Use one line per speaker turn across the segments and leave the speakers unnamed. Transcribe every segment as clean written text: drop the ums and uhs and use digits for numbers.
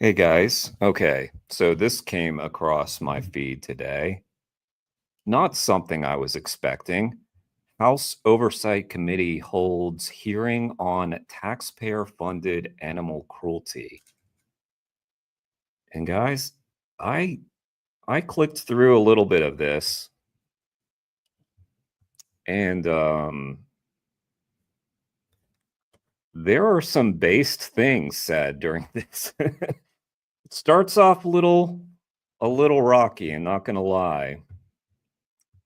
Hey guys. Okay, so this came across my feed today. Not something I was expecting. House Oversight Committee holds hearing on taxpayer-funded animal cruelty. And guys, I I clicked through a little bit of this and there are some based things said during this. It starts off a little rocky, I'm not gonna lie.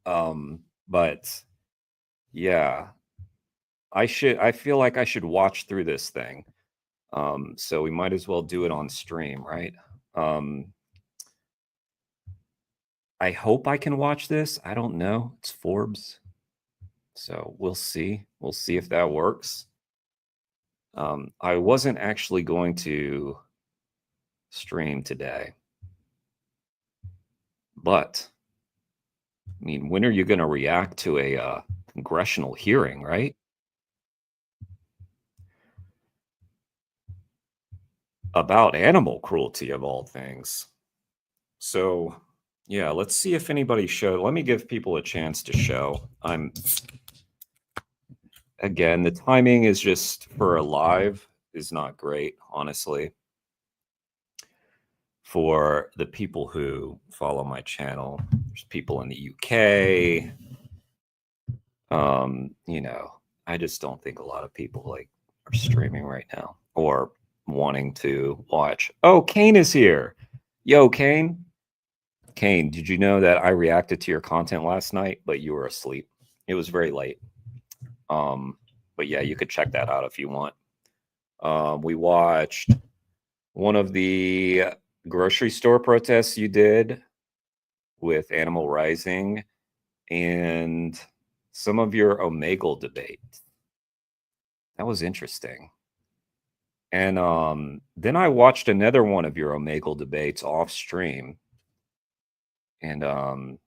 But yeah, I feel like I should watch through this thing. So we might as well do it on stream, right? Um, I hope I can watch this. I don't know. It's Forbes. So we'll see. We'll see if that works. I wasn't actually going to stream today. But I mean, when are you going to react to a congressional hearing, right? About animal cruelty of all things. So, yeah, let's see if anybody showed. Let me give people a chance to show. Again, the timing is just for a live is not great, honestly. For the people who follow my channel, there's people in the UK. I just don't think a lot of people like are streaming right now or wanting to watch. Oh, Kane is here. Yo, Kane. Kane, did you know that I reacted to your content last night, but you were asleep? It was very late. Um, but yeah, you could check that out if you want. We watched one of the grocery store protests you did with Animal Rising and some of your Omegle debate. That was interesting. And then I watched another one of your Omegle debates off stream. And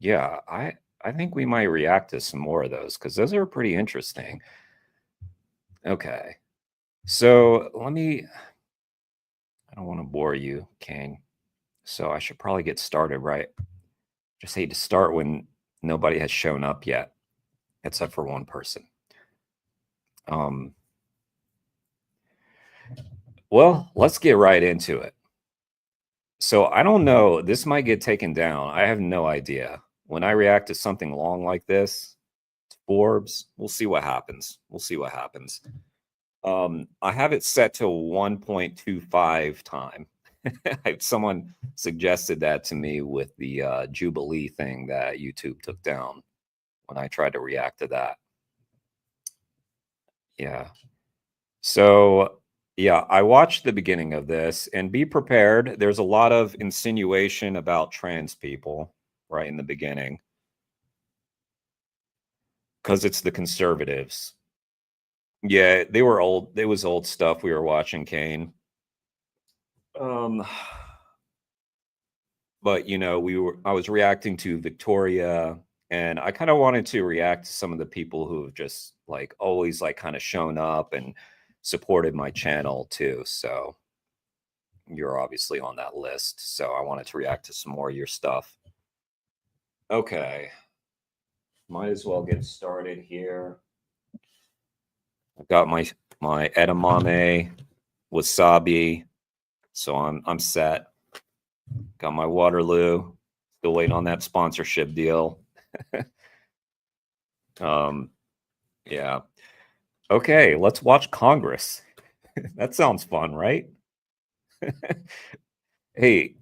yeah, I think we might react to some more of those because those are pretty interesting. Okay. So I don't want to bore you, Kane. So I should probably get started, right? Just hate to start when nobody has shown up yet, except for one person. Um, well, let's get right into it. So I don't know. This might get taken down. I have no idea. When I react to something long like this, Forbes, we'll see what happens. We'll see what happens. I have it set to 1.25 time. Someone suggested that to me with the Jubilee thing that YouTube took down when I tried to react to that. Yeah. So, yeah, I watched the beginning of this and be prepared. There's a lot of insinuation about trans people right in the beginning because it's the conservatives. Yeah, they were old. It was old stuff we were watching, Kane. Um, but I was reacting to Victoria, and I kind of wanted to react to some of the people who have just like always like kind of shown up and supported my channel too. So you're obviously on that list. So I wanted to react to some more of your stuff. Okay. Might as well get started here. I've got my edamame, wasabi, so I'm set. Got my Waterloo. Still waiting on that sponsorship deal. um, yeah. Okay, let's watch Congress. That sounds fun, right? Hey,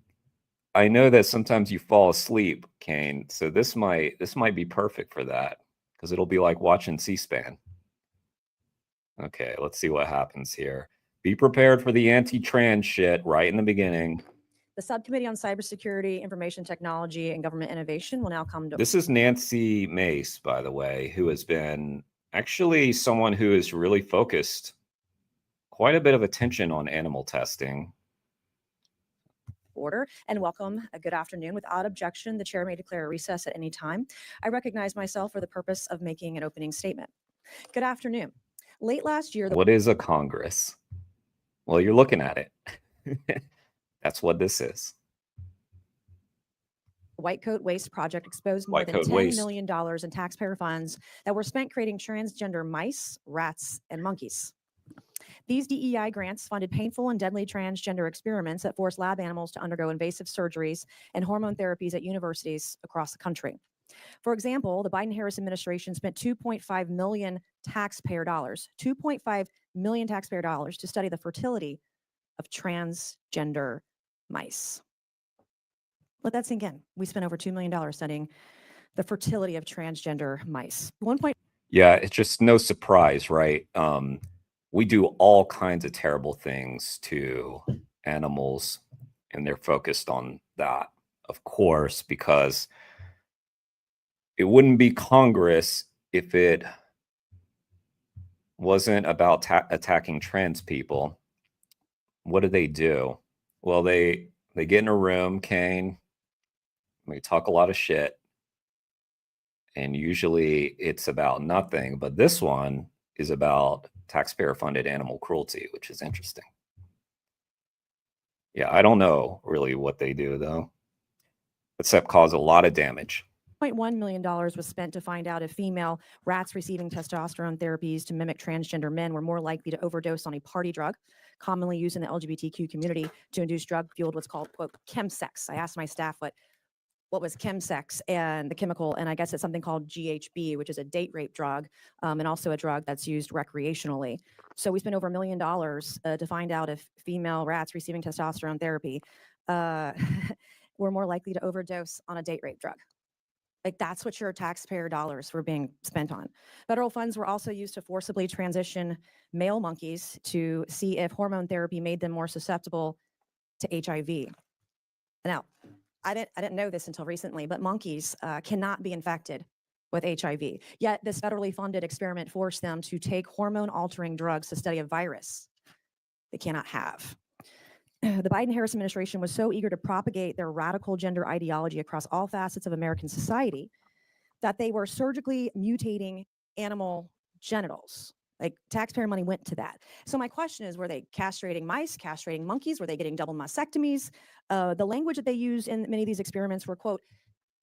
I know that sometimes you fall asleep, Kane. So this might be perfect for that because it'll be like watching C-SPAN. Okay, let's see what happens here. Be prepared for the anti-trans shit right in the beginning.
The Subcommittee on Cybersecurity, Information Technology, and Government Innovation will now come to.
This is Nancy Mace, by the way, who has been actually someone who is really focused quite a bit of attention on animal testing.
Order and welcome. A good afternoon. Without objection, the chair may declare a recess at any time. I recognize myself for the purpose of making an opening statement. Good afternoon. Late last year,
What is a Congress? Well, you're looking at it. That's what this is.
White Coat Waste Project exposed more
White
than
coat
$10
waste.
million in taxpayer funds that were spent creating transgender mice, rats, and monkeys. These DEI grants funded painful and deadly transgender experiments that forced lab animals to undergo invasive surgeries and hormone therapies at universities across the country. For example, the Biden-Harris administration spent $2.5 million taxpayer dollars, $2.5 million taxpayer dollars to study the fertility of transgender mice. Let that sink in. We spent over $2 million studying the fertility of transgender mice.
Yeah, it's just no surprise, right? We do all kinds of terrible things to animals, and they're focused on that, of course, because it wouldn't be Congress if it wasn't about attacking trans people. What do? Well, they get in a room, Kane. They talk a lot of shit, and usually it's about nothing. But this one is about taxpayer-funded animal cruelty, which is interesting. Yeah, I don't know really what they do though, except cause a lot of damage.
$1 million was spent to find out if female rats receiving testosterone therapies to mimic transgender men were more likely to overdose on a party drug, commonly used in the LGBTQ community to induce drug-fueled what's called, quote, chemsex. I asked my staff what was chemsex and the chemical, and I guess it's something called GHB, which is a date rape drug, and also a drug that's used recreationally. So we spent over $1 million to find out if female rats receiving testosterone therapy were more likely to overdose on a date rape drug. Like, that's what your taxpayer dollars were being spent on. Federal funds were also used to forcibly transition male monkeys to see if hormone therapy made them more susceptible to HIV. Now, I didn't know this until recently, but monkeys cannot be infected with HIV. Yet this federally funded experiment forced them to take hormone-altering drugs to study a virus they cannot have. The Biden-Harris administration was so eager to propagate their radical gender ideology across all facets of American society that they were surgically mutating animal genitals. Like, taxpayer money went to that. So my question is, were they castrating mice, castrating monkeys? Were they getting double mastectomies? The language that they used in many of these experiments were, quote,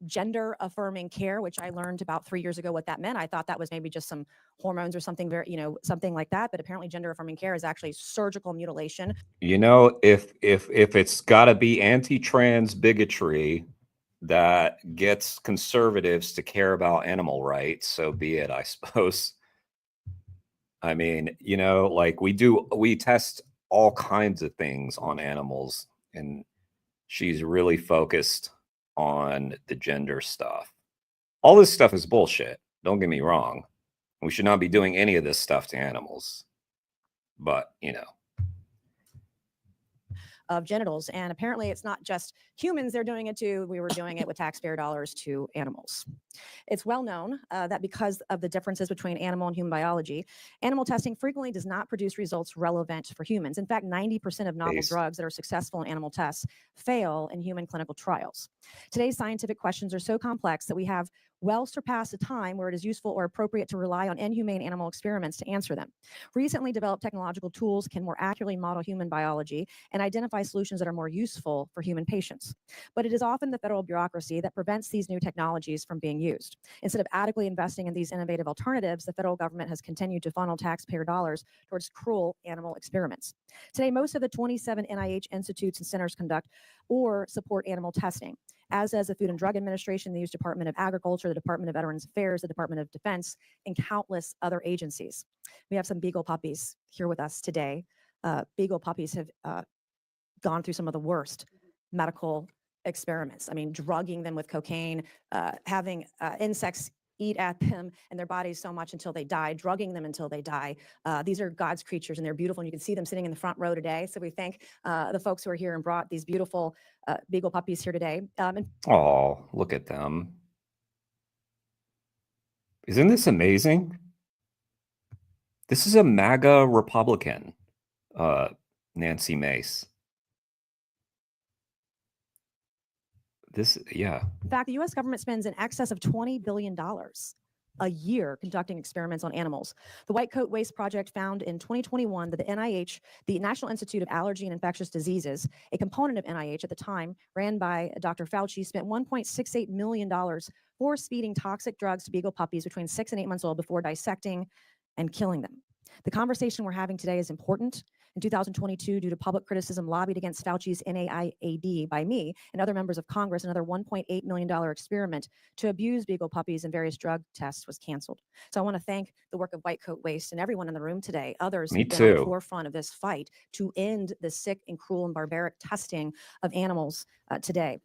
gender affirming care, which I learned about 3 years ago what that meant. I thought that was maybe just some hormones or something something like that. But apparently gender affirming care is actually surgical mutilation.
You know, if it's got to be anti-trans bigotry that gets conservatives to care about animal rights, so be it, I suppose. I mean, you know, like we test all kinds of things on animals, and she's really focused on the gender stuff. All this stuff is bullshit. Don't get me wrong. We should not be doing any of this stuff to animals. But, you know.
Of genitals. And apparently it's not just humans, they're doing it too. We were doing it with taxpayer dollars to animals. It's well known that because of the differences between animal and human biology, animal testing frequently does not produce results relevant for humans. In fact, 90% of novel drugs that are successful in animal tests fail in human clinical trials. Today's scientific questions are so complex that we have well surpassed a time where it is useful or appropriate to rely on inhumane animal experiments to answer them. Recently developed technological tools can more accurately model human biology and identify solutions that are more useful for human patients. But it is often the federal bureaucracy that prevents these new technologies from being used. Instead of adequately investing in these innovative alternatives, the federal government has continued to funnel taxpayer dollars towards cruel animal experiments. Today, most of the 27 NIH institutes and centers conduct or support animal testing, as does the Food and Drug Administration, the U.S. Department of Agriculture, the Department of Veterans Affairs, the Department of Defense, and countless other agencies. We have some beagle puppies here with us today. Beagle puppies have gone through some of the worst medical experiments. I mean, drugging them with cocaine, having insects eat at them and their bodies so much until they die, drugging them until they die. These are God's creatures and they're beautiful. And you can see them sitting in the front row today. So we thank the folks who are here and brought these beautiful beagle puppies here today.
Oh, look at them. Isn't this amazing? This is a MAGA Republican, Nancy Mace. Yeah.
In fact, the U.S. government spends in excess of $20 billion a year conducting experiments on animals. The White Coat Waste Project found in 2021 that the NIH, the National Institute of Allergy and Infectious Diseases, a component of NIH at the time, ran by Dr. Fauci, spent $1.68 million force feeding toxic drugs to beagle puppies between 6 and 8 months old before dissecting and killing them. The conversation we're having today is important. In 2022, due to public criticism lobbied against Fauci's NIAID by me and other members of Congress, another $1.8 million experiment to abuse beagle puppies in various drug tests was canceled. So I want to thank the work of White Coat Waste and everyone in the room today, others
Me
who've been on the
too.
forefront of this fight to end the sick and cruel and barbaric testing of animals today.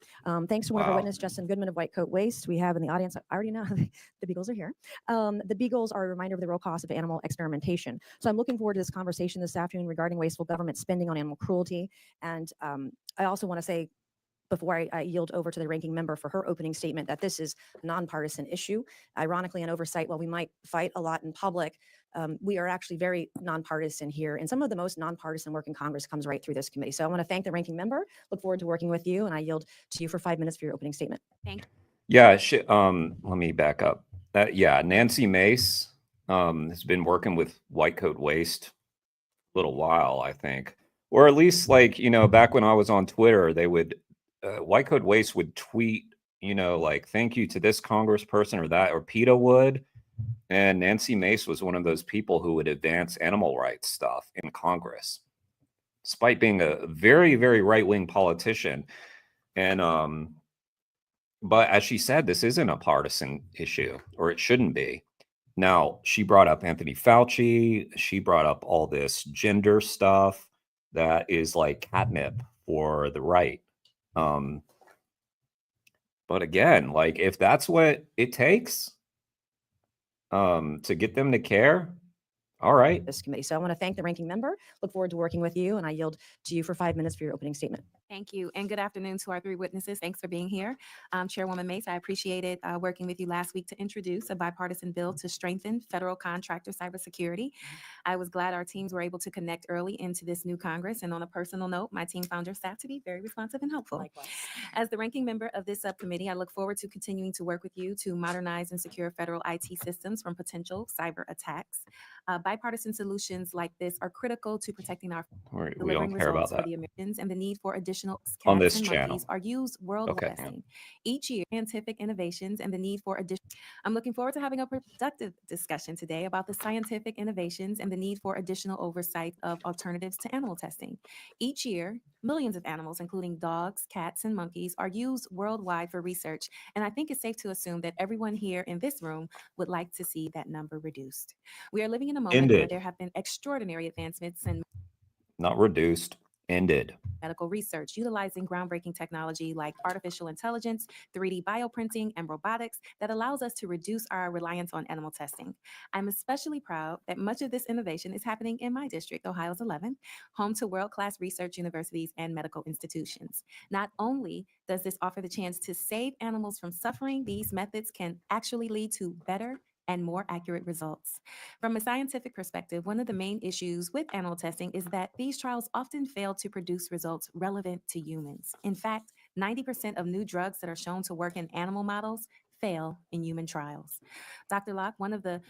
Thanks to one of our
Wow.
witnesses, Justin Goodman of White Coat Waste. We have in the audience, I already know the beagles are here. The beagles are a reminder of the real cost of animal experimentation. So I'm looking forward to this conversation this afternoon regarding wasteful government spending on animal cruelty. And I also want to say, before I yield over to the ranking member for her opening statement, that this is a nonpartisan issue. Ironically, on oversight, while we might fight a lot in public, we are actually very nonpartisan here. And some of the most nonpartisan work in Congress comes right through this committee. So I want to thank the ranking member, look forward to working with you, and I yield to you for 5 minutes for your opening statement.
Thank you.
Yeah, let me back up. Yeah, Nancy Mace has been working with White Coat Waste a little while, I think. Or at least, like, you know, back when I was on Twitter, they would, White Coat Waste would tweet, you know, like, thank you to this congressperson or that, or PETA would. And Nancy Mace was one of those people who would advance animal rights stuff in Congress, despite being a very, very right-wing politician. And, but as she said, this isn't a partisan issue, or it shouldn't be. Now, she brought up Anthony Fauci. She brought up all this gender stuff that is like catnip for the right. But again, like, if that's what it takes to get them to care, all right.
This committee. So I want to thank the ranking member, look forward to working with you, and I yield to you for 5 minutes for your opening statement.
Thank you. And good afternoon to our three witnesses. Thanks for being here. Chairwoman Mace, I appreciated working with you last week to introduce a bipartisan bill to strengthen federal contractor cybersecurity. I was glad our teams were able to connect early into this new Congress. And on a personal note, my team found your staff to be very responsive and helpful.
Likewise.
As the ranking member of this subcommittee, I look forward to continuing to work with you to modernize and secure federal IT systems from potential cyber attacks. Bipartisan solutions like this are critical to protecting our
We don't care about
for
that
the Americans, and the need for additional
on
cats
this
and
channel.
monkeys are used worldwide.
Okay.
Each year, scientific innovations and the need for additional. I'm looking forward to having a productive discussion today about the scientific innovations and the need for additional oversight of alternatives to animal testing. Each year, millions of animals, including dogs, cats, and monkeys, are used worldwide for research, and I think it's safe to assume that everyone here in this room would like to see that number reduced. We are living in a moment where there have been extraordinary advancements in
Not reduced, ended.
medical research, utilizing groundbreaking technology like artificial intelligence, 3D bioprinting, and robotics that allows us to reduce our reliance on animal testing. I'm especially proud that much of this innovation is happening in my district, Ohio's 11, home to world-class research universities and medical institutions. Not only does this offer the chance to save animals from suffering, these methods can actually lead to better and more accurate results. From a scientific perspective, one of the main issues with animal testing is that these trials often fail to produce results relevant to humans. In fact, 90% of new drugs that are shown to work in animal models fail in human trials. Dr. Locke, one of the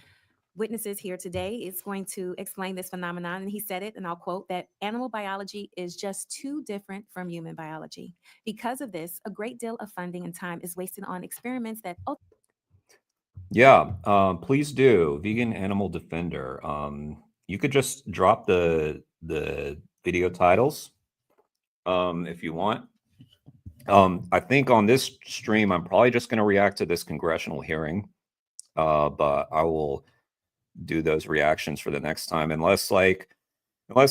witnesses here today, is going to explain this phenomenon, and he said it, and I'll quote, that animal biology is just too different from human biology. Because of this, a great deal of funding and time is wasted on experiments that
Yeah, please do. Vegan Animal Defender. You could just drop the video titles if you want. I think on this stream, I'm probably just going to react to this congressional hearing, but I will do those reactions for the next time, unless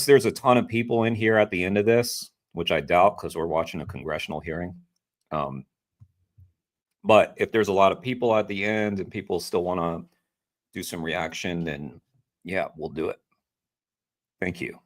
there's a ton of people in here at the end of this, which I doubt because we're watching a congressional hearing. But if there's a lot of people at the end and people still want to do some reaction, then yeah, we'll do it. Thank you.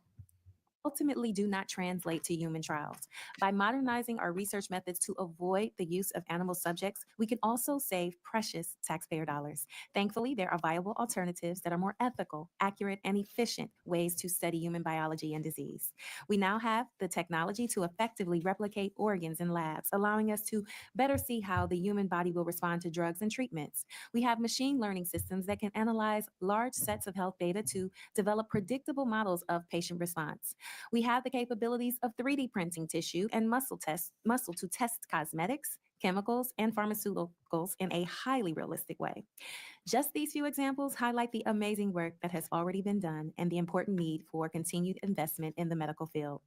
ultimately do not translate to human trials. By modernizing our research methods to avoid the use of animal subjects, we can also save precious taxpayer dollars. Thankfully, there are viable alternatives that are more ethical, accurate, and efficient ways to study human biology and disease. We now have the technology to effectively replicate organs in labs, allowing us to better see how the human body will respond to drugs and treatments. We have machine learning systems that can analyze large sets of health data to develop predictable models of patient response. We have the capabilities of 3D printing tissue and muscle to test cosmetics, chemicals, and pharmaceuticals in a highly realistic way. Just these few examples highlight the amazing work that has already been done and the important need for continued investment in the medical field.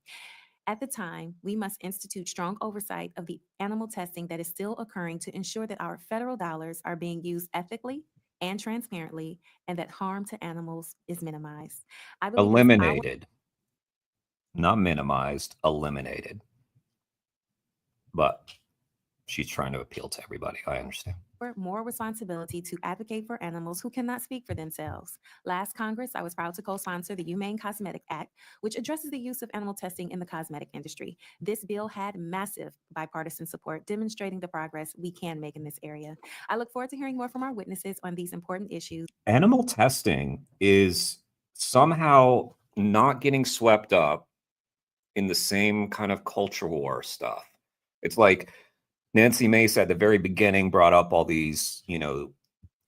At the time, we must institute strong oversight of the animal testing that is still occurring to ensure that our federal dollars are being used ethically and transparently, and that harm to animals is minimized. I believe it is our
Eliminated, not minimized, eliminated. But she's trying to appeal to everybody. I understand.
more responsibility to advocate for animals who cannot speak for themselves. Last Congress, I was proud to co-sponsor the Humane Cosmetic Act, which addresses the use of animal testing in the cosmetic industry. This bill had massive bipartisan support, demonstrating the progress we can make in this area. I look forward to hearing more from our witnesses on these important issues.
Animal testing is somehow not getting swept up in the same kind of culture war stuff. It's like Nancy Mace at the very beginning brought up all these,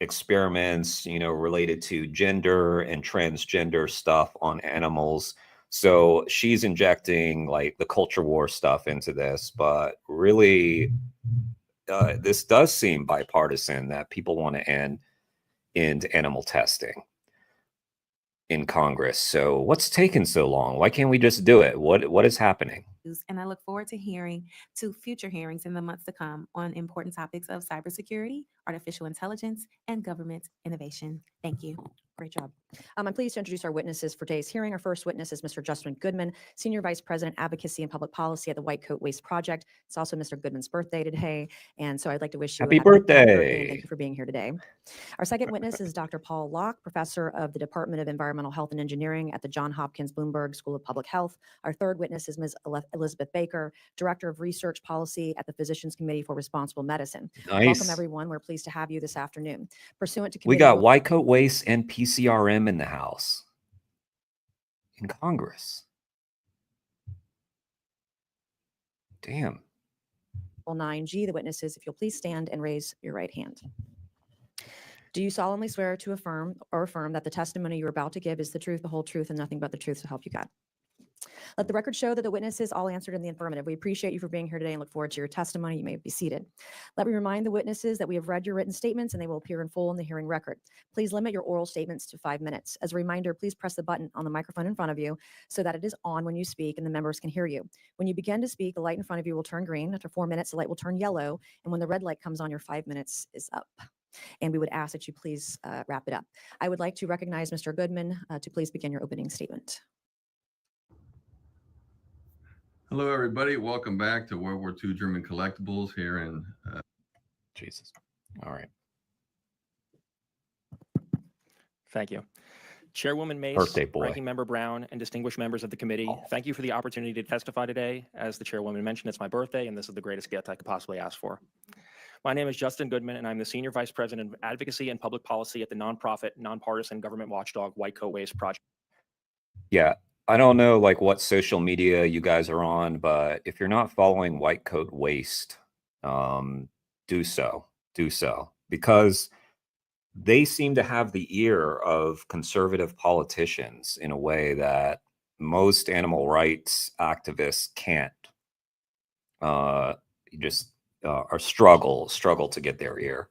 experiments, related to gender and transgender stuff on animals. So she's injecting like the culture war stuff into this, but really, this does seem bipartisan that people want to end animal testing in Congress. So what's taking so long? Why can't we just do it? What is happening?
And I look forward to future hearings in the months to come on important topics of cybersecurity, artificial intelligence, and government innovation. Thank you.
Great job. I'm pleased to introduce our witnesses for today's hearing. Our first witness is Mr. Justin Goodman, Senior Vice President, Advocacy and Public Policy at the White Coat Waste Project. It's also Mr. Goodman's birthday today, and so I'd like to wish you
Happy
a happy
birthday.
and thank you for being here today. Our second witness is Dr. Paul Locke, Professor of the Department of Environmental Health and Engineering at the Johns Hopkins Bloomberg School of Public Health. Our third witness is Ms. Elizabeth Baker, Director of Research Policy at the Physicians Committee for Responsible Medicine.
Nice.
Welcome, everyone. We're pleased to have you this afternoon. Pursuant to
We
committee
got
rules-
White Coat Waste and PCRM in the House in Congress. Damn.
9G, the witnesses, if you'll please stand and raise your right hand. Do you solemnly swear to affirm that the testimony you're about to give is the truth, the whole truth, and nothing but the truth to help you God? Let the record show that the witnesses all answered in the affirmative. We appreciate you for being here today and look forward to your testimony. You may be seated. Let me remind the witnesses that we have read your written statements and they will appear in full in the hearing record. Please limit your oral statements to 5 minutes. As a reminder, please press the button on the microphone in front of you so that it is on when you speak and the members can hear you. When you begin to speak, the light in front of you will turn green. After 4 minutes, the light will turn yellow. And when the red light comes on, your 5 minutes is up. And we would ask that you please wrap it up. I would like to recognize Mr. Goodman to please begin your opening statement.
Hello, everybody. Welcome back to World War II German Collectibles here in
Jesus. All right.
Thank you. Chairwoman Mace,
Birthday boy.
Ranking Member Brown, and distinguished members of the committee, thank you for the opportunity to testify today. As the chairwoman mentioned, it's my birthday, and this is the greatest gift I could possibly ask for. My name is Justin Goodman, and I'm the Senior Vice President of Advocacy and Public Policy at the nonprofit, nonpartisan government watchdog White Coat Waste Project.
Yeah. I don't know like what social media you guys are on, but if you're not following White Coat Waste, do so, because they seem to have the ear of conservative politicians in a way that most animal rights activists can't. Struggle to get their ear.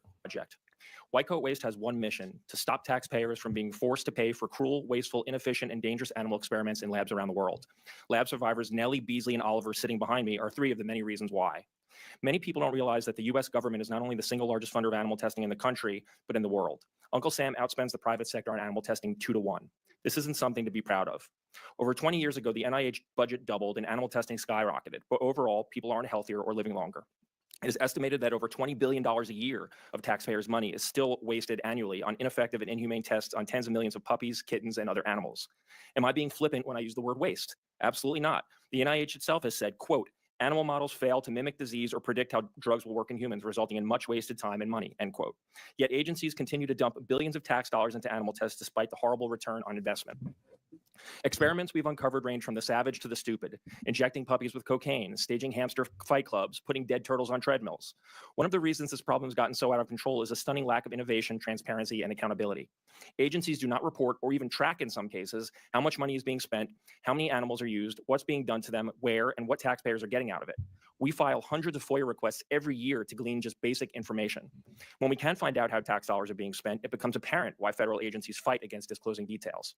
White Coat Waste has one mission: to stop taxpayers from being forced to pay for cruel, wasteful, inefficient, and dangerous animal experiments in labs around the world. Lab survivors Nellie, Beasley, and Oliver sitting behind me are 3 of the many reasons why. Many people don't realize that the U.S. government is not only the single largest funder of animal testing in the country, but in the world. Uncle Sam outspends the private sector on animal testing 2 to 1. This isn't something to be proud of. Over 20 years ago, the NIH budget doubled and animal testing skyrocketed, but overall, people aren't healthier or living longer. It is estimated that over $20 billion a year of taxpayers' money is still wasted annually on ineffective and inhumane tests on tens of millions of puppies, kittens, and other animals. Am I being flippant when I use the word waste? Absolutely not. The NIH itself has said, quote, animal models fail to mimic disease or predict how drugs will work in humans, resulting in much wasted time and money, end quote. Yet agencies continue to dump billions of tax dollars into animal tests despite the horrible return on investment. Experiments we've uncovered range from the savage to the stupid, injecting puppies with cocaine, staging hamster fight clubs, putting dead turtles on treadmills. One of the reasons this problem has gotten so out of control is a stunning lack of innovation, transparency, and accountability. Agencies do not report or even track in some cases how much money is being spent, how many animals are used, what's being done to them, where, and what taxpayers are getting out of it. We file hundreds of FOIA requests every year to glean just basic information. When we can find out how tax dollars are being spent, it becomes apparent why federal agencies fight against disclosing details.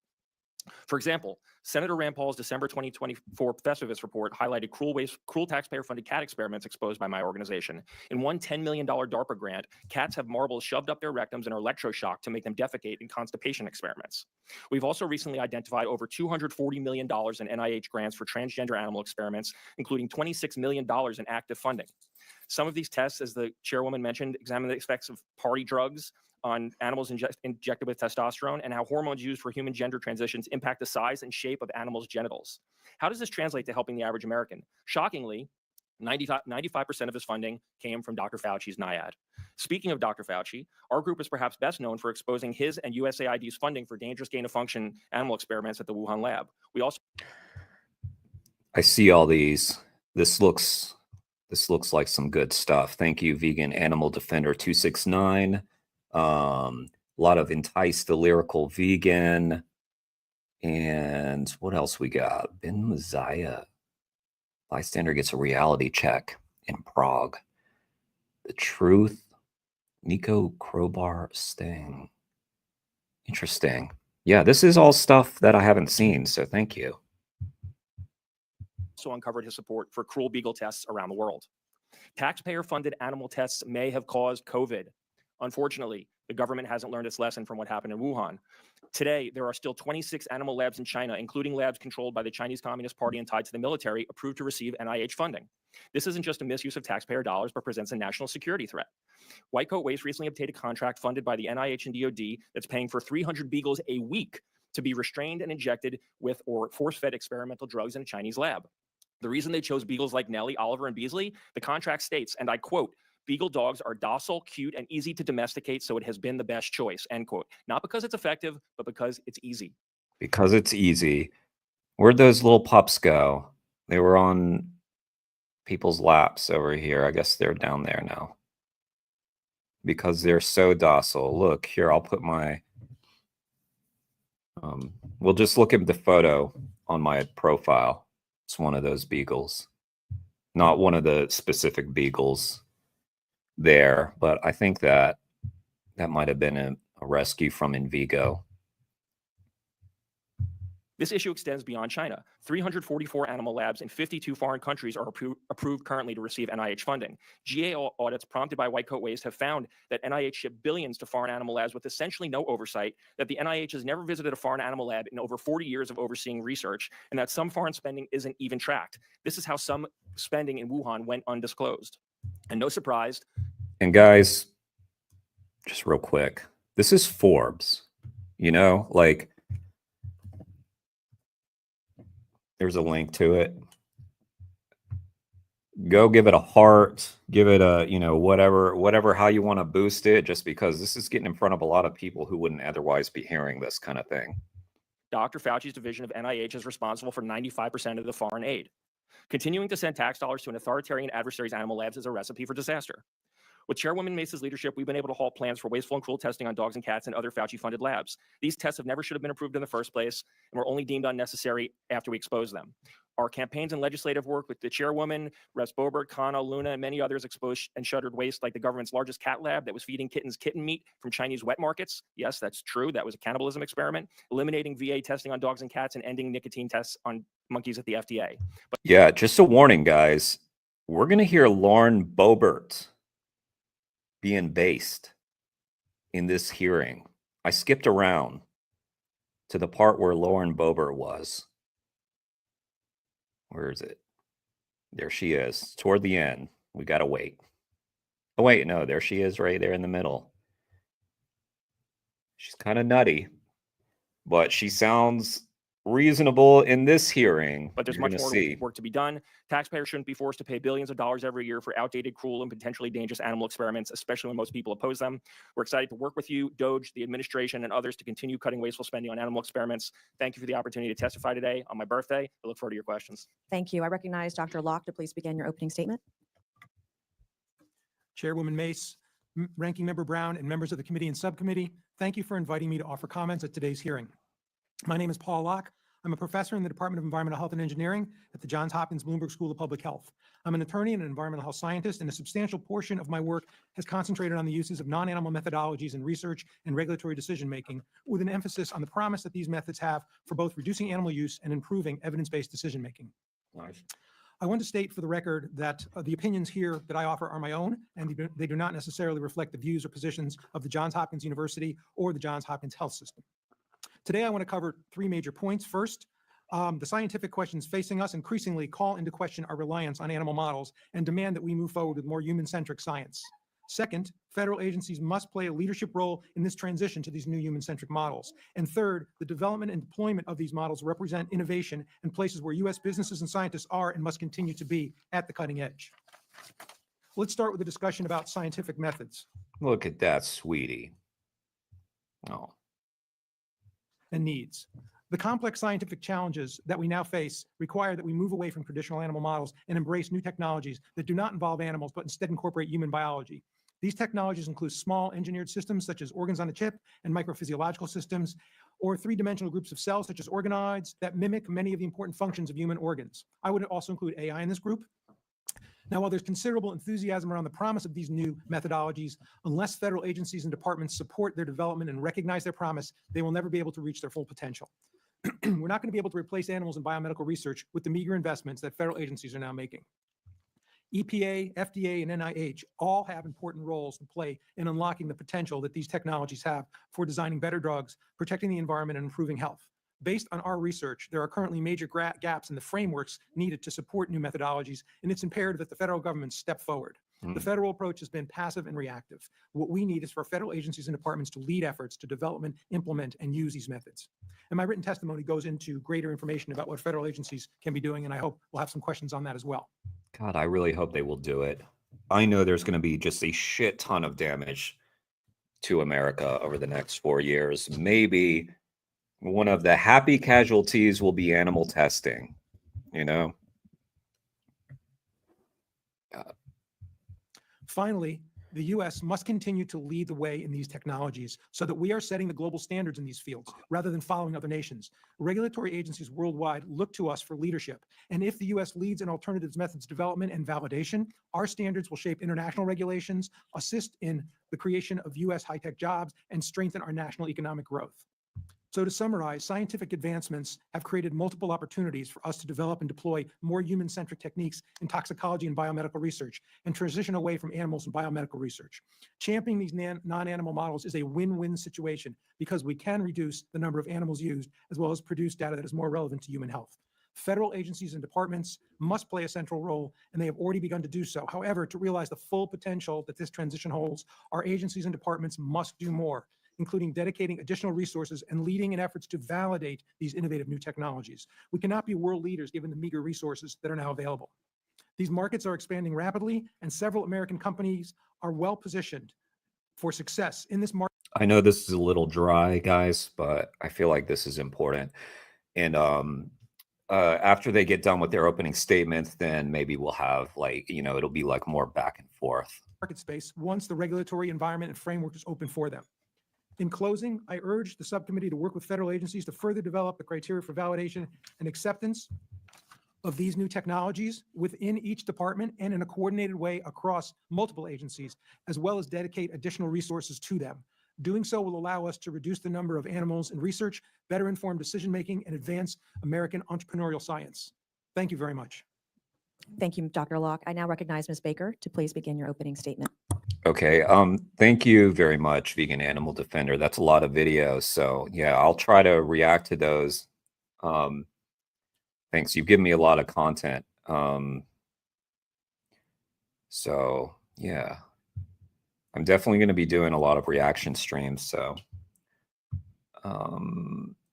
For example, Senator Rand Paul's December 2024 Festivus report highlighted cruel taxpayer-funded cat experiments exposed by my organization. In one $10 million DARPA grant, cats have marbles shoved up their rectums and are electroshocked to make them defecate in constipation experiments. We've also recently identified over $240 million in NIH grants for transgender animal experiments, including $26 million in active funding. Some of these tests, as the chairwoman mentioned, examine the effects of party drugs on animals injected with testosterone and how hormones used for human gender transitions impact the size and shape of animals' genitals. How does this translate to helping the average American? Shockingly, 95% of his funding came from Dr. Fauci's NIAID. Speaking of Dr. Fauci, our group is perhaps best known for exposing his and USAID's funding for dangerous gain-of-function animal experiments at the Wuhan lab. We also...
I see all these. This looks like some good stuff. Thank you, Vegan Animal Defender 269. A lot of Entice the Lyrical Vegan. And what else we got? Ben Messiah. Bystander gets a reality check in Prague. The Truth. Nico Crowbar Sting. Interesting. Yeah, this is all stuff that I haven't seen, so thank you.
Also uncovered his support for cruel beagle tests around the world. Taxpayer-funded animal tests may have caused COVID. Unfortunately, the government hasn't learned its lesson from what happened in Wuhan. Today, there are still 26 animal labs in China, including labs controlled by the Chinese Communist Party and tied to the military, approved to receive NIH funding. This isn't just a misuse of taxpayer dollars, but presents a national security threat. White Coat Waste recently obtained a contract funded by the NIH and DoD that's paying for 300 beagles a week to be restrained and injected with or force-fed experimental drugs in a Chinese lab. The reason they chose beagles like Nellie, Oliver, and Beasley, the contract states, and I quote, "Beagle dogs are docile, cute, and easy to domesticate, so it has been the best choice," end quote. Not because it's effective, but because it's easy.
Because it's easy. Where'd those little pups go? They were on people's laps over here. I guess they're down there now. Because they're so docile. Look, here, I'll put my... we'll just look at the photo on my profile. It's one of those beagles. Not one of the specific beagles there, but I think that might have been a rescue from Envigo.
This issue extends beyond China. 344 animal labs in 52 foreign countries are approved currently to receive NIH funding. GAO audits prompted by White Coat Waste have found that NIH shipped billions to foreign animal labs with essentially no oversight, that the NIH has never visited a foreign animal lab in over 40 years of overseeing research, and that some foreign spending isn't even tracked. This is how some spending in Wuhan went undisclosed. And no surprise.
And guys, just real quick, this is Forbes, you know, like, there's a link to it. Go give it a heart, give it a, you know, whatever, how you want to boost it, just because this is getting in front of a lot of people who wouldn't otherwise be hearing this kind of thing.
Dr. Fauci's division of NIH is responsible for 95% of the foreign aid. Continuing to send tax dollars to an authoritarian adversary's animal labs is a recipe for disaster. With Chairwoman Mace's leadership, we've been able to halt plans for wasteful and cruel testing on dogs and cats and other Fauci-funded labs. These tests have never should have been approved in the first place and were only deemed unnecessary after we exposed them. Our campaigns and legislative work with the Chairwoman, Reps Boebert, Khanna, Luna, and many others exposed and shuttered waste like the government's largest cat lab that was feeding kittens kitten meat from Chinese wet markets. Yes, that's true. That was a cannibalism experiment. Eliminating VA testing on dogs and cats and ending nicotine tests on monkeys at the FDA. But
yeah, just a warning, guys. We're going to hear Lauren Boebert being based in this hearing. I skipped around to the part where Lauren Boebert was. Where is it? There she is. Toward the end. We got to wait. Oh, wait, no, there she is right there in the middle. She's kind of nutty, but she sounds reasonable in this hearing.
But there's
You're
much
gonna
more
see.
work to be done. Taxpayers shouldn't be forced to pay billions of dollars every year for outdated, cruel, and potentially dangerous animal experiments, especially when most people oppose them. We're excited to work with you, DOJ, the administration, and others to continue cutting wasteful spending on animal experiments. Thank you for the opportunity to testify today on my birthday. I look forward to your questions.
Thank you. I recognize Dr. Locke to please begin your opening statement.
Chairwoman Mace, Ranking Member Brown, and members of the committee and subcommittee, thank you for inviting me to offer comments at today's hearing. My name is Paul Locke. I'm a professor in the Department of Environmental Health and Engineering at the Johns Hopkins Bloomberg School of Public Health. I'm an attorney and an environmental health scientist, and a substantial portion of my work has concentrated on the uses of non-animal methodologies in research and regulatory decision-making, with an emphasis on the promise that these methods have for both reducing animal use and improving evidence-based decision-making.
Nice.
I want to state for the record that the opinions here that I offer are my own, and they do not necessarily reflect the views or positions of the Johns Hopkins University or the Johns Hopkins Health System. Today, I want to cover three major points. First, the scientific questions facing us increasingly call into question our reliance on animal models and demand that we move forward with more human-centric science. Second, federal agencies must play a leadership role in this transition to these new human-centric models. And third, the development and deployment of these models represent innovation in places where U.S. businesses and scientists are and must continue to be at the cutting edge. Let's start with a discussion about scientific methods
Look at that, sweetie. Oh,
and needs. The complex scientific challenges that we now face require that we move away from traditional animal models and embrace new technologies that do not involve animals, but instead incorporate human biology. These technologies include small engineered systems such as organs on a chip and microphysiological systems, or three-dimensional groups of cells such as organoids that mimic many of the important functions of human organs. I would also include AI in this group. Now, while there's considerable enthusiasm around the promise of these new methodologies, unless federal agencies and departments support their development and recognize their promise, they will never be able to reach their full potential. We're not going to be able to replace animals in biomedical research with the meager investments that federal agencies are now making. EPA, FDA, and NIH all have important roles to play in unlocking the potential that these technologies have for designing better drugs, protecting the environment, and improving health. Based on our research, there are currently major gaps in the frameworks needed to support new methodologies, and it's imperative that the federal government step forward. The federal approach has been passive and reactive. What we need is for federal agencies and departments to lead efforts to development, implement, and use these methods. And my written testimony goes into greater information about what federal agencies can be doing, and I hope we'll have some questions on that as well.
God, I really hope they will do it. I know there's going to be just a shit ton of damage to America over the next 4 years. Maybe one of the happy casualties will be animal testing, you know?
Finally, the U.S. must continue to lead the way in these technologies so that we are setting the global standards in these fields rather than following other nations. Regulatory agencies worldwide look to us for leadership. And if the U.S. leads in alternatives methods development and validation, our standards will shape international regulations, assist in the creation of U.S. high-tech jobs, and strengthen our national economic growth. So to summarize, scientific advancements have created multiple opportunities for us to develop and deploy more human-centric techniques in toxicology and biomedical research and transition away from animals and biomedical research. Championing these non-animal models is a win-win situation because we can reduce the number of animals used as well as produce data that is more relevant to human health. Federal agencies and departments must play a central role, and they have already begun to do so. However, to realize the full potential that this transition holds, our agencies and departments must do more, including dedicating additional resources and leading in efforts to validate these innovative new technologies. We cannot be world leaders given the meager resources that are now available. These markets are expanding rapidly, and several American companies are well positioned for success in this market.
I know this is a little dry, guys, but I feel like this is important. And after they get done with their opening statements, then maybe we'll have it'll be like more back and forth.
Market space once the regulatory environment and framework is open for them. In closing, I urge the subcommittee to work with federal agencies to further develop the criteria for validation and acceptance of these new technologies within each department and in a coordinated way across multiple agencies, as well as dedicate additional resources to them. Doing so will allow us to reduce the number of animals in research, better inform decision-making, and advance American entrepreneurial science. Thank you very much.
Thank you, Dr. Locke. I now recognize Ms. Baker to please begin your opening statement.
Okay. Thank you very much, Vegan Animal Defender. That's a lot of videos. So yeah, I'll try to react to those. Thanks. You've given me a lot of content. So yeah, I'm definitely going to be doing a lot of reaction streams, so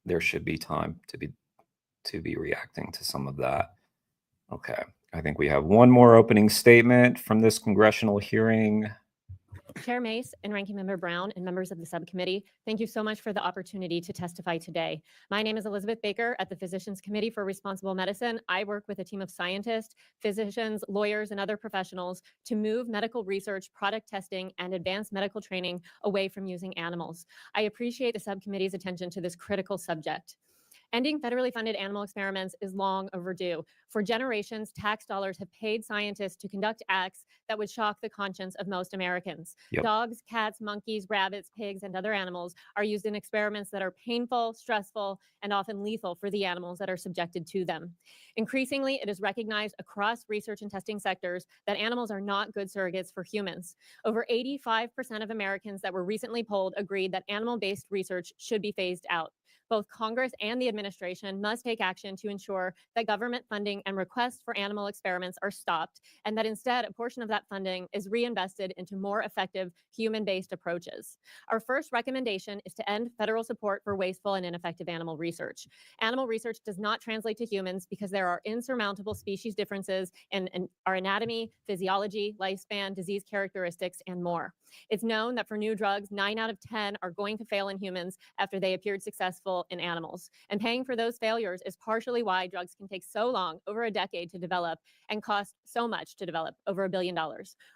there should be time to be reacting to some of that. Okay, I think we have one more opening statement from this congressional hearing.
Chair Mace and Ranking Member Brown and members of the subcommittee, thank you so much for the opportunity to testify today. My name is Elizabeth Baker at the Physicians Committee for Responsible Medicine. I work with a team of scientists, physicians, lawyers, and other professionals to move medical research, product testing, and advanced medical training away from using animals. I appreciate the subcommittee's attention to this critical subject. Ending federally funded animal experiments is long overdue. For generations, tax dollars have paid scientists to conduct acts that would shock the conscience of most Americans.
Yep.
Dogs, cats, monkeys, rabbits, pigs, and other animals are used in experiments that are painful, stressful, and often lethal for the animals that are subjected to them. Increasingly, it is recognized across research and testing sectors that animals are not good surrogates for humans. Over 85% of Americans that were recently polled agreed that animal-based research should be phased out. Both Congress and the administration must take action to ensure that government funding and requests for animal experiments are stopped, and that instead a portion of that funding is reinvested into more effective human-based approaches. Our first recommendation is to end federal support for wasteful and ineffective animal research. Animal research does not translate to humans because there are insurmountable species differences in our anatomy, physiology, lifespan, disease characteristics, and more. It's known that for new drugs, 9 out of 10 are going to fail in humans after they appeared successful in animals. And paying for those failures is partially why drugs can take so long, over a decade, to develop and cost so much to develop, over $1 billion.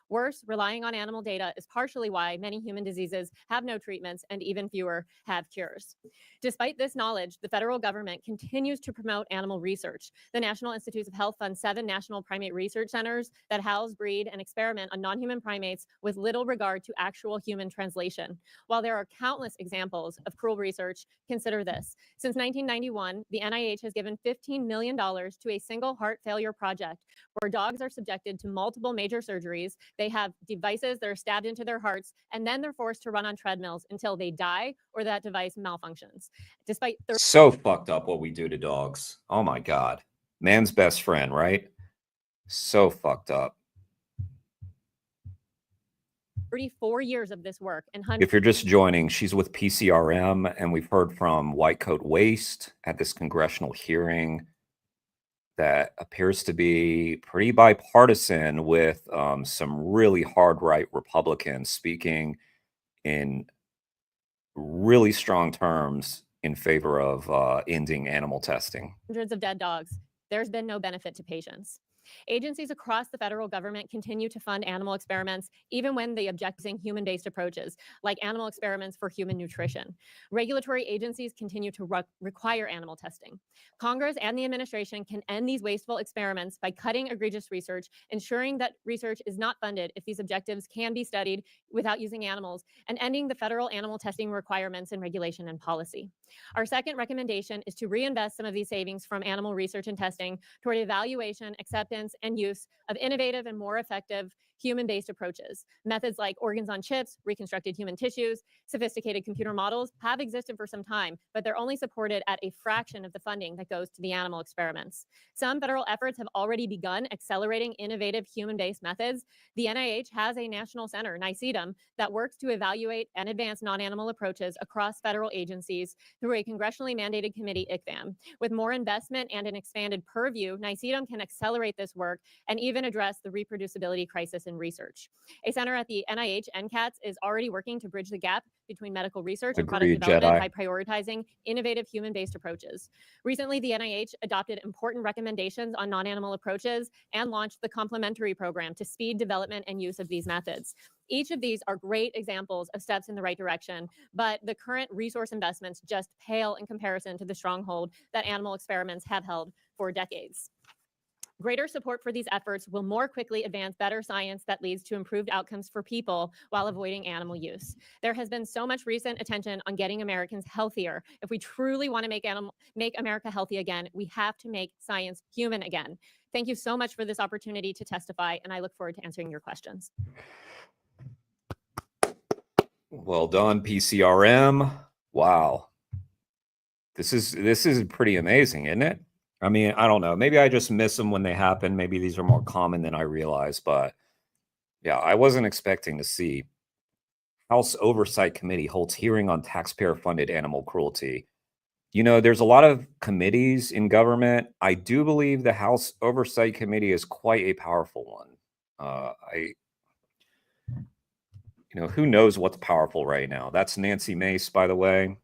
Worse, relying on animal data is partially why many human diseases have no treatments and even fewer have cures. Despite this knowledge, the federal government continues to promote animal research. The National Institutes of Health funds 7 national primate research centers that house, breed, and experiment on non-human primates with little regard to actual human translation. While there are countless examples of cruel research, consider this. Since 1991, the NIH has given $15 million to a single heart failure project where dogs are subjected to multiple major surgeries. They have devices that are stabbed into their hearts, and then they're forced to run on treadmills until they die or that device malfunctions. Despite
So fucked up what we do to dogs. Oh my God. Man's best friend, right? So fucked up.
34 years of this work and
If you're just joining, she's with PCRM, and we've heard from White Coat Waste at this congressional hearing that appears to be pretty bipartisan, with some really hard right Republicans speaking in really strong terms in favor of ending animal testing.
hundreds of dead dogs, there's been no benefit to patients. Agencies across the federal government continue to fund animal experiments, even when they object to human-based approaches, like animal experiments for human nutrition. Regulatory agencies continue to require animal testing. Congress and the administration can end these wasteful experiments by cutting egregious research, ensuring that research is not funded if these objectives can be studied without using animals, and ending the federal animal testing requirements in regulation and policy. Our second recommendation is to reinvest some of these savings from animal research and testing toward evaluation, acceptance, and use of innovative and more effective human-based approaches. Methods like organs on chips, reconstructed human tissues, sophisticated computer models have existed for some time, but they're only supported at a fraction of the funding that goes to the animal experiments. Some federal efforts have already begun accelerating innovative human-based methods. The NIH has a national center, NICEDM, that works to evaluate and advance non-animal approaches across federal agencies through a congressionally mandated committee, ICFAM. With more investment and an expanded purview, NICEDM can accelerate this work and even address the reproducibility crisis in research. A center at the NIH NCATS is already working to bridge the gap between medical research and product
Agreed,
development
Jedi.
by prioritizing innovative human-based approaches. Recently, the NIH adopted important recommendations on non-animal approaches and launched the complementary program to speed development and use of these methods. Each of these are great examples of steps in the right direction, but the current resource investments just pale in comparison to the stronghold that animal experiments have held for decades. Greater support for these efforts will more quickly advance better science that leads to improved outcomes for people while avoiding animal use. There has been so much recent attention on getting Americans healthier. If we truly want to make America healthy again, we have to make science human again. Thank you so much for this opportunity to testify, and I look forward to answering your questions.
Well done, PCRM. Wow. This is pretty amazing, isn't it? I mean, I don't know. Maybe I just miss them when they happen. Maybe these are more common than I realize. But yeah, I wasn't expecting to see House Oversight Committee holds hearing on taxpayer-funded animal cruelty. You know, there's a lot of committees in government. I do believe the House Oversight Committee is quite a powerful one. Who knows what's powerful right now? That's Nancy Mace, by the way,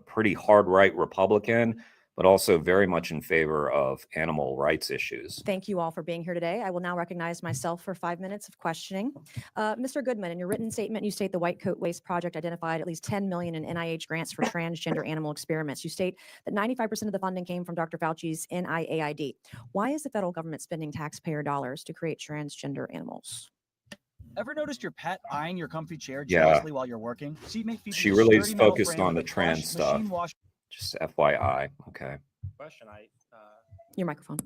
pretty hard right Republican, but also very much in favor of animal rights issues.
Thank you all for being here today. I will now recognize myself for 5 minutes of questioning. Mr. Goodman, in your written statement, you state the White Coat Waste Project identified at least 10 million in NIH grants for transgender animal experiments. You state that 95% of the funding came from Dr. Fauci's NIAID. Why is the federal government spending taxpayer dollars to create transgender animals?
Ever noticed your pet eyeing your comfy chair
Yeah.
jealously while you're working? Seatmate features
She
a
really is
sturdy metal
focused
frame
on
with
the
a plush,
trans stuff.
machine-wash-
Just FYI. Okay.
Question.
Your microphone.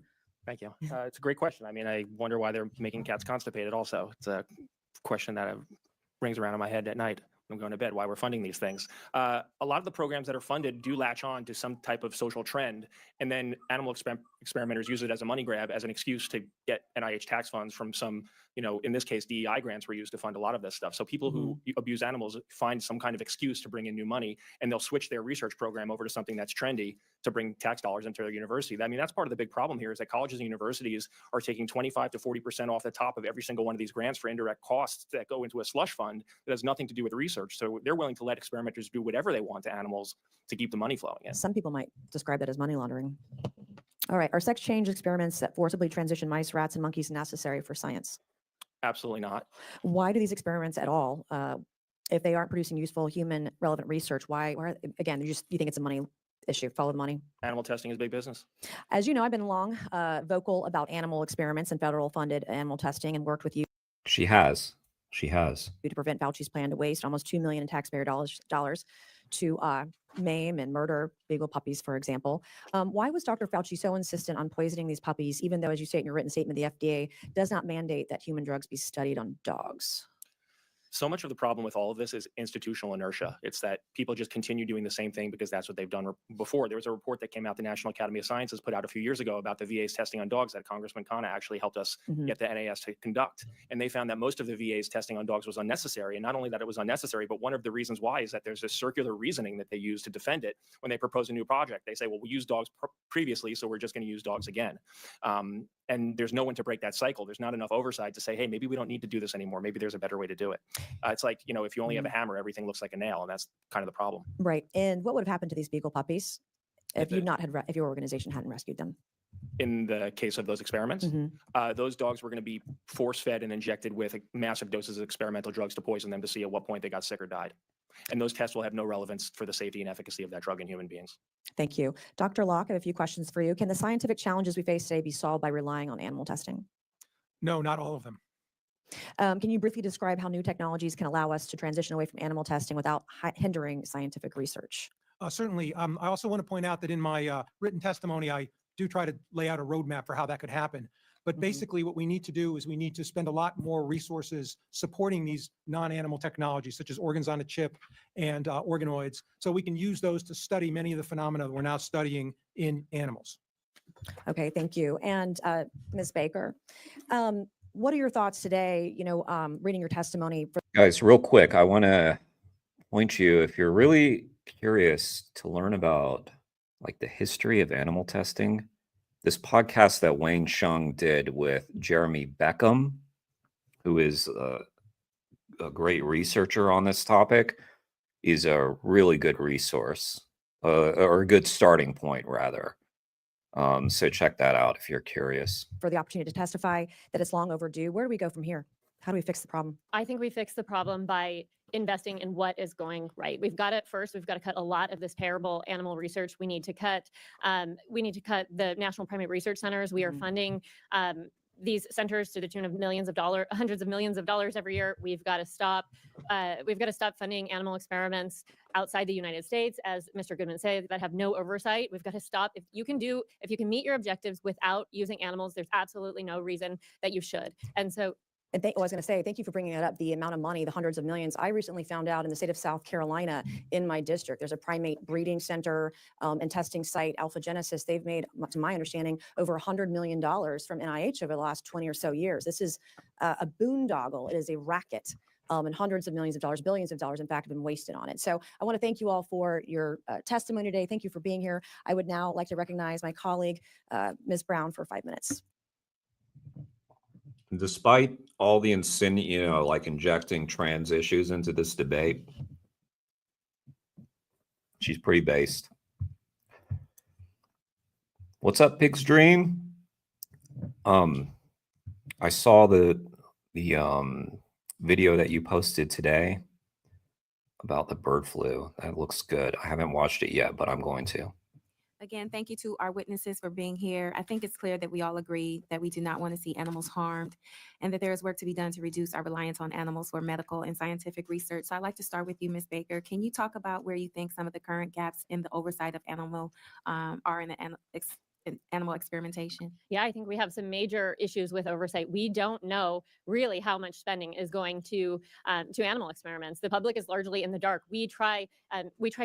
Thank you. It's a great question. I mean, I wonder why they're making cats constipated also. It's a question that rings around in my head at night when I'm going to bed, why we're funding these things. A lot of the programs that are funded do latch on to some type of social trend, and then animal experimenters use it as a money grab, as an excuse to get NIH tax funds from some, in this case, DEI grants were used to fund a lot of this stuff. So people who abuse animals find some kind of excuse to bring in new money, and they'll switch their research program over to something that's trendy to bring tax dollars into their university. I mean, that's part of the big problem here, is that colleges and universities are taking 25 to 40% off the top of every single one of these grants for indirect costs that go into a slush fund that has nothing to do with research. So they're willing to let experimenters do whatever they want to animals to keep the money flowing in.
Some people might describe that as money laundering. All right. Are sex change experiments that forcibly transition mice, rats, and monkeys necessary for science?
Absolutely not.
Why do these experiments at all, if they aren't producing useful human relevant research, why again, you think it's a money issue, follow the money?
Animal testing is big business.
As you know, I've been long vocal about animal experiments and federal funded animal testing, and worked with you
She has.
to prevent Fauci's plan to waste almost $2 million in taxpayer dollars to maim and murder beagle puppies, for example. Why was Dr. Fauci so insistent on poisoning these puppies, even though, as you state in your written statement, the FDA does not mandate that human drugs be studied on dogs?
So much of the problem with all of this is institutional inertia. It's that people just continue doing the same thing because that's what they've done before. There was a report that came out, the National Academy of Sciences put out a few years ago about the VA's testing on dogs that Congressman Khanna actually helped us get the NAS to conduct. And they found that most of the VA's testing on dogs was unnecessary. And not only that it was unnecessary, but one of the reasons why is that there's this circular reasoning that they use to defend it when they propose a new project. They say, well, we used dogs previously, so we're just going to use dogs again. And there's no one to break that cycle. There's not enough oversight to say, hey, maybe we don't need to do this anymore. Maybe there's a better way to do it. It's like, if you only have a hammer, everything looks like a nail. And that's kind of the problem.
Right. And what would have happened to these beagle puppies if if your organization hadn't rescued them?
In the case of those experiments, those dogs were going to be force-fed and injected with massive doses of experimental drugs to poison them to see at what point they got sick or died. And those tests will have no relevance for the safety and efficacy of that drug in human beings.
Thank you. Dr. Locke, I have a few questions for you. Can the scientific challenges we face today be solved by relying on animal testing?
No, not all of them.
Can you briefly describe how new technologies can allow us to transition away from animal testing without hindering scientific research?
Certainly. I also want to point out that in my written testimony, I do try to lay out a roadmap for how that could happen. But basically what we need to do is we need to spend a lot more resources supporting these non-animal technologies, such as organs on a chip and organoids, so we can use those to study many of the phenomena that we're now studying in animals.
Okay, thank you. And Ms. Baker, what are your thoughts today, reading your testimony?
Guys, real quick, I want to point you, if you're really curious to learn about like the history of animal testing, this podcast that Wayne Shung did with Jeremy Beckham, who is a great researcher on this topic, is a really good resource, or a good starting point, rather. So check that out if you're curious.
For the opportunity to testify that it's long overdue. Where do we go from here? How do we fix the problem?
I think we fix the problem by investing in what is going right. We've got to cut a lot of this terrible animal research. We need to cut the National Primate Research Centers. We are funding these centers to the tune of hundreds of millions of dollars every year. We've got to stop funding animal experiments outside the United States, as Mr. Goodman said, that have no oversight. We've got to stop. If you can meet your objectives without using animals, there's absolutely no reason that you should. And so
And I was going to say, thank you for bringing that up, the amount of money, the hundreds of millions. I recently found out in the state of South Carolina, in my district, there's a primate breeding center and testing site, Alpha Genesis. They've made, to my understanding, over $100 million from NIH over the last 20 or so years. This is a boondoggle. It is a racket and hundreds of millions of dollars, billions of dollars, in fact, have been wasted on it. So I want to thank you all for your testimony today. Thank you for being here. I would now like to recognize my colleague, Ms. Brown, for 5 minutes.
Despite all the like injecting trans issues into this debate, she's pretty based. What's up, Pig's Dream? I saw the video that you posted today about the bird flu. That looks good. I haven't watched it yet, but I'm going to.
Again, thank you to our witnesses for being here. I think it's clear that we all agree that we do not want to see animals harmed and that there is work to be done to reduce our reliance on animals for medical and scientific research. So I'd like to start with you, Ms. Baker. Can you talk about where you think some of the current gaps in the oversight of animal are in the animal experimentation?
Yeah, I think we have some major issues with oversight. We don't know really how much spending is going to animal experiments. The public is largely in the dark. We try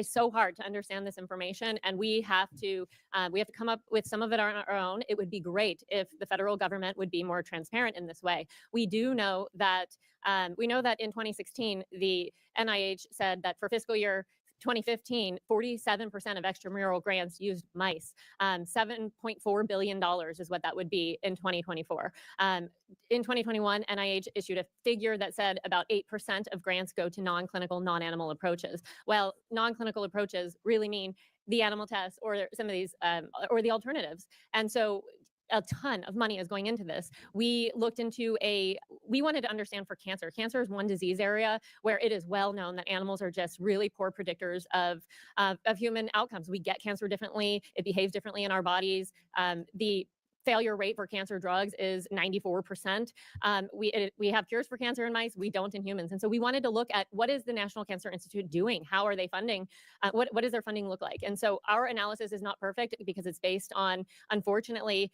so hard to understand this information, and we have to come up with some of it on our own. It would be great if the federal government would be more transparent in this way. We know that in 2016, the NIH said that for fiscal year 2015, 47% of extramural grants used mice. $7.4 billion is what that would be in 2024. In 2021, NIH issued a figure that said about 8% of grants go to non-clinical, non-animal approaches. Well, non-clinical approaches really mean the animal tests or some of these, or the alternatives. And so a ton of money is going into this. We wanted to understand for cancer. Cancer is one disease area where it is well known that animals are just really poor predictors of human outcomes. We get cancer differently. It behaves differently in our bodies. The failure rate for cancer drugs is 94%. We have cures for cancer in mice. We don't in humans. And so we wanted to look at what is the National Cancer Institute doing? How are they funding? What does their funding look like? And so our analysis is not perfect because it's based on, unfortunately,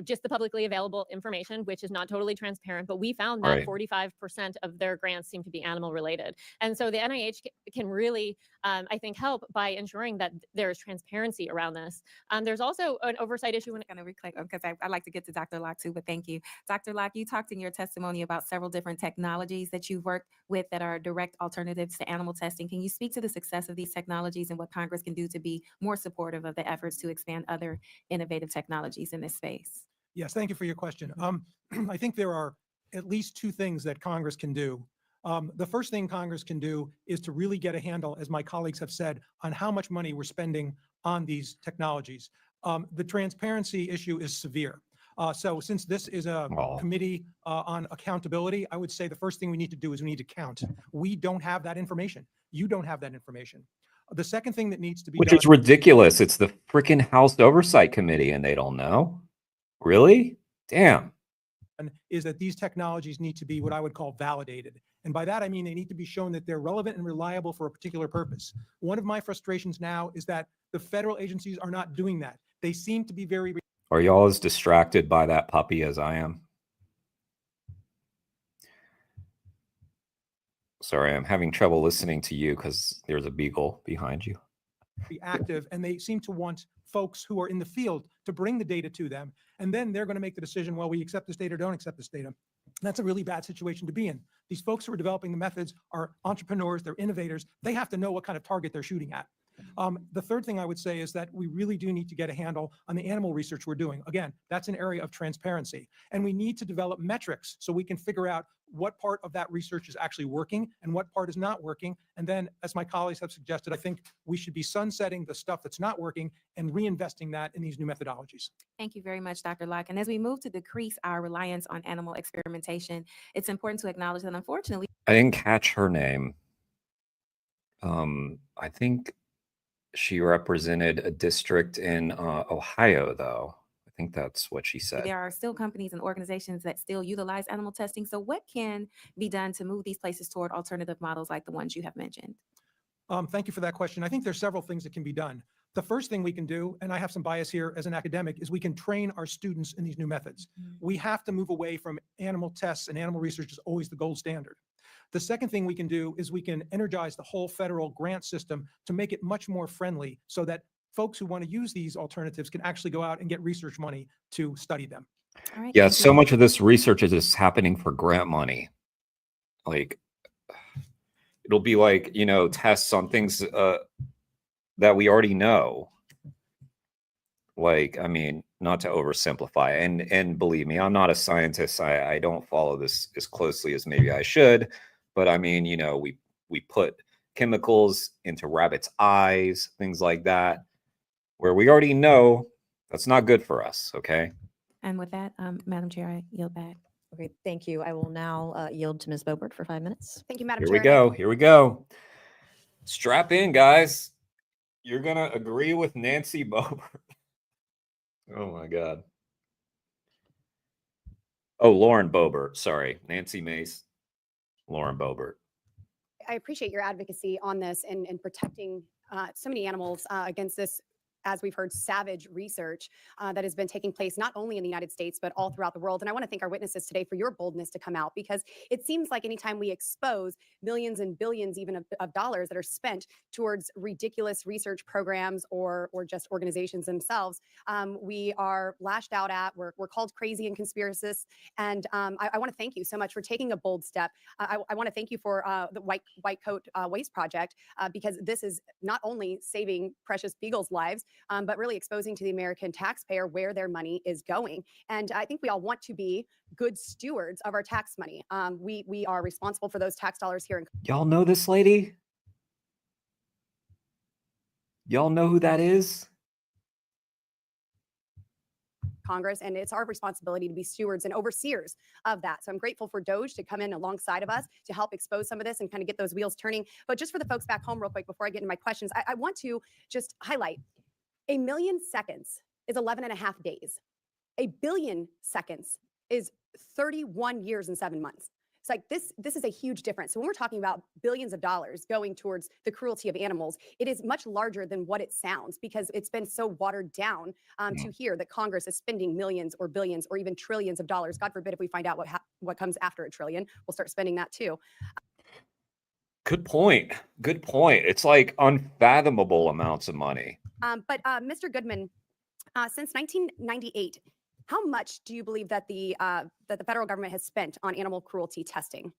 just the publicly available information, which is not totally transparent. But we found that 45% of their grants seem to be animal related. And so the NIH can really, I think, help by ensuring that there is transparency around this. There's also an oversight issue when it because I'd like to get to Dr. Locke too, but thank you. Dr. Locke, you talked in your testimony about several different technologies that you've worked with that are direct alternatives to animal testing. Can you speak to the success of these technologies and what Congress can do to be more supportive of the efforts to expand other innovative technologies in this space?
Yes, thank you for your question. I think there are at least two things that Congress can do. The first thing Congress can do is to really get a handle, as my colleagues have said, on how much money we're spending on these technologies. The transparency issue is severe. So since this is a committee on accountability, I would say the first thing we need to do is we need to count. We don't have that information. You don't have that information. The second thing that needs to be
Which is ridiculous. It's the freaking House Oversight Committee and they don't know. Really? Damn.
Is that these technologies need to be what I would call validated. And by that, I mean they need to be shown that they're relevant and reliable for a particular purpose. One of my frustrations now is that the federal agencies are not doing that. They seem to be very...
Are y'all as distracted by that puppy as I am? Sorry, I'm having trouble listening to you because there's a beagle behind you.
Active, and they seem to want folks who are in the field to bring the data to them, and then they're going to make the decision, well, we accept this data or don't accept this data. That's a really bad situation to be in. These folks who are developing the methods are entrepreneurs, they're innovators, they have to know what kind of target they're shooting at. The third thing I would say is that we really do need to get a handle on the animal research we're doing. Again, that's an area of transparency, and we need to develop metrics so we can figure out what part of that research is actually working and what part is not working. And then, as my colleagues have suggested, I think we should be sunsetting the stuff that's not working and reinvesting that in these new methodologies.
Thank you very much, Dr. Locke. And as we move to decrease our reliance on animal experimentation, it's important to acknowledge that, unfortunately,
I didn't catch her name. I think she represented a district in Ohio, though. I think that's what she said.
There are still companies and organizations that still utilize animal testing. So what can be done to move these places toward alternative models like the ones you have mentioned?
Thank you for that question. I think there's several things that can be done. The first thing we can do, and I have some bias here as an academic, is we can train our students in these new methods. We have to move away from animal tests, and animal research is always the gold standard. The second thing we can do is we can energize the whole federal grant system to make it much more friendly so that folks who want to use these alternatives can actually go out and get research money to study them.
All right,
yeah, so much of this research is just happening for grant money. Like, it'll be like, you know, tests on things that we already know. Like, I mean, not to oversimplify, and believe me, I'm not a scientist. I don't follow this as closely as maybe I should, but I mean, you know, we put chemicals into rabbits' eyes, things like that, where we already know that's not good for us. Okay.
And with that, Madam Chair, I yield back.
Okay, thank you. I will now yield to Ms. Boebert for 5 minutes.
Thank you, Madam
Here
Chair.
we go. Here we go. Strap in, guys. You're gonna agree with Nancy Boebert. Oh my God. Oh, Lauren Boebert. Sorry, Nancy Mace. Lauren Boebert.
I appreciate your advocacy on this and protecting so many animals against this, as we've heard, savage research that has been taking place not only in the United States, but all throughout the world. And I want to thank our witnesses today for your boldness to come out, because it seems like anytime we expose millions and billions even of dollars that are spent towards ridiculous research programs or just organizations themselves, we are lashed out at, we're called crazy and conspiracists. And I want to thank you so much for taking a bold step. I want to thank you for the White Coat Waste Project, because this is not only saving precious beagles' lives, but really exposing to the American taxpayer where their money is going. And I think we all want to be good stewards of our tax money. We are responsible for those tax dollars here in
Y'all know this lady? Y'all know who that is?
Congress, and it's our responsibility to be stewards and overseers of that. So I'm grateful for Doge to come in alongside of us to help expose some of this and kind of get those wheels turning. But just for the folks back home real quick, before I get into my questions, I want to just highlight 1 million seconds is 11 and a half days. 1 billion seconds is 31 years and 7 months. It's like this is a huge difference. So when we're talking about billions of dollars going towards the cruelty of animals, it is much larger than what it sounds, because it's been so watered down to hear that Congress is spending millions or billions or even trillions of dollars. God forbid if we find out what comes after a trillion, we'll start spending that too.
Good point. Good point. It's like unfathomable amounts of money.
But Mr. Goodman, since 1998, how much do you believe that the federal government has spent on animal cruelty testing?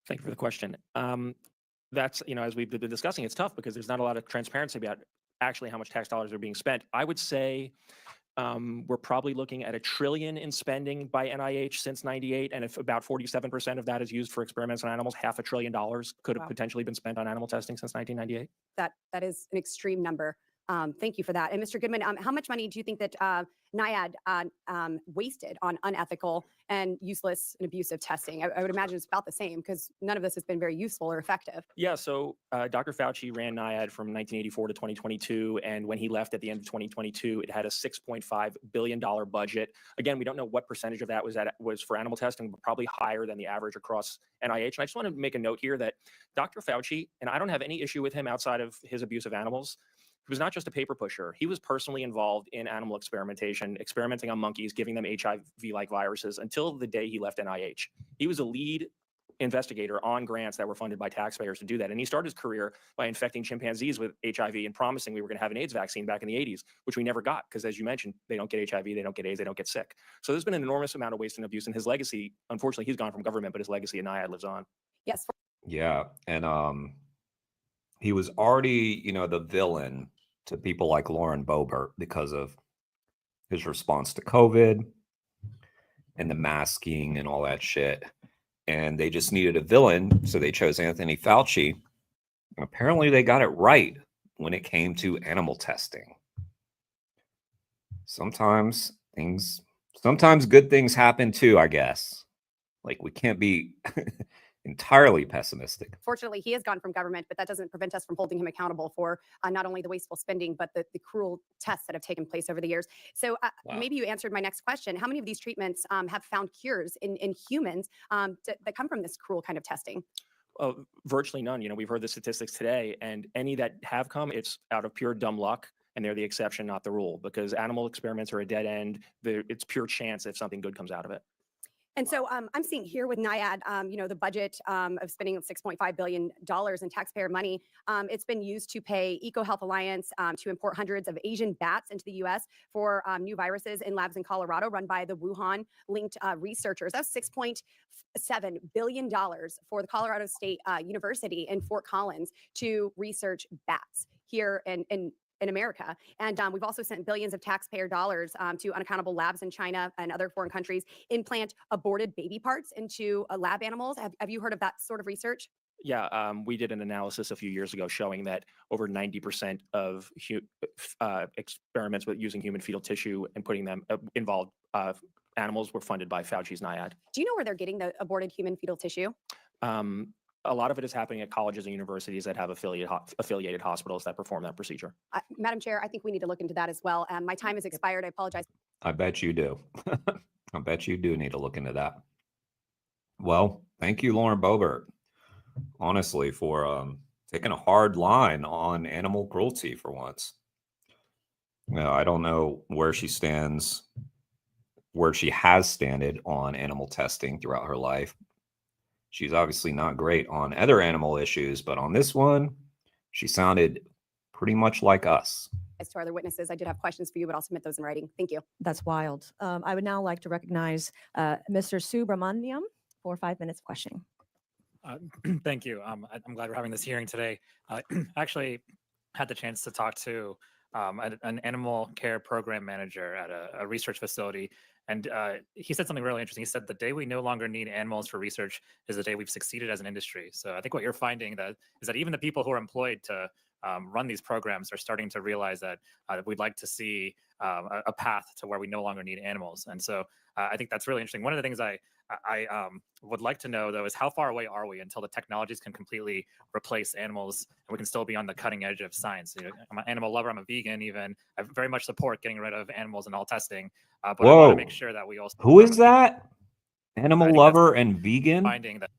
Thank you for the question. That's, you know, as we've been discussing, it's tough because there's not a lot of transparency about actually how much tax dollars are being spent. I would say we're probably looking at $1 trillion in spending by NIH since '98, and if about 47% of that is used for experiments on animals, $500 billion could have potentially been spent on animal testing since 1998.
That is an extreme number. Thank you for that. And Mr. Goodman, how much money do you think that NIAID wasted on unethical and useless and abusive testing? I would imagine it's about the same, because none of this has been very useful or effective.
Yeah, so Dr. Fauci ran NIAID from 1984 to 2022, and when he left at the end of 2022, it had a $6.5 billion budget. Again, we don't know what percentage of that was for animal testing, but probably higher than the average across NIH. And I just want to make a note here that Dr. Fauci, and I don't have any issue with him outside of his abuse of animals, he was not just a paper pusher. He was personally involved in animal experimentation, experimenting on monkeys, giving them HIV-like viruses until the day he left NIH. He was a lead investigator on grants that were funded by taxpayers to do that. And he started his career by infecting chimpanzees with HIV and promising we were going to have an AIDS vaccine back in the 80s, which we never got, because as you mentioned, they don't get HIV, they don't get AIDS, they don't get sick. So there's been an enormous amount of waste and abuse, and his legacy, unfortunately, he's gone from government, but his legacy at NIAID lives on.
Yes.
Yeah, and he was already, you know, the villain to people like Lauren Boebert because of his response to COVID and the masking and all that shit. And they just needed a villain, so they chose Anthony Fauci. And apparently they got it right when it came to animal testing. Sometimes good things happen too, I guess. Like, we can't be entirely pessimistic.
Fortunately, he has gone from government, but that doesn't prevent us from holding him accountable for not only the wasteful spending, but the cruel tests that have taken place over the years. So maybe you answered my next question. How many of these treatments have found cures in humans that come from this cruel kind of testing?
Virtually none. You know, we've heard the statistics today, and any that have come, it's out of pure dumb luck, and they're the exception, not the rule, because animal experiments are a dead end. It's pure chance if something good comes out of it.
And so I'm seeing here with NIAID, the budget of spending $6.5 billion in taxpayer money. It's been used to pay EcoHealth Alliance to import hundreds of Asian bats into the U.S. for new viruses in labs in Colorado run by the Wuhan-linked researchers. That's $6.7 billion for the Colorado State University in Fort Collins to research bats here in America. And we've also sent billions of taxpayer dollars to unaccountable labs in China and other foreign countries, implant aborted baby parts into lab animals. Have you heard of that sort of research?
Yeah, we did an analysis a few years ago showing that over 90% of experiments with using human fetal tissue and putting them involved animals were funded by Fauci's NIAID.
Do you know where they're getting the aborted human fetal tissue?
A lot of it is happening at colleges and universities that have affiliated hospitals that perform that procedure.
Madam Chair, I think we need to look into that as well. My time has expired. I apologize.
I bet you do. I bet you do need to look into that. Well, thank you, Lauren Boebert, honestly, for taking a hard line on animal cruelty for once. I don't know where she stands, where she has standed on animal testing throughout her life. She's obviously not great on other animal issues, but on this one, she sounded pretty much like us.
As to our other witnesses, I did have questions for you, but I'll submit those in writing. Thank you.
That's wild. I would now like to recognize Mr. Subramaniam for 5 minutes of questioning.
Thank you. I'm glad we're having this hearing today. Actually had the chance to talk to an animal care program manager at a research facility. And he said something really interesting. He said, the day we no longer need animals for research is the day we've succeeded as an industry. So I think what you're finding is that even the people who are employed to run these programs are starting to realize that we'd like to see a path to where we no longer need animals. And so I think that's really interesting. One of the things I would like to know, though, is how far away are we until the technologies can completely replace animals and we can still be on the cutting edge of science? I'm an animal lover. I'm a vegan even. I very much support getting rid of animals in all testing. But I want to make sure that we also...
Who is that? Animal lover and vegan?
Finding that...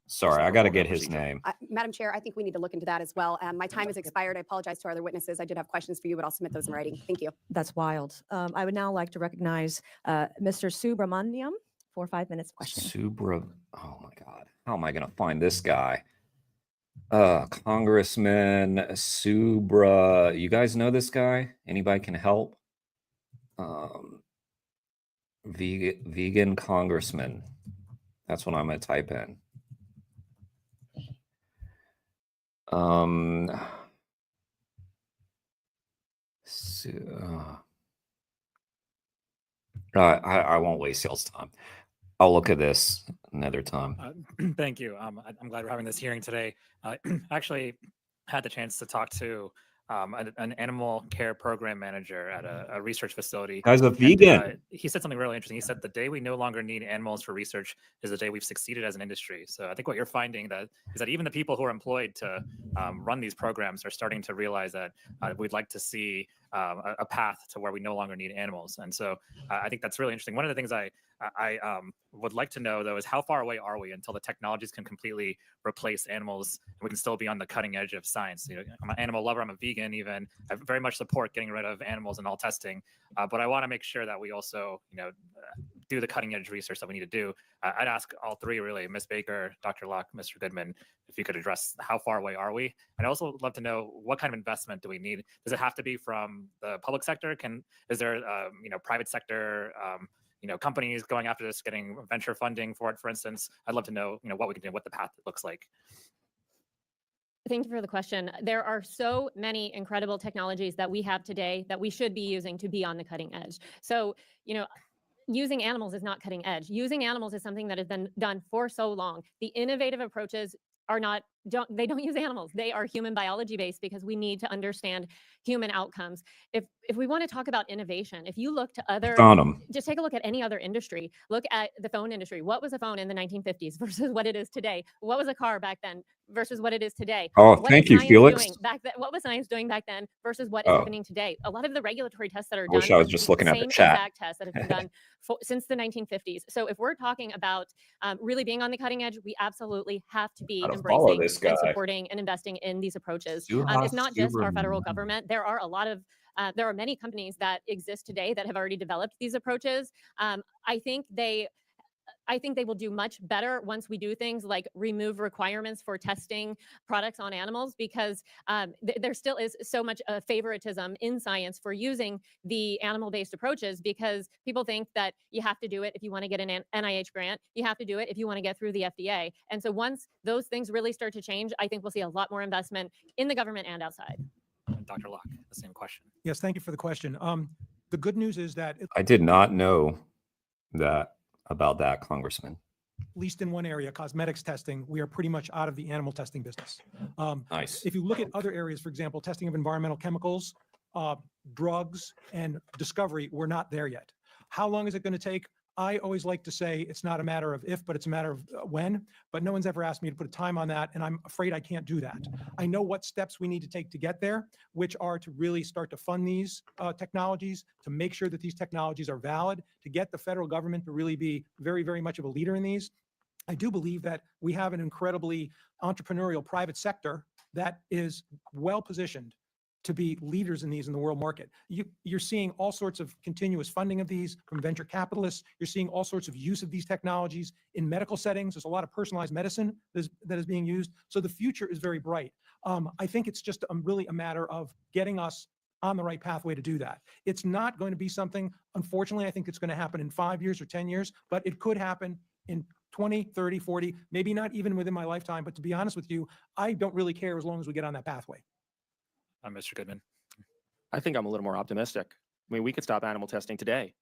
Sorry, I got to get his name.
Madam Chair, I think we need to look into that as well. My time has expired. I apologize to our other witnesses. I did have questions for you, but I'll submit those in writing. Thank you.
That's wild. I would now like to recognize Mr. Subramaniam for 5 minutes of questioning.
Oh my God. How am I going to find this guy? Congressman Subra. You guys know this guy? Anybody can help? Vegan congressman. That's what I'm going to type in. I won't waste y'all's time. I'll look at this another time.
Thank you. I'm glad we're having this hearing today. Actually had the chance to talk to an animal care program manager at a research facility.
Guy's a vegan.
He said something really interesting. He said, the day we no longer need animals for research is the day we've succeeded as an industry. So I think what you're finding is that even the people who are employed to run these programs are starting to realize that we'd like to see a path to where we no longer need animals. And so I think that's really interesting. One of the things I would like to know, though, is how far away are we until the technologies can completely replace animals and we can still be on the cutting edge of science? I'm an animal lover. I'm a vegan even. I very much support getting rid of animals in all testing. But I want to make sure that we also, do the cutting edge research that we need to do. I'd ask all three, really, Ms. Baker, Dr. Locke, Mr. Goodman, if you could address how far away are we? And I also would love to know what kind of investment do we need? Does it have to be from the public sector? Is there, private sector, companies going after this, getting venture funding for it, for instance? I'd love to know, what we can do, what the path looks like.
Thank you for the question. There are so many incredible technologies that we have today that we should be using to be on the cutting edge. So, using animals is not cutting edge. Using animals is something that has been done for so long. The innovative approaches they don't use animals. They are human biology based because we need to understand human outcomes. If we want to talk about innovation, if you look to other, just take a look at any other industry. Look at the phone industry. What was a phone in the 1950s versus what it is today? What was a car back then versus what it is today?
Oh, thank you, Felix.
What was science doing back then versus what is happening today? A lot of the regulatory tests that are done.
I wish I was just looking at the chat.
Exact tests that have been done since the 1950s. So if we're talking about really being on the cutting edge, we absolutely have to be embracing and supporting and investing in these approaches. It's not just our federal government. There are many companies that exist today that have already developed these approaches. I think they I think they will do much better once we do things like remove requirements for testing products on animals, because there still is so much favoritism in science for using the animal-based approaches, because people think that you have to do it if you want to get an NIH grant, you have to do it if you want to get through the FDA. And so once those things really start to change, I think we'll see a lot more investment in the government and outside.
And Dr. Locke, the same question.
Yes, thank you for the question. The good news is that
I did not know that about that, Congressman.
at least in one area, cosmetics testing, we are pretty much out of the animal testing business.
Nice.
If you look at other areas, for example, testing of environmental chemicals, drugs, and discovery, we're not there yet. How long is it going to take? I always like to say it's not a matter of if, but it's a matter of when, but no one's ever asked me to put a time on that, and I'm afraid I can't do that. I know what steps we need to take to get there, which are to really start to fund these technologies, to make sure that these technologies are valid, to get the federal government to really be very, very much of a leader in these. I do believe that we have an incredibly entrepreneurial private sector that is well positioned to be leaders in these in the world market. You're seeing all sorts of continuous funding of these from venture capitalists. You're seeing all sorts of use of these technologies in medical settings. There's a lot of personalized medicine that is being used. So the future is very bright. I think it's just really a matter of getting us on the right pathway to do that. It's not going to be something, unfortunately, I think it's going to happen in 5 years or 10 years, but it could happen in 20, 30, 40, maybe not even within my lifetime. But to be honest with you, I don't really care as long as we get on that pathway.
Mr. Goodman.
I think I'm a little more optimistic. I mean, we could stop animal testing today.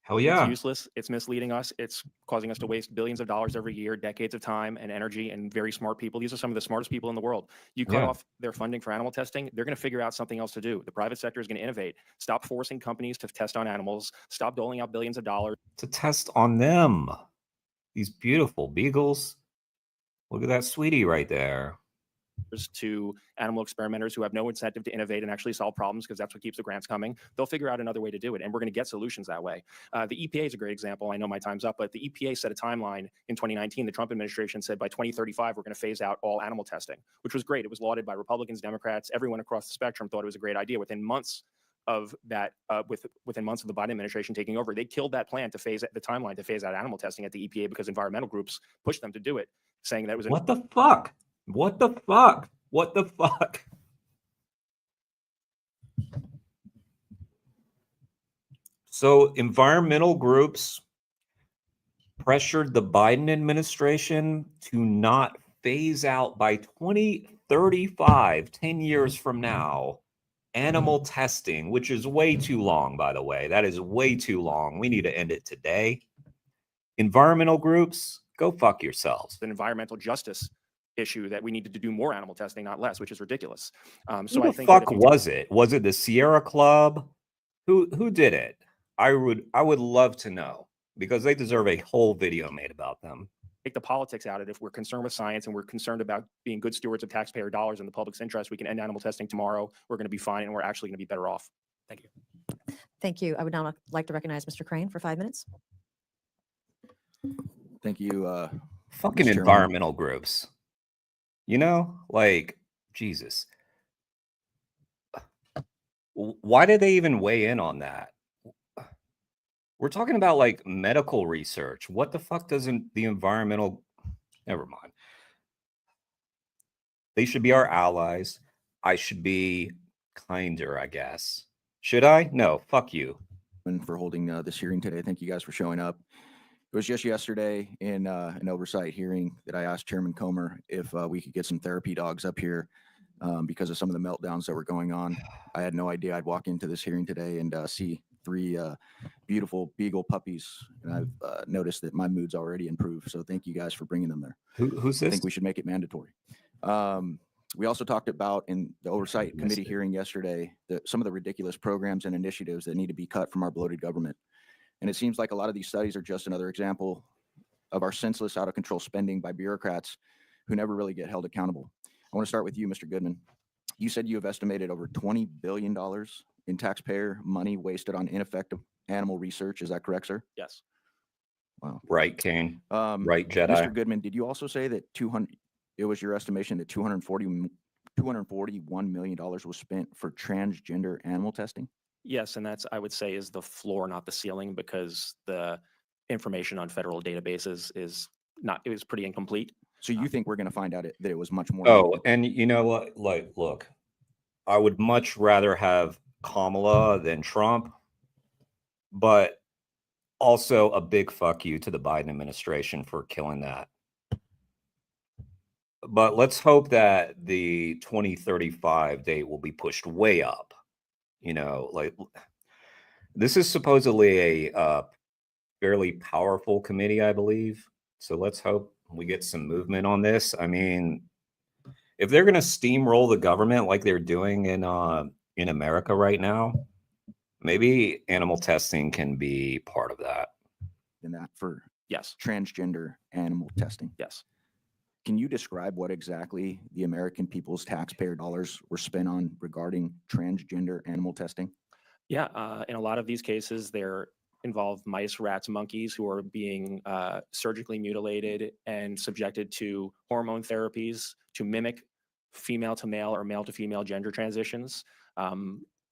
Hell yeah.
It's useless. It's misleading us. It's causing us to waste billions of dollars every year, decades of time and energy, and very smart people. These are some of the smartest people in the world. You cut off their funding for animal testing, they're going to figure out something else to do. The private sector is going to innovate. Stop forcing companies to test on animals. Stop doling out billions of dollars
to test on them. These beautiful beagles. Look at that sweetie right there.
To animal experimenters who have no incentive to innovate and actually solve problems, because that's what keeps the grants coming. They'll figure out another way to do it, and we're going to get solutions that way. The EPA is a great example. I know my time's up, but the EPA set a timeline in 2019. The Trump administration said by 2035, we're going to phase out all animal testing, which was great. It was lauded by Republicans, Democrats, everyone across the spectrum thought it was a great idea. Within months of that, within months of the Biden administration taking over, they killed that plan to phase the timeline to phase out animal testing at the EPA because environmental groups pushed them to do it, saying that it was
what the fuck? What the fuck? What the fuck? So environmental groups pressured the Biden administration to not phase out by 2035, 10 years from now, animal testing, which is way too long, by the way. That is way too long. We need to end it today. Environmental groups, go fuck yourselves.
An environmental justice issue that we needed to do more animal testing, not less, which is ridiculous.
So who the fuck was it? Was it the Sierra Club? Who did it? I would love to know, because they deserve a whole video made about them.
Take the politics out of it. If we're concerned with science and we're concerned about being good stewards of taxpayer dollars in the public's interest, we can end animal testing tomorrow. We're going to be fine, and we're actually going to be better off. Thank you.
Thank you. I would now like to recognize Mr. Crane for 5 minutes.
Thank you.
Fucking environmental groups. You know, like, Jesus. Why did they even weigh in on that? We're talking about like medical research. What the fuck doesn't the environmental... Never mind. They should be our allies. I should be kinder, I guess. Should I? No, fuck you.
For holding this hearing today. Thank you guys for showing up. It was just yesterday in an oversight hearing that I asked Chairman Comer if we could get some therapy dogs up here because of some of the meltdowns that were going on. I had no idea I'd walk into this hearing today and see 3 beautiful beagle puppies, and I've noticed that my mood's already improved. So thank you guys for bringing them there.
Who's this?
I think we should make it mandatory. We also talked about in the oversight committee hearing yesterday some of the ridiculous programs and initiatives that need to be cut from our bloated government. And it seems like a lot of these studies are just another example of our senseless, out of control spending by bureaucrats who never really get held accountable. I want to start with you, Mr. Goodman. You said you have estimated over $20 billion in taxpayer money wasted on ineffective animal research. Is that correct, sir?
Yes.
Wow.
Right, Kane. Right, Jedi.
Mr. Goodman, did you also say that it was your estimation that $241 million was spent for transgender animal testing?
Yes, and that's, I would say, is the floor, not the ceiling, because the information on federal databases is not, it was pretty incomplete.
So you think we're going to find out that it was much more?
Oh,
negative?
and you know what? Like, look, I would much rather have Kamala than Trump, but also a big fuck you to the Biden administration for killing that. But let's hope that the 2035 date will be pushed way up. You know, like this is supposedly a fairly powerful committee, I believe. So let's hope we get some movement on this. I mean, if they're going to steamroll the government like they're doing in America right now, maybe animal testing can be part of that.
And that for
Yes.
transgender animal testing.
Yes.
Can you describe what exactly the American people's taxpayer dollars were spent on regarding transgender animal testing?
Yeah. In a lot of these cases, they're involve mice, rats, monkeys who are being surgically mutilated and subjected to hormone therapies to mimic female to male or male to female gender transitions,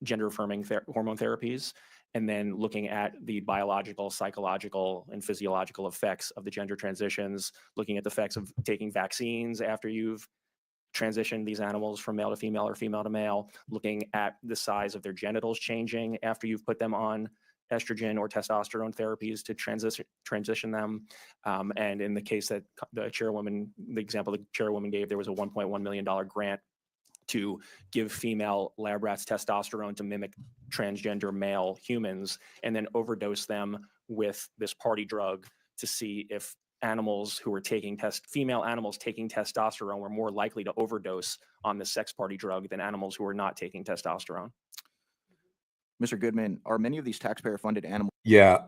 gender affirming hormone therapies, and then looking at the biological, psychological, and physiological effects of the gender transitions, looking at the effects of taking vaccines after you've transitioned these animals from male to female or female to male, looking at the size of their genitals changing after you've put them on estrogen or testosterone therapies to transition them. And in the case that the chairwoman, the example the chairwoman gave, there was a $1.1 million grant to give female lab rats testosterone to mimic transgender male humans and then overdose them with this party drug to see if animals who were taking female animals taking testosterone were more likely to overdose on the sex party drug than animals who were not taking testosterone.
Mr. Goodman, are many of these taxpayer-funded animal?
Yeah,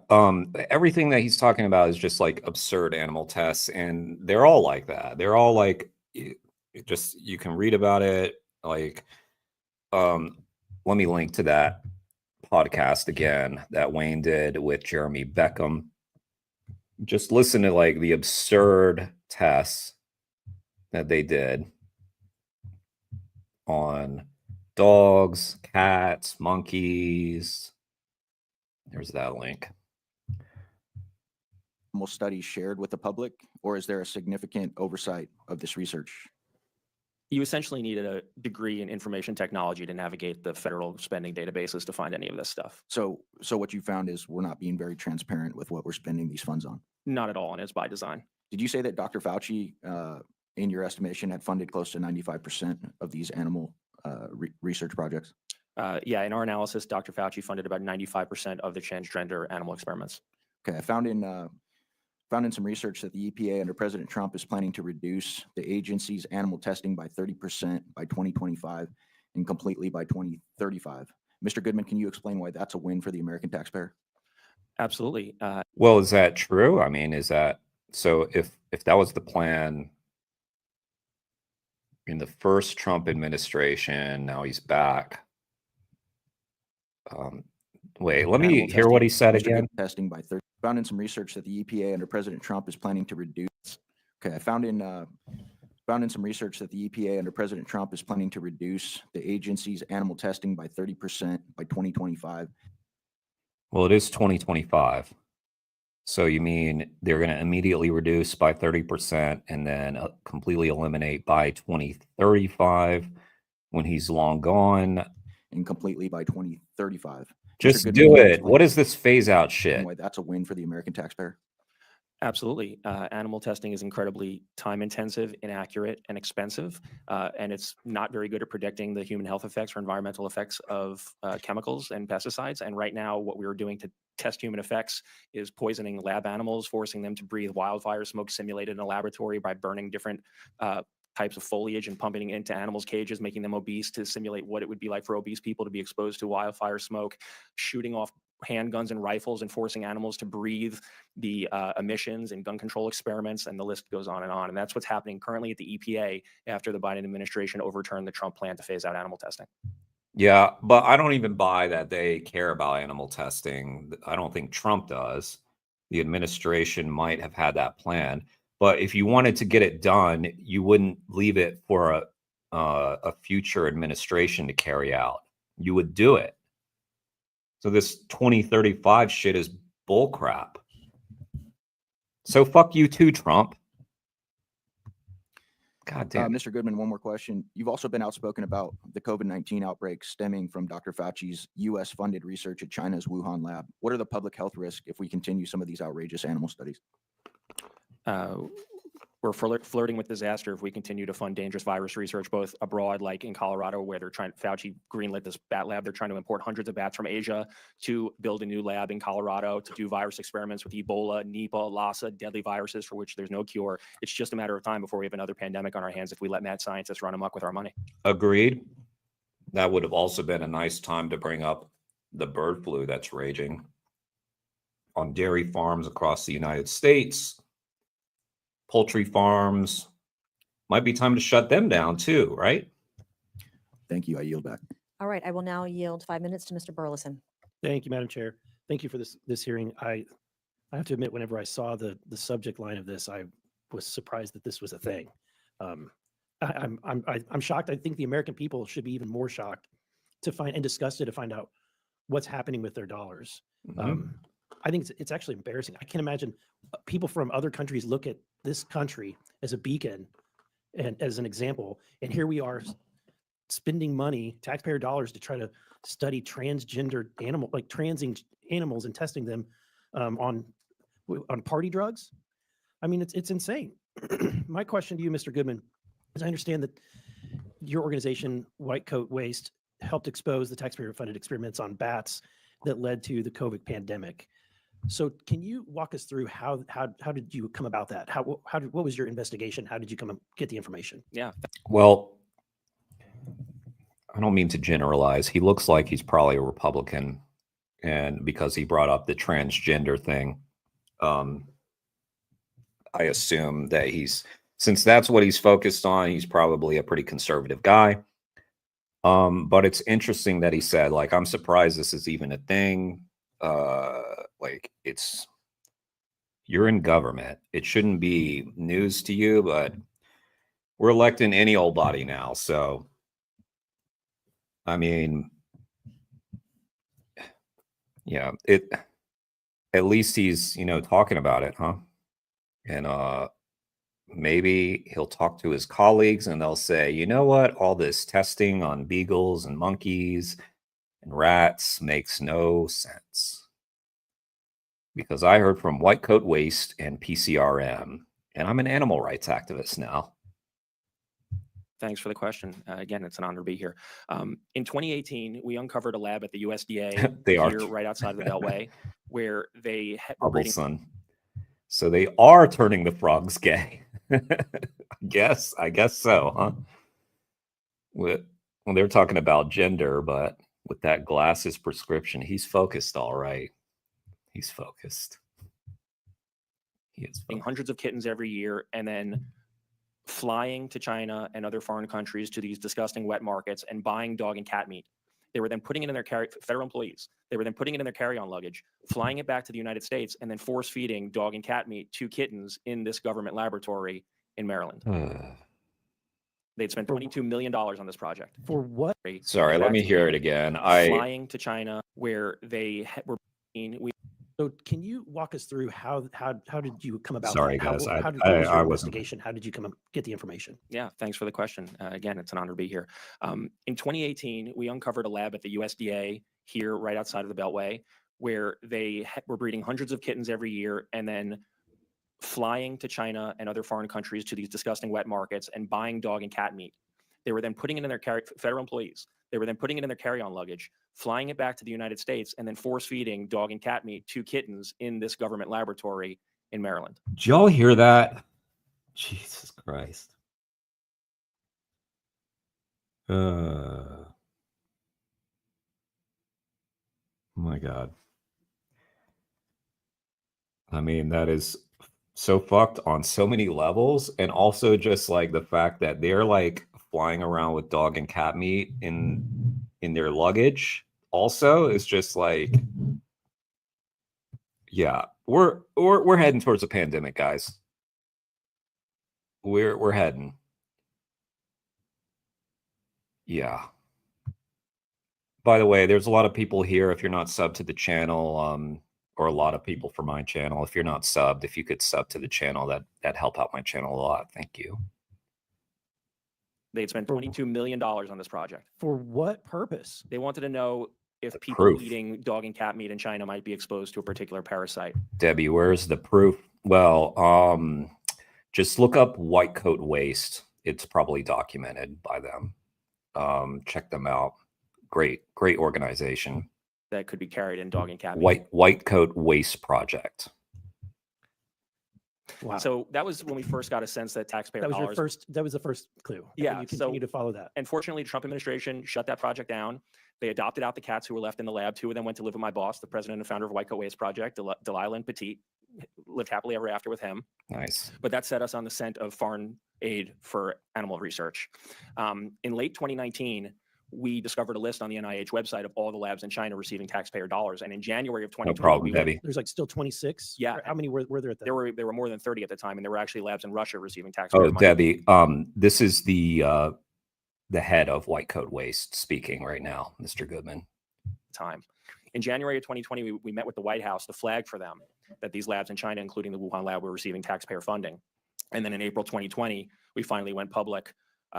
everything that he's talking about is just like absurd animal tests, and they're all like that. They're all like, just you can read about it. Like, let me link to that podcast again that Wayne did with Jeremy Beckham. Just listen to like the absurd tests that they did on dogs, cats, monkeys. There's that link.
Studies shared with the public, or is there a significant oversight of this research?
You essentially needed a degree in information technology to navigate the federal spending databases to find any of this stuff.
So what you found is we're not being very transparent with what we're spending these funds on.
Not at all, and it's by design.
Did you say that Dr. Fauci, in your estimation, had funded close to 95% of these animal research projects?
Yeah, in our analysis, Dr. Fauci funded about 95% of the transgender animal experiments.
Okay, I found in some research that the EPA under President Trump is planning to reduce the agency's animal testing by 30% by 2025 and completely by 2035. Mr. Goodman, can you explain why that's a win for the American taxpayer?
Absolutely.
Well, is that true? I mean, is that so? If that was the plan in the first Trump administration, now he's back. Wait, let me hear what he said again.
Testing by 30. Found in some research that the EPA under President Trump is planning to reduce. Okay, I found in some research that the EPA under President Trump is planning to reduce the agency's animal testing by 30% by 2025.
Well, it is 2025. So you mean they're going to immediately reduce by 30% and then completely eliminate by 2035 when he's long gone?
And completely by 2035.
Just do it. What is this phase out shit?
Why that's a win for the American taxpayer?
Absolutely. Animal testing is incredibly time intensive, inaccurate, and expensive. And it's not very good at predicting the human health effects or environmental effects of chemicals and pesticides. And right now, what we are doing to test human effects is poisoning lab animals, forcing them to breathe wildfire smoke simulated in a laboratory by burning different types of foliage and pumping it into animals' cages, making them obese to simulate what it would be like for obese people to be exposed to wildfire smoke, shooting off handguns and rifles and forcing animals to breathe the emissions and gun control experiments, and the list goes on. And that's what's happening currently at the EPA after the Biden administration overturned the Trump plan to phase out animal testing.
Yeah, but I don't even buy that they care about animal testing. I don't think Trump does. The administration might have had that plan. But if you wanted to get it done, you wouldn't leave it for a future administration to carry out. You would do it. So this 2035 shit is bullcrap. So fuck you too, Trump. God damn.
Mr. Goodman, one more question. You've also been outspoken about the COVID-19 outbreak stemming from Dr. Fauci's U.S. funded research at China's Wuhan lab. What are the public health risks if we continue some of these outrageous animal studies?
We're flirting with disaster if we continue to fund dangerous virus research, both abroad, like in Colorado, where Fauci greenlit this bat lab. They're trying to import hundreds of bats from Asia to build a new lab in Colorado to do virus experiments with Ebola, Nipah, Lassa, deadly viruses for which there's no cure. It's just a matter of time before we have another pandemic on our hands if we let mad scientists run amok with our money.
Agreed. That would have also been a nice time to bring up the bird flu that's raging on dairy farms across the United States. Poultry farms, might be time to shut them down too, right?
Thank you. I yield back.
All right, I will now yield 5 minutes to Mr. Burleson.
Thank you, Madam Chair. Thank you for this hearing. I have to admit, whenever I saw the subject line of this, I was surprised that this was a thing. I'm shocked. I think the American people should be even more shocked to find and disgusted to find out what's happening with their dollars. I think it's actually embarrassing. I can't imagine people from other countries look at this country as a beacon and as an example, and here we are spending money, taxpayer dollars, to try to study transgender transing animals and testing them on party drugs. I mean, it's insane. My question to you, Mr. Goodman, is I understand that your organization, White Coat Waste, helped expose the taxpayer-funded experiments on bats that led to the COVID pandemic. So can you walk us through how did you come about that? What was your investigation? How did you come and get the information?
Yeah.
Well, I don't mean to generalize. He looks like he's probably a Republican, and because he brought up the transgender thing, I assume that since that's what he's focused on, he's probably a pretty conservative guy. But it's interesting that he said, like, I'm surprised this is even a thing. You're in government. It shouldn't be news to you, but we're electing any old body now. So, I mean, yeah, at least he's, talking about it, huh? And maybe he'll talk to his colleagues and they'll say, you know what, all this testing on beagles and monkeys and rats makes no sense. Because I heard from White Coat Waste and PCRM, and I'm an animal rights activist now.
Thanks for the question. Again, it's an honor to be here. In 2018, we uncovered a lab at the USDA here right outside of the Beltway, where they were breeding.
So they are turning the frogs gay. I guess so, huh? Well, they're talking about gender, but with that glasses prescription, he's focused, all right. He's focused. He is focused.
Hundreds of kittens every year, and then flying to China and other foreign countries to these disgusting wet markets and buying dog and cat meat. They were then putting it in their federal employees. They were then putting it in their carry-on luggage, flying it back to the United States, and then force feeding dog and cat meat to kittens in this government laboratory in Maryland. They'd spent $22 million on this project.
For what?
Sorry, let me hear it again.
Flying to China, where they were.
So can you walk us through how did you come about?
Sorry,
that?
guys,
What was your investigation? How did you come and get the information?
Yeah, thanks for the question. Again, it's an honor to be here. In 2018, we uncovered a lab at the USDA here right outside of the Beltway, where they were breeding hundreds of kittens every year and then flying to China and other foreign countries to these disgusting wet markets and buying dog and cat meat. They were then putting it in their federal employees. They were then putting it in their carry-on luggage, flying it back to the United States, and then force-feeding dog and cat meat to kittens in this government laboratory in Maryland.
Did y'all hear that? Jesus Christ. Oh my God. I mean, that is so fucked on so many levels. And also just like the fact that they're like flying around with dog and cat meat in their luggage also is just like, yeah, we're heading towards a pandemic, guys. We're heading. Yeah. By the way, there's a lot of people here. If you're not subbed to the channel, or a lot of people for my channel. If you're not subbed, if you could sub to the channel, that help out my channel a lot. Thank you.
They'd spent $22 million on this project.
For what purpose?
They wanted to know if
The
people
proof.
eating dog and cat meat in China might be exposed to a particular parasite.
Debbie, where's the proof? Well, just look up white coat waste. It's probably documented by them. Check them out. Great organization.
That could be carried in dog and cat meat.
White Coat Waste Project.
Wow.
So that was when we first got a sense that taxpayer
that was
dollars.
that was the first clue. And
Yeah,
you
so-
continue to follow that.
Unfortunately, the Trump administration shut that project down. They adopted out the cats who were left in the lab. 2 of them went to live with my boss, the president and founder of White Coat Waste Project, Delilah and Petit. Lived happily ever after with him.
Nice.
But that set us on the scent of foreign aid for animal research. In late 2019, we discovered a list on the NIH website of all the labs in China receiving taxpayer dollars. And in January of 2020,
No problem,
we
Debbie.
There's like still 26.
Yeah.
Or how many were there at that?
there were more than 30 at the time, and there were actually labs in Russia receiving taxpayer
Oh,
money.
Debbie, this is the head of White Coat Waste speaking right now, Mr. Goodman.
Time. In January of 2020, we met with the White House to flag for them that these labs in China, including the Wuhan lab, were receiving taxpayer funding. And then in April 2020, we finally went public,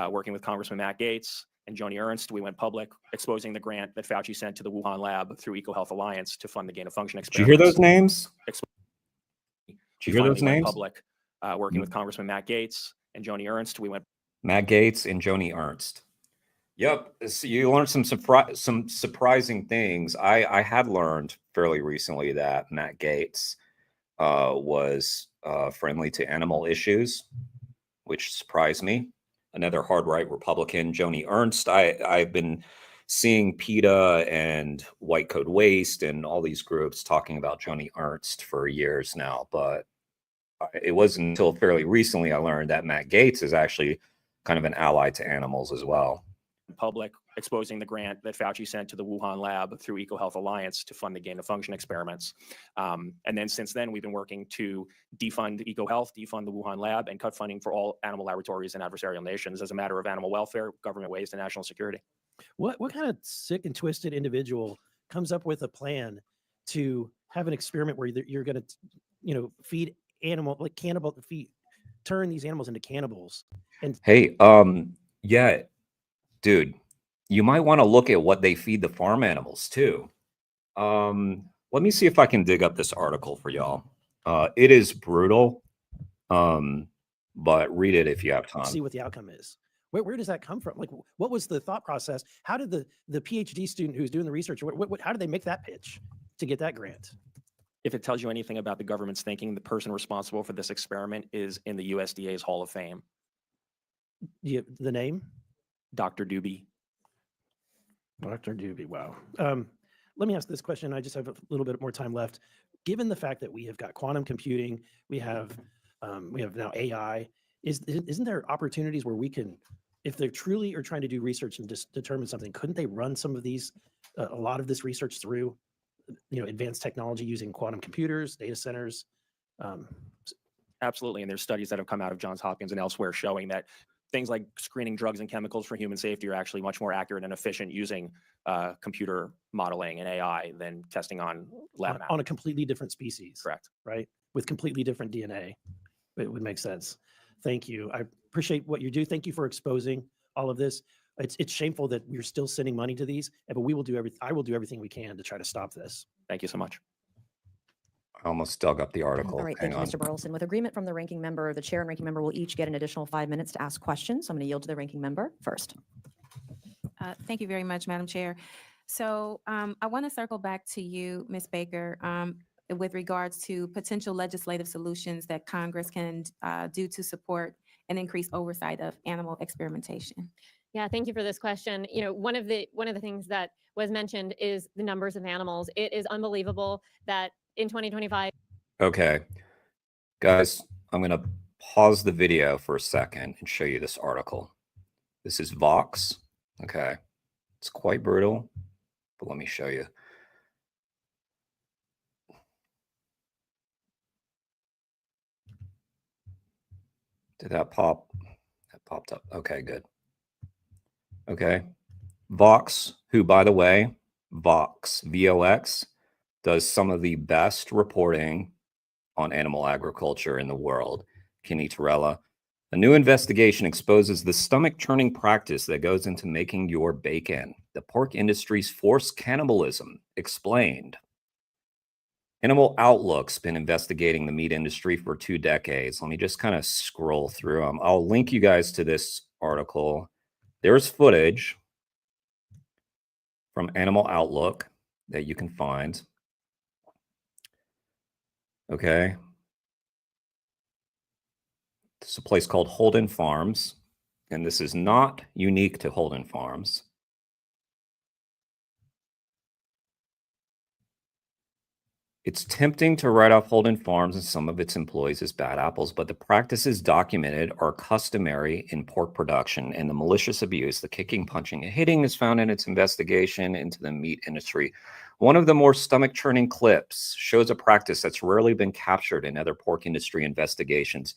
working with Congressman Matt Gaetz and Joni Ernst. We went public, exposing the grant that Fauci sent to the Wuhan lab through EcoHealth Alliance to fund the gain of function
Did you hear
experiments.
those names?
Did
you hear those names?
Public, working with Congressman Matt Gaetz and Joni Ernst. We went
Matt Gaetz and Joni Ernst. Yep. So you learned some surprising things. I had learned fairly recently that Matt Gaetz was friendly to animal issues, which surprised me. Another hard right Republican, Joni Ernst. I've been seeing PETA and White Coat Waste and all these groups talking about Joni Ernst for years now, but it wasn't until fairly recently I learned that Matt Gaetz is actually kind of an ally to animals as well.
public, exposing the grant that Fauci sent to the Wuhan lab through EcoHealth Alliance to fund the gain of function experiments. And then since then, we've been working to defund EcoHealth, defund the Wuhan lab, and cut funding for all animal laboratories in adversarial nations as a matter of animal welfare, government waste, and national security.
What kind of sick and twisted individual comes up with a plan to have an experiment where you're going to, feed turn these animals into cannibals? And
Hey, yeah, dude, you might want to look at what they feed the farm animals too. Let me see if I can dig up this article for y'all. It is brutal, but read it if you have time.
see what the outcome is. Where does that come from? Like, what was the thought process? How did the PhD student who's doing the research, how did they make that pitch to get that grant?
If it tells you anything about the government's thinking, the person responsible for this experiment is in the USDA's Hall of Fame,
The name?
Dr. Doobie.
Dr. Doobie, wow. Let me ask this question. I just have a little bit more time left. Given the fact that we have got quantum computing, we have now AI, isn't there opportunities where we can, if they truly are trying to do research and just determine something, couldn't they run some of these, a lot of this research through, advanced technology using quantum computers, data centers?
Absolutely. And there's studies that have come out of Johns Hopkins and elsewhere showing that things like screening drugs and chemicals for human safety are actually much more accurate and efficient using computer modeling and AI than testing on lab
On a completely different species.
Correct.
Right? With completely different DNA. It would make sense. Thank you. I appreciate what you do. Thank you for exposing all of this. It's shameful that we're still sending money to these, but I will do everything we can to try to stop this.
Thank you so much.
I almost dug up the article.
All right,
Hang
thank you,
on.
Mr. Burleson. With agreement from the ranking member, the chair and ranking member will each get an additional 5 minutes to ask questions. I'm going to yield to the ranking member first.
Thank you very much, Madam Chair. So I want to circle back to you, Ms. Baker, with regards to potential legislative solutions that Congress can do to support and increase oversight of animal experimentation.
Yeah, thank you for this question. One of the things that was mentioned is the numbers of animals. It is unbelievable that in 2025.
Okay, guys, I'm going to pause the video for a second and show you this article. This is Vox. Okay, it's quite brutal, but let me show you. Did that pop? That popped up. Okay, good. Okay. Vox, who, by the way, Vox, VOX, does some of the best reporting on animal agriculture in the world, Kenny Torella. A new investigation exposes the stomach-churning practice that goes into making your bacon. The pork industry's forced cannibalism explained. Animal Outlook's been investigating the meat industry for 2 decades. Let me just kind of scroll through them. I'll link you guys to this article. There's footage from Animal Outlook that you can find. Okay. It's a place called Holden Farms, and this is not unique to Holden Farms. It's tempting to write off Holden Farms and some of its employees as bad apples, but the practices documented are customary in pork production, and the malicious abuse, the kicking, punching, and hitting is found in its investigation into the meat industry. One of the more stomach-churning clips shows a practice that's rarely been captured in other pork industry investigations.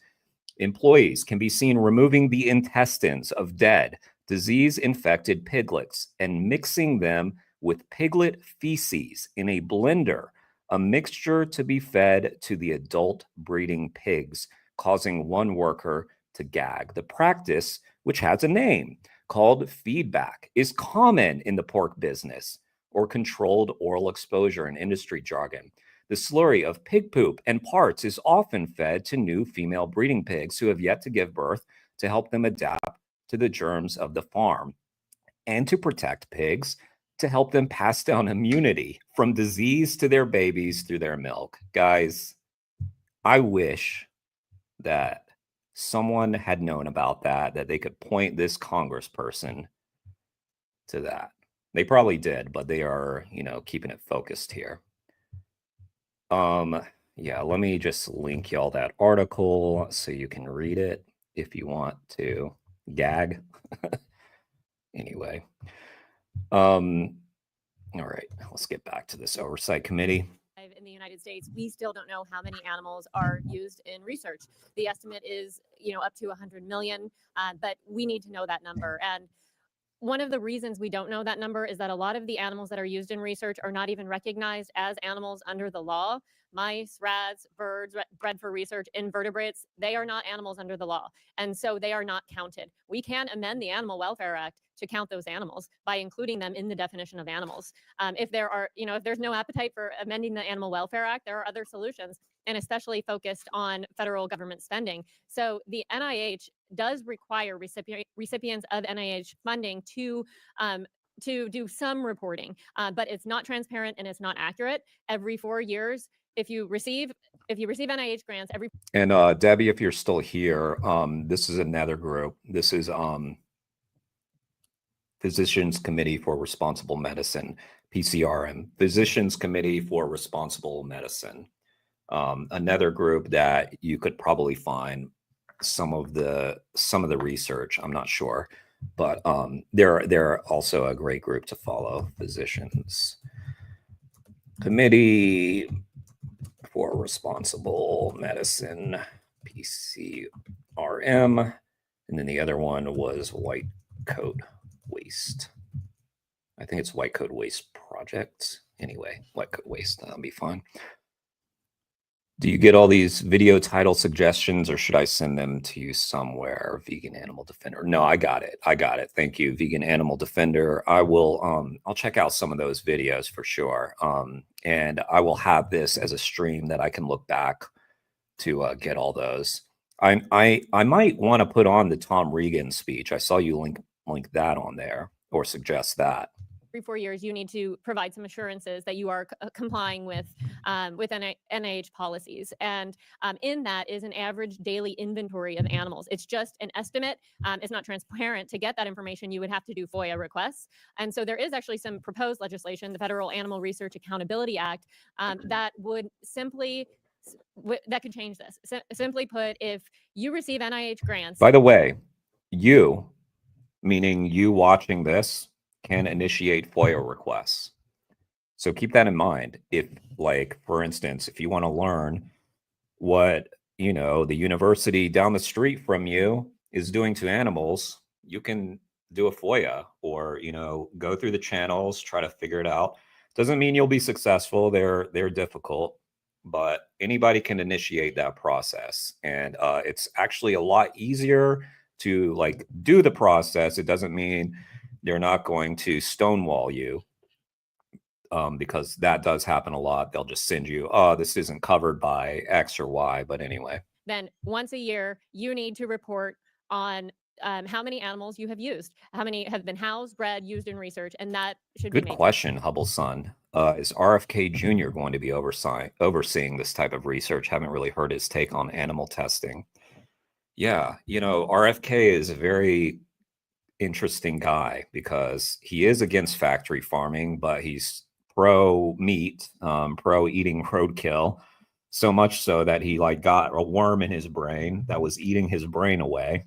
Employees can be seen removing the intestines of dead, disease-infected piglets and mixing them with piglet feces in a blender, a mixture to be fed to the adult breeding pigs, causing one worker to gag. The practice, which has a name called feedback, is common in the pork business, or controlled oral exposure in industry jargon. The slurry of pig poop and parts is often fed to new female breeding pigs who have yet to give birth to help them adapt to the germs of the farm and to protect pigs, to help them pass down immunity from disease to their babies through their milk. Guys, I wish that someone had known about that they could point this congressperson to that. They probably did, but they are, keeping it focused here. Yeah, let me just link y'all that article so you can read it if you want to gag. Anyway. All right, let's get back to this oversight committee.
In the United States, we still don't know how many animals are used in research. The estimate is, up to 100 million, but we need to know that number. And one of the reasons we don't know that number is that a lot of the animals that are used in research are not even recognized as animals under the law. Mice, rats, birds bred for research, invertebrates, they are not animals under the law. And so they are not counted. We can amend the Animal Welfare Act to count those animals by including them in the definition of animals. If there's no appetite for amending the Animal Welfare Act, there are other solutions, and especially focused on federal government spending. So the NIH does require recipients of NIH funding to do some reporting, but it's not transparent and it's not accurate. Every 4 years, if you receive NIH grants,
And Debbie, if you're still here, this is another group. This is Physicians Committee for Responsible Medicine, PCRM, Physicians Committee for Responsible Medicine. Another group that you could probably find some of the research. I'm not sure, but they're also a great group to follow. Physicians Committee for Responsible Medicine, PCRM, and then the other one was White Coat Waste. I think it's White Coat Waste Project. Anyway, White Coat Waste, that'll be fine. Do you get all these video title suggestions, or should I send them to you somewhere? Vegan Animal Defender. No, I got it. Thank you, Vegan Animal Defender. I will, I'll check out some of those videos for sure. And I will have this as a stream that I can look back to get all those. I might want to put on the Tom Regan speech. I saw you link that on there, or suggest that.
Every 4 years, you need to provide some assurances that you are complying with NIH policies. And in that is an average daily inventory of animals. It's just an estimate. It's not transparent. To get that information, you would have to do FOIA requests. And so there is actually some proposed legislation, the Federal Animal Research Accountability Act, that would simply that could change this. Simply put, if you receive NIH grants.
By the way, you, meaning you watching this, can initiate FOIA requests. So keep that in mind. If, like, for instance, if you want to learn what, the university down the street from you is doing to animals, you can do a FOIA, or, go through the channels, try to figure it out. Doesn't mean you'll be successful. They're difficult, but anybody can initiate that process, and it's actually a lot easier to like do the process. It doesn't mean they're not going to stonewall you, because that does happen a lot. They'll just send you, oh, this isn't covered by X or Y. But anyway,
Then once a year, you need to report on how many animals you have used, how many have been housed, bred, used in research, and that should be
good
maintained.
question, Hubble Sun. Is RFK Jr. going to be overseeing this type of research? Haven't really heard his take on animal testing. Yeah, RFK is a very interesting guy because he is against factory farming, but he's pro meat, pro eating roadkill, so much so that he like got a worm in his brain that was eating his brain away.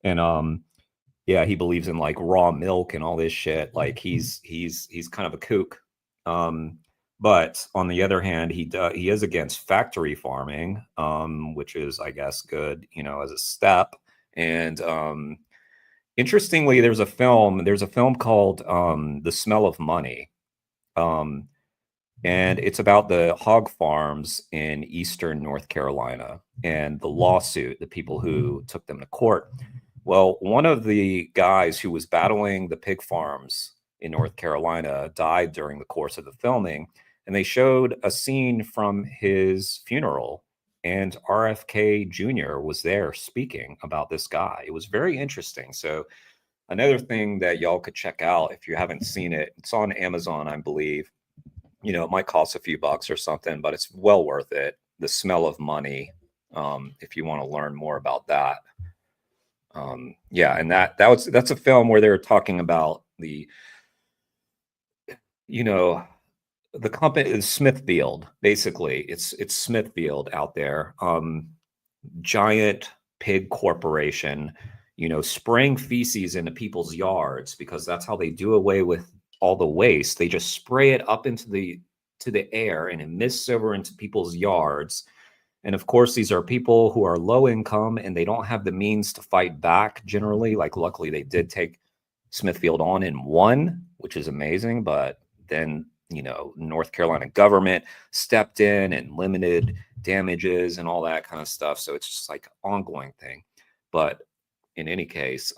And yeah, he believes in like raw milk and all this shit. Like he's kind of a kook. But on the other hand, he is against factory farming, which is, I guess, good, as a step. And interestingly, there's a film called The Smell of Money. And it's about the hog farms in eastern North Carolina and the lawsuit, the people who took them to court. Well, one of the guys who was battling the pig farms in North Carolina died during the course of the filming, and they showed a scene from his funeral, and RFK Jr. was there speaking about this guy. It was very interesting. So another thing that y'all could check out if you haven't seen it, it's on Amazon, I believe. It might cost a few bucks or something, but it's well worth it. The Smell of Money, if you want to learn more about that. Yeah, and that's a film where they're talking about the company is Smithfield. Basically, it's Smithfield out there. Giant pig corporation, spraying feces into people's yards because that's how they do away with all the waste. They just spray it up into the air and it mists over into people's yards. And of course, these are people who are low income and they don't have the means to fight back generally. Like, luckily, they did take Smithfield on and won, which is amazing. But then, North Carolina government stepped in and limited damages and all that kind of stuff. So it's just like an ongoing thing. But in any case,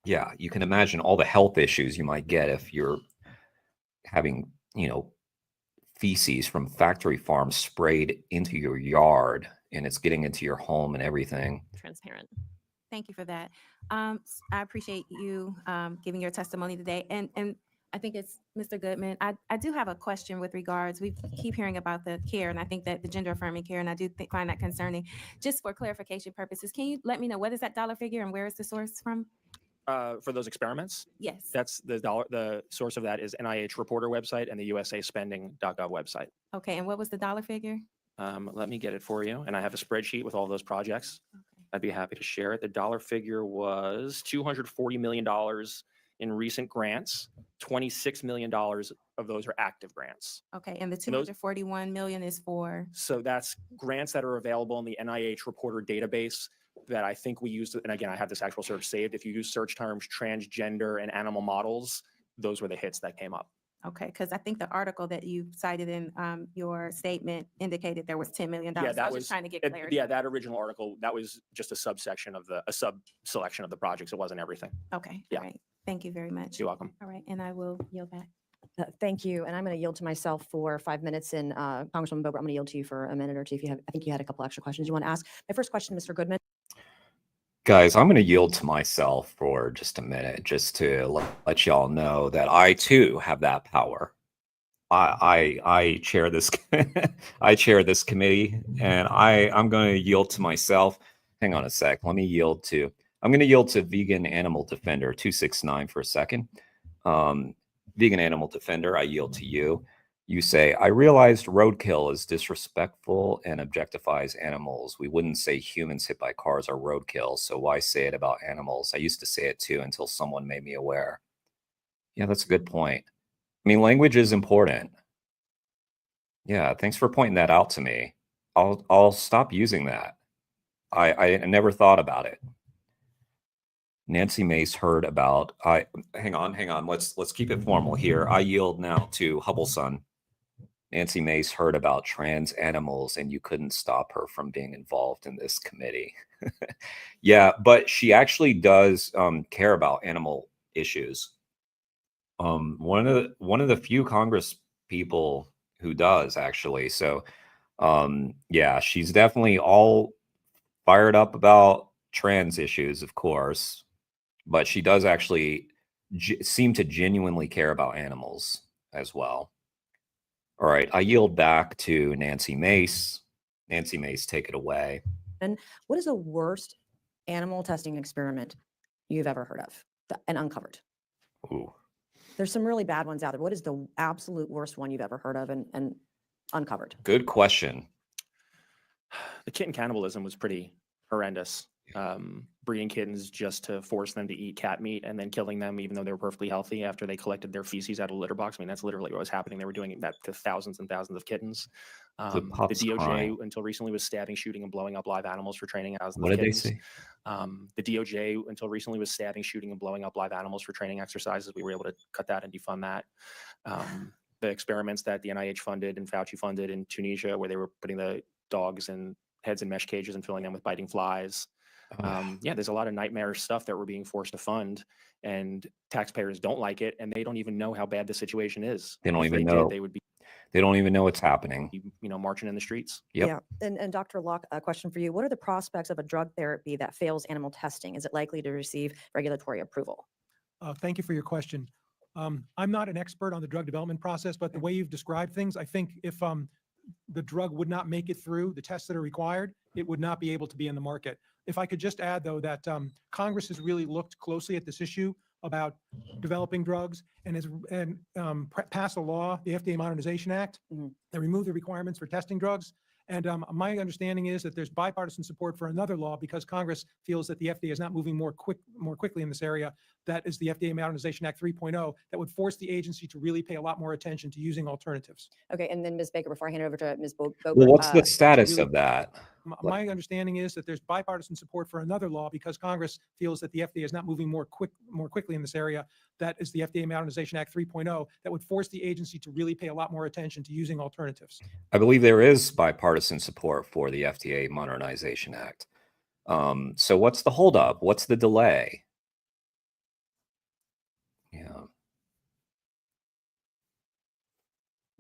yeah, you can imagine all the health issues you might get if you're having, feces from factory farms sprayed into your yard and it's getting into your home and everything.
Transparent.
Thank you for that. I appreciate you giving your testimony today. And I think it's Mr. Goodman. I do have a question with regards. We keep hearing about the care, and I think that the gender affirming care, and I do find that concerning. Just for clarification purposes, can you let me know what is that dollar figure and where is the source from?
For those experiments,
Yes.
that's the source of that is NIH reporter website and the USAspending.gov website.
Okay, and what was the dollar figure?
Let me get it for you. And I have a spreadsheet with all those projects.
Okay.
I'd be happy to share it. The dollar figure was $240 million in recent grants. $26 million of those are active grants.
Okay, and the
And those-
241 million is for?
So that's grants that are available in the NIH reporter database that I think we used. And again, I have this actual search saved. If you use search terms transgender and animal models, those were the hits that came up.
Okay, because I think the article that you cited in your statement indicated there was $10 million.
Yeah,
I
that
was just trying to get clarity.
yeah, that original article, that was just a subsection of a sub-selection of the projects. It wasn't everything.
Okay,
Yeah.
all right. Thank you very much.
You're welcome.
All right, and I will yield back.
Thank you. And I'm going to yield to myself for 5 minutes. And Congresswoman Boebert, I'm going to yield to you for a minute or two. I think you had a couple extra questions you want to ask. My first question, Mr. Goodman.
Guys, I'm going to yield to myself for just a minute, just to let y'all know that I too have that power. I chair this I chair this committee, and I'm going to yield to myself. Hang on a sec. I'm going to yield to Vegan Animal Defender 269 for a second. Vegan Animal Defender, I yield to you. You say, I realized roadkill is disrespectful and objectifies animals. We wouldn't say humans hit by cars are roadkill, so why say it about animals? I used to say it too until someone made me aware. Yeah, that's a good point. I mean, language is important. Yeah, thanks for pointing that out to me. I'll stop using that. I never thought about it. Nancy Mace heard about. Hang on. Let's keep it formal here. I yield now to Hubbleson. Nancy Mace heard about trans animals, and you couldn't stop her from being involved in this committee. Yeah, but she actually does care about animal issues. One of the few Congress people who does, actually. So yeah, she's definitely all fired up about trans issues, of course, but she does actually seem to genuinely care about animals as well. All right, I yield back to Nancy Mace. Nancy Mace, take it away.
And what is the worst animal testing experiment you've ever heard of and uncovered?
Ooh.
There's some really bad ones out there. What is the absolute worst one you've ever heard of and uncovered?
Good question.
The kitten cannibalism was pretty horrendous. Breeding kittens just to force them to eat cat meat and then killing them even though they were perfectly healthy after they collected their feces out of a litter box. I mean, that's literally what was happening. They were doing that to thousands and thousands of kittens. The DOJ
crying.
until recently was stabbing, shooting, and blowing up live animals for training thousands
What
of
did they
kittens.
say?
The DOJ until recently was stabbing, shooting, and blowing up live animals for training exercises. We were able to cut that and defund that. The experiments that the NIH funded and Fauci funded in Tunisia, where they were putting the dogs and heads in mesh cages and filling them with biting flies. Yeah, there's a lot of nightmare stuff that we're being forced to fund, and taxpayers don't like it, and they don't even know how bad the situation is.
They don't
If
even
they
know.
did, they would be,
They don't even know what's happening.
marching in the streets.
Yep.
Yeah. And Dr. Locke, a question for you. What are the prospects of a drug therapy that fails animal testing? Is it likely to receive regulatory approval?
Thank you for your question. I'm not an expert on the drug development process, but the way you've described things, I think if the drug would not make it through the tests that are required, it would not be able to be in the market. If I could just add, though, that Congress has really looked closely at this issue about developing drugs and has passed a law, the FDA Modernization Act, that removed the requirements for testing drugs. And my understanding is that there's bipartisan support for another law because Congress feels that the FDA is not moving more quickly in this area. That is the FDA Modernization Act 3.0 that would force the agency to really pay a lot more attention to using alternatives.
Okay. And then Ms. Baker, before I hand it over to Ms. Bogert.
Well, what's the status of that?
My understanding is that there's bipartisan support for another law because Congress feels that the FDA is not moving more quickly in this area. That is the FDA Modernization Act 3.0 that would force the agency to really pay a lot more attention to using alternatives.
I believe there is bipartisan support for the FDA Modernization Act. So what's the holdup? What's the delay? Yeah.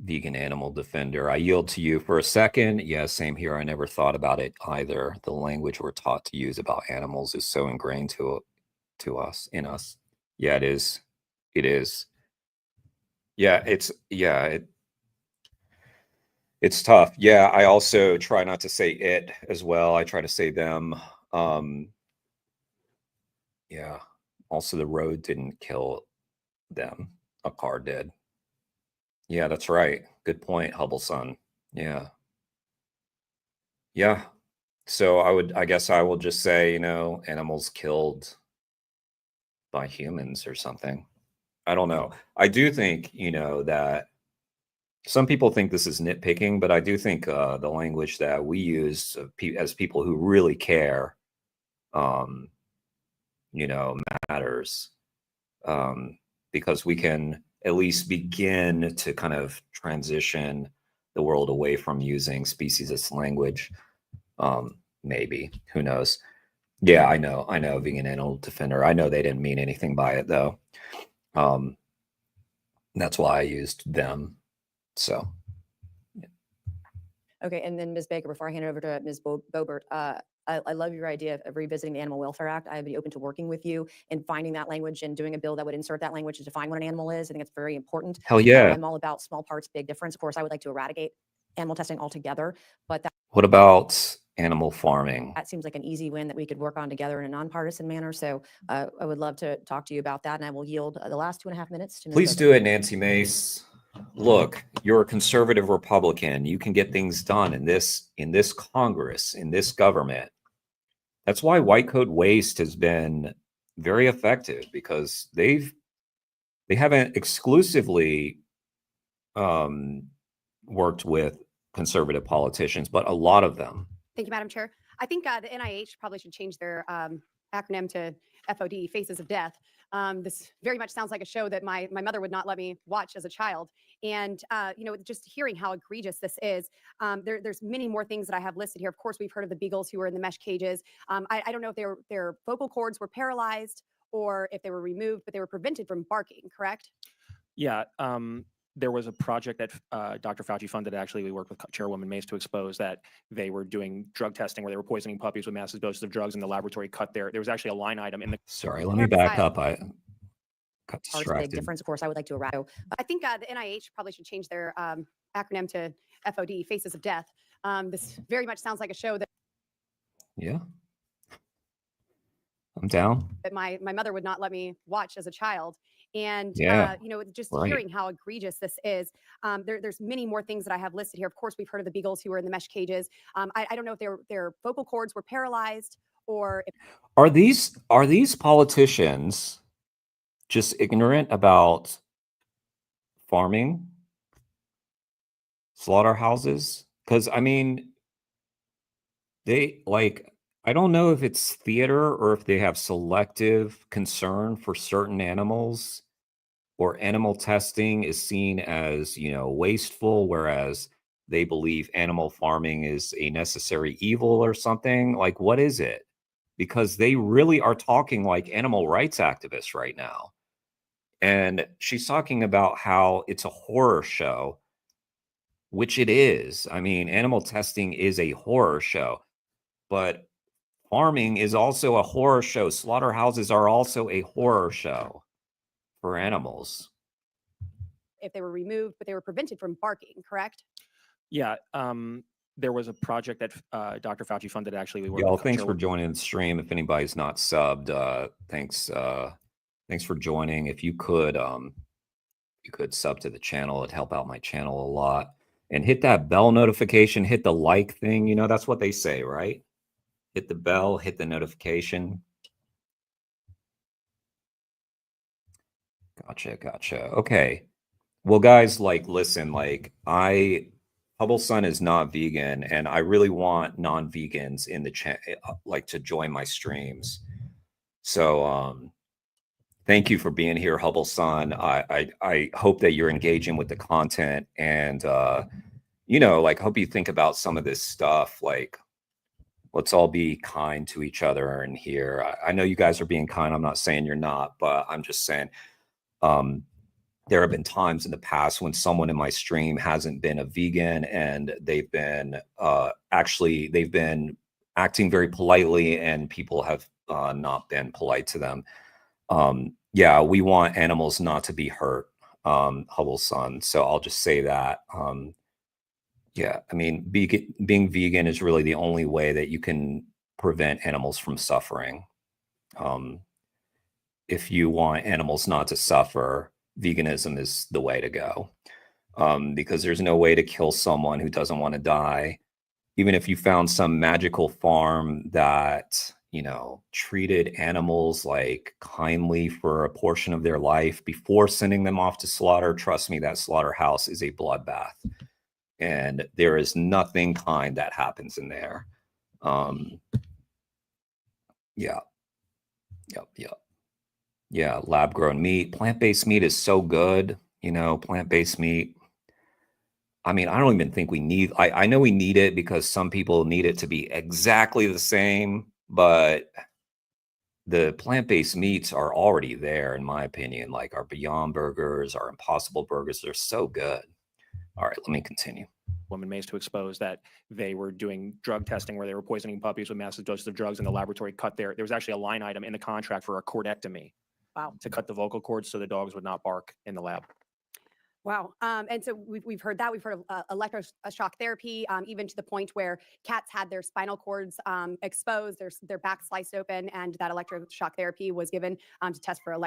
Vegan animal defender. I yield to you for a second. Yeah, same here. I never thought about it either. The language we're taught to use about animals is so ingrained to us, in us. Yeah, it is. It is. Yeah, it's tough. Yeah, I also try not to say it as well. I try to say them. Yeah. Also, the road didn't kill them. A car did. Yeah, that's right. Good point, Hubbleson. Yeah. Yeah. So I guess I will just say, animals killed by humans or something. I don't know. I do think, that some people think this is nitpicking, but I do think the language that we use as people who really care, matters, because we can at least begin to kind of transition the world away from using speciesist language. Maybe, who knows? Yeah, I know, vegan animal defender. I know they didn't mean anything by it though. That's why I used them. So.
Okay. And then Ms. Baker, before I hand it over to Ms. Bogert, I love your idea of revisiting the Animal Welfare Act. I would be open to working with you and finding that language and doing a bill that would insert that language to define what an animal is. I think it's very important.
Hell yeah.
I'm all about small parts, big difference. Of course, I would like to eradicate animal testing altogether, but
what about animal farming?
That seems like an easy win that we could work on together in a nonpartisan manner. So I would love to talk to you about that. And I will yield the last 2.5 minutes to Ms.
Please
Bogert.
do it, Nancy Mace. Look, you're a conservative Republican. You can get things done in this Congress, in this government. That's why white coat waste has been very effective, because they haven't exclusively worked with conservative politicians, but a lot of them.
Thank you, Madam Chair. I think the NIH probably should change their acronym to FOD, Faces of Death. This very much sounds like a show that my mother would not let me watch as a child. And, just hearing how egregious this is, there's many more things that I have listed here. Of course, we've heard of the beagles who were in the mesh cages. I don't know if their vocal cords were paralyzed or if they were removed, but they were prevented from barking, correct?
Yeah. There was a project that Dr. Fauci funded. Actually, we worked with Chairwoman Mace to expose that they were doing drug testing where they were poisoning puppies with massive doses of drugs, and the laboratory cut there. There was actually a line item in the.
Sorry, let me back up. I got
Are a big
distracted.
difference. Of course, I would like to arrive.
I think the NIH probably should change their acronym to FOD, Faces of Death. This very much sounds like a show that
Yeah, I'm down.
my mother would not let me watch as a child. And,
Yeah,
just
right.
hearing how egregious this is, there's many more things that I have listed here. Of course, we've heard of the beagles who were in the mesh cages. I don't know if their vocal cords were paralyzed or if
Are these politicians just ignorant about farming, slaughterhouses? Because I mean, they like, I don't know if it's theater or if they have selective concern for certain animals, or animal testing is seen as, wasteful, whereas they believe animal farming is a necessary evil or something. Like, what is it? Because they really are talking like animal rights activists right now. And she's talking about how it's a horror show, which it is. I mean, animal testing is a horror show, but farming is also a horror show. Slaughterhouses are also a horror show for animals.
they were removed, but they were prevented from barking, correct?
Yeah. There was a project that Dr. Fauci funded. Actually, we worked
Y'all,
with
thanks for
Chairwoman.
joining the stream. If anybody's not subbed, thanks for joining. If you could sub to the channel, it'd help out my channel a lot. And hit that bell notification, hit the like thing. That's what they say, right? Hit the bell, hit the notification. Gotcha. Okay. Well, guys, listen, Hubble Sun is not vegan, and I really want non-vegans in the chat, to join my streams. So, thank you for being here, Hubble Sun. I hope that you're engaging with the content, and hope you think about some of this stuff. Let's all be kind to each other in here. I know you guys are being kind. I'm not saying you're not, but I'm just saying. There have been times in the past when someone in my stream hasn't been a vegan, and they've been they've been acting very politely, and people have not been polite to them. Yeah, we want animals not to be hurt, Hubble Sun. So I'll just say that. Yeah, I mean, being vegan is really the only way that you can prevent animals from suffering. If you want animals not to suffer, veganism is the way to go, because there's no way to kill someone who doesn't want to die. Even if you found some magical farm that, treated animals kindly for a portion of their life before sending them off to slaughter, trust me, that slaughterhouse is a bloodbath. And there is nothing kind that happens in there. Yeah. Yep. Yeah, lab-grown meat. Plant-based meat is so good, plant-based meat. I mean, I don't even think we need, I know we need it because some people need it to be exactly the same, but the plant-based meats are already there, in my opinion, like our Beyond Burgers, our Impossible Burgers, they're so good. All right, let me continue.
Woman Mace to expose that they were doing drug testing where they were poisoning puppies with massive doses of drugs, and the laboratory cut there. There was actually a line item in the contract for a cordectomy.
Wow.
To cut the vocal cords so the dogs would not bark in the lab.
Wow. And so we've heard that. We've heard of electroshock therapy, even to the point where cats had their spinal cords exposed, their back sliced open, and that electroshock therapy was given to test for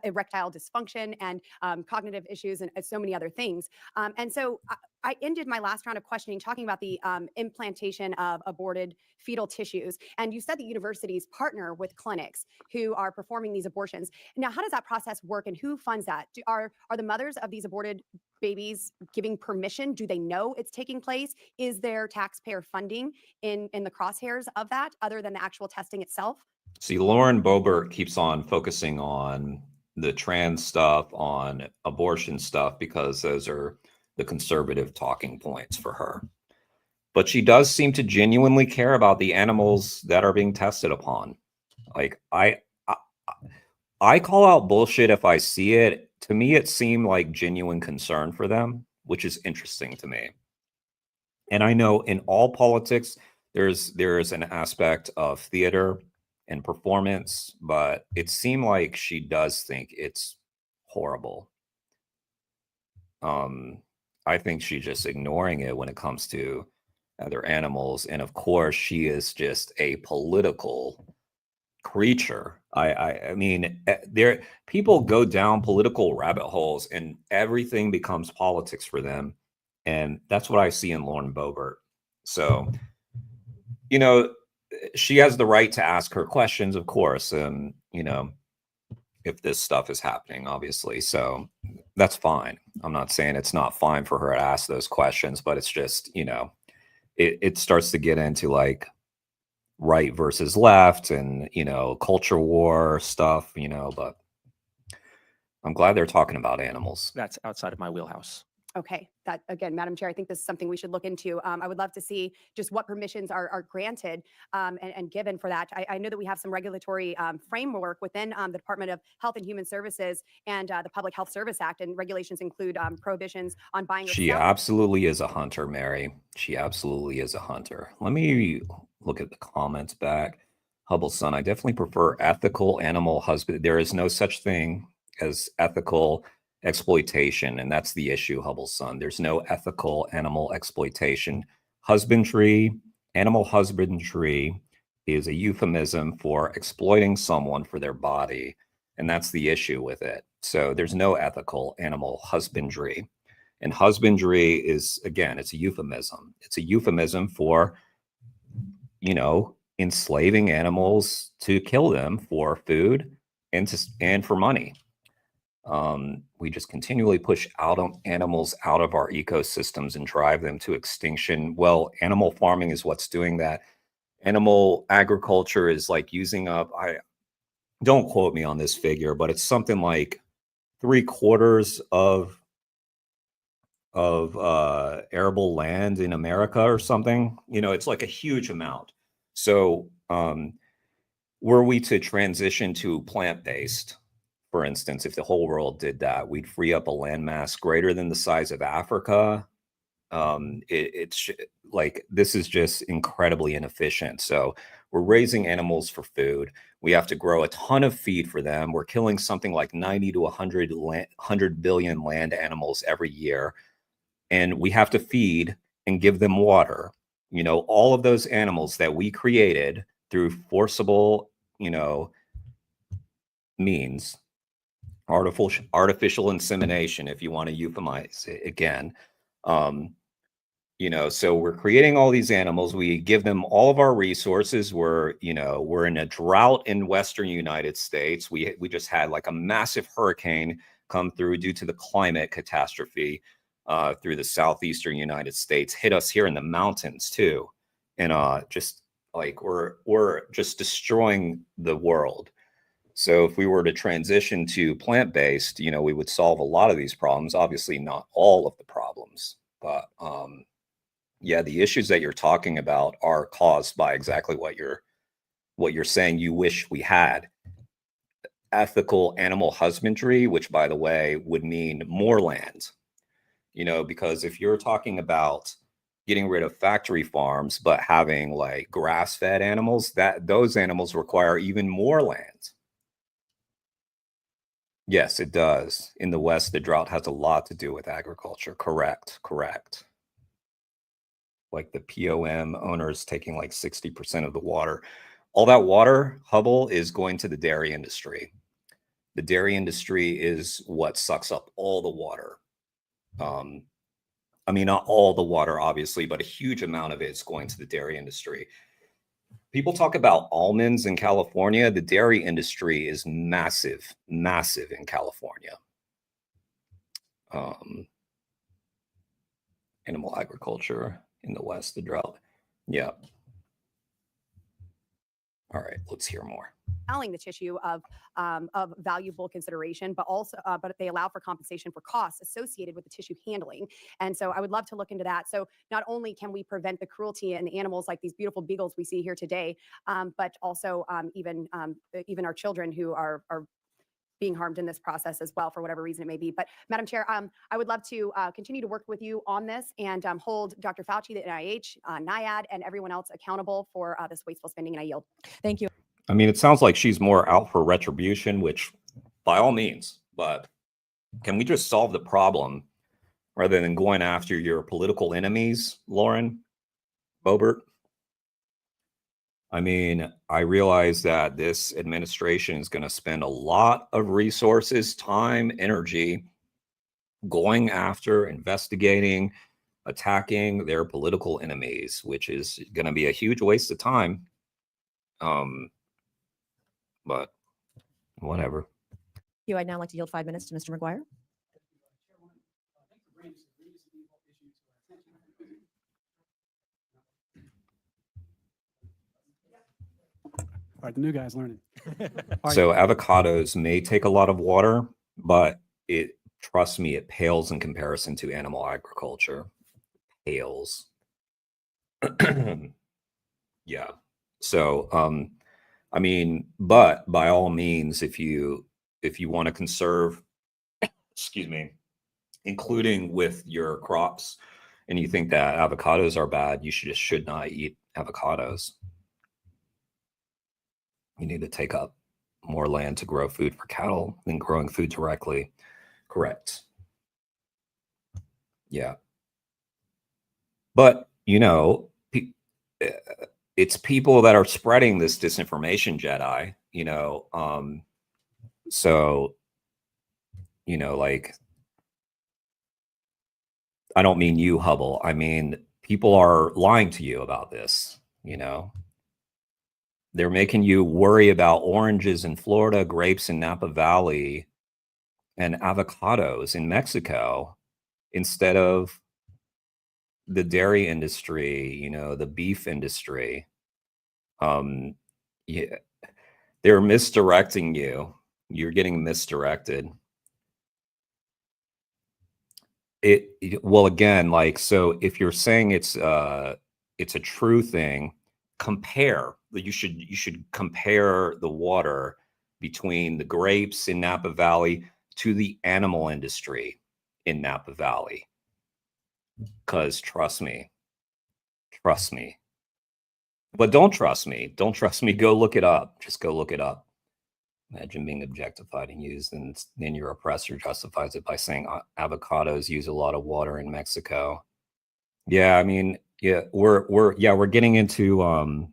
erectile dysfunction and cognitive issues and so many other things. And so I ended my last round of questioning talking about the implantation of aborted fetal tissues. And you said that universities partner with clinics who are performing these abortions. Now, how does that process work, and who funds that? Are the mothers of these aborted babies giving permission? Do they know it's taking place? Is there taxpayer funding in the crosshairs of that, other than the actual testing itself?
See, Lauren Boebert keeps on focusing on the trans stuff, on abortion stuff, because those are the conservative talking points for her. But she does seem to genuinely care about the animals that are being tested upon. Like I call out bullshit if I see it. To me, it seemed like genuine concern for them, which is interesting to me. And I know in all politics, there's an aspect of theater and performance, but it seemed like she does think it's horrible. I think she's just ignoring it when it comes to other animals, and of course, she is just a political creature. I mean, there people go down political rabbit holes, and everything becomes politics for them, and that's what I see in Lauren Boebert. So, you know, she has the right to ask her questions, of course, and you know, if this stuff is happening, obviously. So that's fine. I'm not saying it's not fine for her to ask those questions, but it's just, you know, it starts to get into like right versus left and, you know, culture war stuff, you know, but I'm glad they're talking about animals.
That's outside of my wheelhouse.
Okay, that again, Madam Chair, I think this is something we should look into. I would love to see just what permissions are granted and given for that. I know that we have some regulatory framework within the Department of Health and Human Services and the Public Health Service Act, and regulations include prohibitions on buying or
She
selling.
absolutely is a hunter, Mary. She absolutely is a hunter. Let me look at the comments back. Hubble's son, I definitely prefer ethical animal husband. There is no such thing as ethical exploitation, and that's the issue, Hubble's son. There's no ethical animal exploitation. Animal husbandry is a euphemism for exploiting someone for their body, and that's the issue with it. So there's no ethical animal husbandry. And husbandry is, again, it's a euphemism. It's a euphemism for, you know, enslaving animals to kill them for food and for money. We just continually push animals out of our ecosystems and drive them to extinction. Well, animal farming is what's doing that. Animal agriculture is like using up, I don't quote me on this figure, but it's something like 3/4 of arable land in America or something. You know, it's like a huge amount. So were we to transition to plant-based, for instance, if the whole world did that, we'd free up a landmass greater than the size of Africa. It's like, this is just incredibly inefficient. So we're raising animals for food. We have to grow a ton of feed for them. We're killing something like 90 to 100 billion land animals every year. And we have to feed and give them water. You know, all of those animals that we created through forcible, you know, means, artificial insemination, if you want to euphemize it again. You know, so we're creating all these animals. We give them all of our resources. We're in a drought in Western United States. We just had like a massive hurricane come through due to the climate catastrophe through the southeastern United States, hit us here in the mountains too. And just like we're just destroying the world. So if we were to transition to plant-based, you know, we would solve a lot of these problems. Obviously not all of the problems, but yeah, the issues that you're talking about are caused by exactly what you're saying you wish we had. Ethical animal husbandry, which by the way would mean more land. You know, because if you're talking about getting rid of factory farms but having like grass-fed animals, those animals require even more land. Yes, it does. In the West, the drought has a lot to do with agriculture. Correct. Like the POM owners taking like 60% of the water. All that water, Hubble, is going to the dairy industry. The dairy industry is what sucks up all the water. I mean, not all the water, obviously, but a huge amount of it is going to the dairy industry. People talk about almonds in California. The dairy industry is massive in California. Animal agriculture in the West, the drought. Yeah. All right, let's hear more.
Selling the tissue of valuable consideration, but also, but they allow for compensation for costs associated with the tissue handling. And so I would love to look into that. So not only can we prevent the cruelty in the animals like these beautiful beagles we see here today, but also even our children who are being harmed in this process as well, for whatever reason it may be. But Madam Chair, I would love to continue to work with you on this and hold Dr. Fauci, the NIH, NIAID, and everyone else accountable for this wasteful spending, and I yield.
Thank you.
I mean, it sounds like she's more out for retribution, which by all means, but can we just solve the problem rather than going after your political enemies, Lauren Boebert? I mean, I realize that this administration is going to spend a lot of resources, time, energy going after, investigating, attacking their political enemies, which is going to be a huge waste of time. But whatever.
I'd now like to yield 5 minutes to Mr. McGuire.
All right, the new guy's learning.
So avocados may take a lot of water, but trust me, it pales in comparison to animal agriculture. Pales. Yeah. So, I mean, but by all means, if you want to conserve, excuse me, including with your crops, and you think that avocados are bad, you should not eat avocados. You need to take up more land to grow food for cattle than growing food directly. Correct. Yeah. But, it's people that are spreading this disinformation, Jedi, so, like, I don't mean you, Hubble. I mean, people are lying to you about this, They're making you worry about oranges in Florida, grapes in Napa Valley, and avocados in Mexico instead of the dairy industry, the beef industry. Yeah, they're misdirecting you. You're getting misdirected. Well, again, like, so if you're saying it's a true thing, you should compare the water between the grapes in Napa Valley to the animal industry in Napa Valley. Because trust me, but don't trust me, go look it up. Just go look it up. Imagine being objectified and used, and then your oppressor justifies it by saying avocados use a lot of water in Mexico. Yeah, I mean, yeah, we're getting into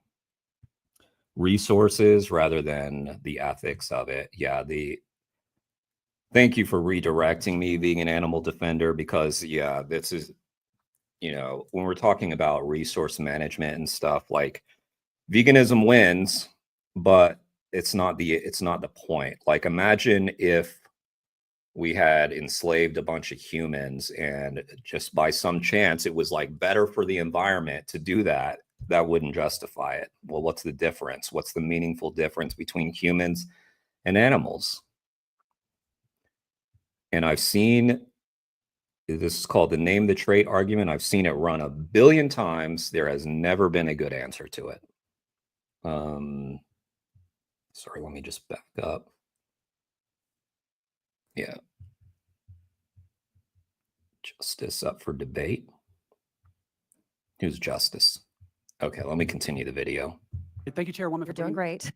resources rather than the ethics of it. Yeah, thank you for redirecting me, Vegan Animal Defender, because yeah, this is, when we're talking about resource management and stuff, like, veganism wins, but it's not the point. Like, imagine if we had enslaved a bunch of humans and just by some chance it was like better for the environment to do that. That wouldn't justify it. Well, what's the difference? What's the meaningful difference between humans and animals? And I've seen, this is called the name the trait argument. I've seen it run 1 billion times. There has never been a good answer to it. Sorry, let me just back up. Yeah. Justice up for debate. Who's Justice? Okay, let me continue the video.
Thank you, Chairwoman.
You're doing great.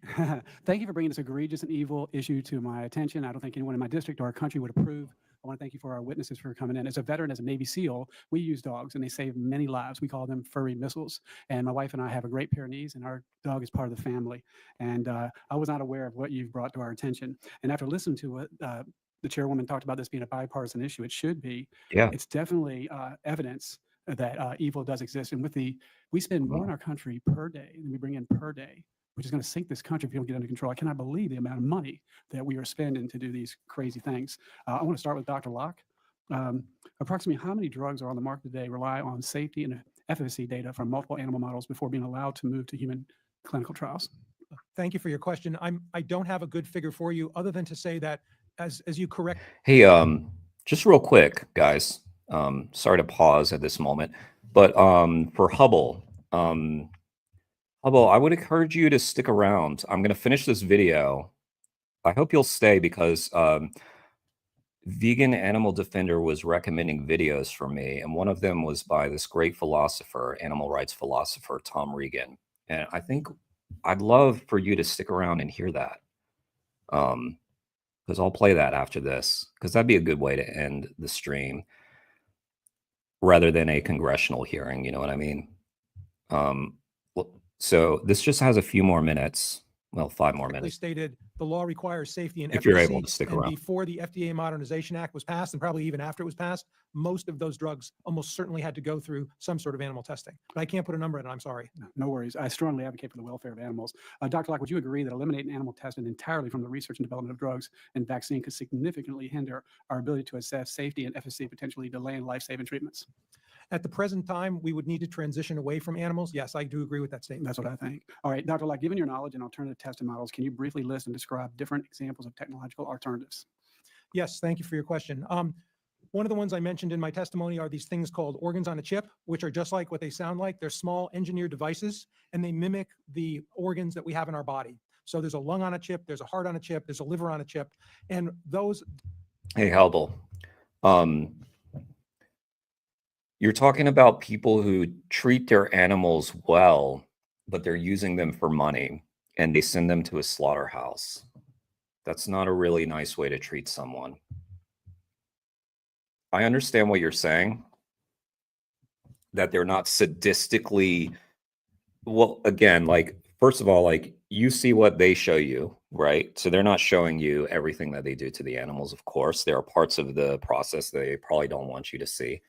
Thank you for bringing this egregious and evil issue to my attention. I don't think anyone in my district or our country would approve. I want to thank you for our witnesses for coming in. As a veteran, as a Navy SEAL, we use dogs and they save many lives. We call them furry missiles. And my wife and I have a great Pyrenees, and our dog is part of the family. And I was not aware of what you've brought to our attention. And after listening to what the Chairwoman talked about this being a bipartisan issue, it should be.
Yeah.
It's definitely evidence that evil does exist. And we spend more in our country per day than we bring in per day, which is going to sink this country if we don't get under control. I cannot believe the amount of money that we are spending to do these crazy things. I want to start with Dr. Locke. Approximately how many drugs are on the market today rely on safety and efficacy data from multiple animal models before being allowed to move to human clinical trials?
Thank you for your question. I don't have a good figure for you other than to say that as you correct.
Hey, just real quick, guys. Sorry to pause at this moment, but for Hubble, Hubble, I would encourage you to stick around. I'm going to finish this video. I hope you'll stay because Vegan Animal Defender was recommending videos for me, and one of them was by this great philosopher, animal rights philosopher, Tom Regan. And I think I'd love for you to stick around and hear that. Because I'll play that after this, because that'd be a good way to end the stream rather than a congressional hearing, you know what I mean? So this just has a few more minutes. Well, 5 more minutes.
Stated the law requires safety and
If you're
efficacy,
able to stick
and
around.
before the FDA Modernization Act was passed, and probably even after it was passed, most of those drugs almost certainly had to go through some sort of animal testing. But I can't put a number on it. I'm sorry.
No worries. I strongly advocate for the welfare of animals. Dr. Locke, would you agree that eliminating animal testing entirely from the research and development of drugs and vaccine could significantly hinder our ability to assess safety and efficacy, potentially delaying life-saving treatments?
At the present time, we would need to transition away from animals. Yes, I do agree with that statement.
That's what I think. All right, Dr. Locke, given your knowledge in alternative testing models, can you briefly list and describe different examples of technological alternatives?
Yes, thank you for your question. One of the ones I mentioned in my testimony are these things called organs on a chip, which are just like what they sound like. They're small engineered devices, and they mimic the organs that we have in our body. So there's a lung on a chip, there's a heart on a chip, there's a liver on a chip, and those.
Hey, Hubble. You're talking about people who treat their animals well, but they're using them for money, and they send them to a slaughterhouse. That's not a really nice way to treat someone. I understand what you're saying, that they're not sadistically, well, again, like, first of all, like, you see what they show you, right? So they're not showing you everything that they do to the animals, of course. There are parts of the process they probably don't want you to see.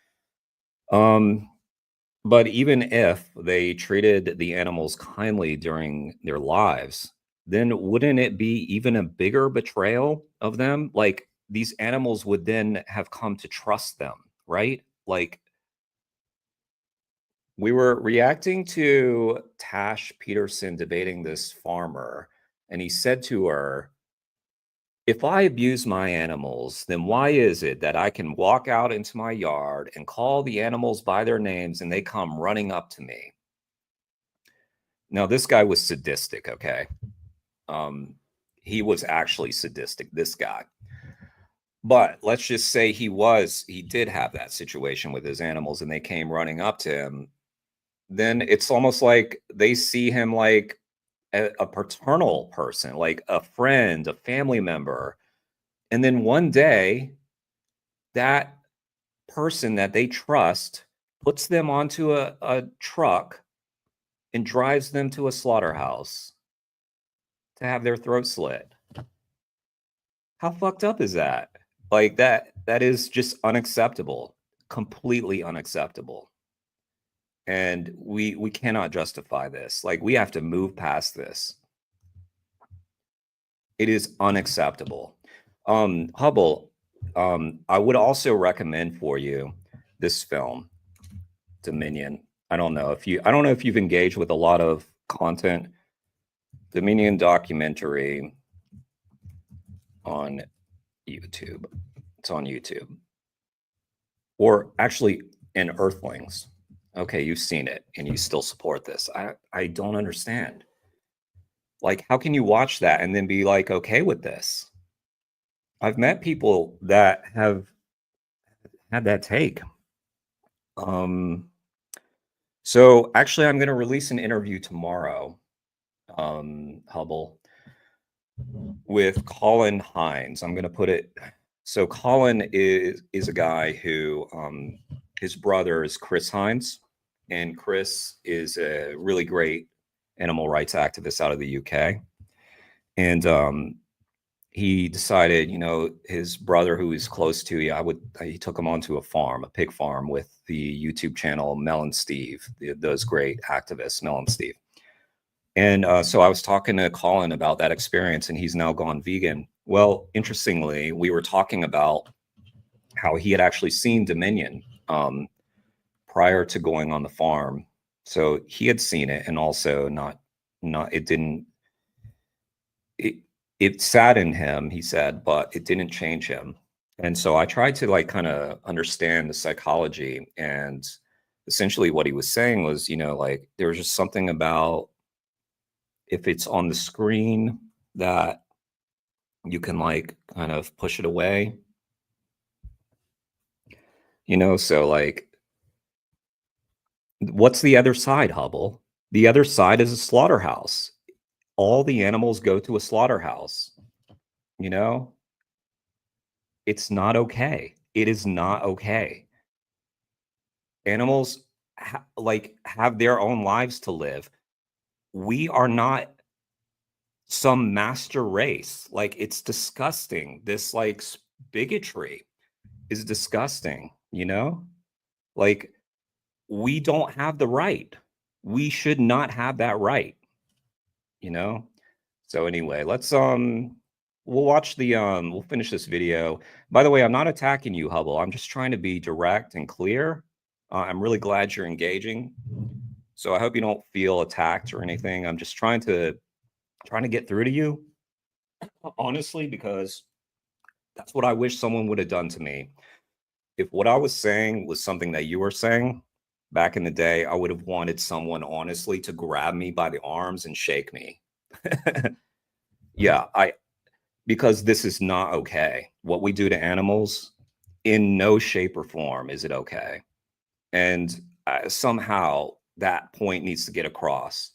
But even if they treated the animals kindly during their lives, then wouldn't it be even a bigger betrayal of them? Like, these animals would then have come to trust them, right? Like, we were reacting to Tash Peterson debating this farmer, and he said to her, if I abuse my animals, then why is it that I can walk out into my yard and call the animals by their names and they come running up to me? Now, this guy was sadistic, okay? He was actually sadistic, this guy. But let's just say he did have that situation with his animals and they came running up to him. Then it's almost like they see him like a paternal person, like a friend, a family member. And then one day, that person that they trust puts them onto a truck and drives them to a slaughterhouse to have their throat slit. How fucked up is that? Like, that is just unacceptable, completely unacceptable. And we cannot justify this. Like, we have to move past this. It is unacceptable. Hubble, I would also recommend for you this film, Dominion. I don't know if you've engaged with a lot of content. Dominion documentary on YouTube. It's on YouTube. Or actually in Earthlings. Okay, you've seen it and you still support this. I don't understand. Like, how can you watch that and then be like, okay with this? I've met people that have had that take. So actually, I'm going to release an interview tomorrow, Hubble, with Colin Hines. I'm going to put it. So Colin is a guy who, his brother is Chris Hines, and Chris is a really great animal rights activist out of the UK. And he decided, you know, his brother, who he's close to, he took him onto a farm, a pig farm, with the YouTube channel Mel and Steve, those great activists, Mel and Steve. And so I was talking to Colin about that experience, and he's now gone vegan. Well, interestingly, we were talking about how he had actually seen Dominion prior to going on the farm. So he had seen it, and also it didn't it saddened him, he said, but it didn't change him. And so I tried to like kind of understand the psychology, and essentially what he was saying was, you know, like there was just something about if it's on the screen that you can like kind of push it away, you know. So like, what's the other side, Hubble? The other side is a slaughterhouse. All the animals go to a slaughterhouse, you know. It's not okay. It is not okay. Animals like have their own lives to live. We are not some master race. Like, it's disgusting. This like bigotry is disgusting, you know? Like, we don't have the right. We should not have that right, you know? So anyway, we'll watch we'll finish this video. By the way, I'm not attacking you, Hubble. I'm just trying to be direct and clear. I'm really glad you're engaging. So I hope you don't feel attacked or anything. I'm just trying to get through to you, honestly, because that's what I wish someone would have done to me. If what I was saying was something that you were saying back in the day, I would have wanted someone honestly to grab me by the arms and shake me. Yeah, because this is not okay. What we do to animals, in no shape or form is it okay. And somehow that point needs to get across.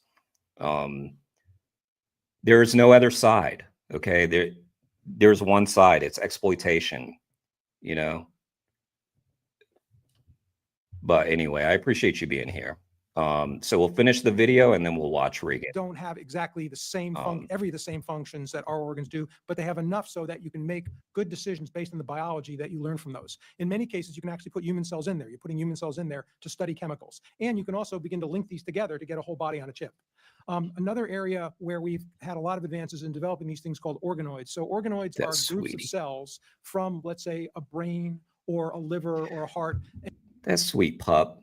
There is no other side, okay? There's one side. It's exploitation, you know? But anyway, I appreciate you being here. So we'll finish the video and then we'll watch Regan.
Don't have exactly the same the same functions that our organs do, but they have enough so that you can make good decisions based on the biology that you learn from those. In many cases, you can actually put human cells in there. You're putting human cells in there to study chemicals. And you can also begin to link these together to get a whole body on a chip. Another area where we've had a lot of advances in developing these things called organoids. So organoids are groups of cells from, let's say, a brain or a liver or a heart.
That sweet pup.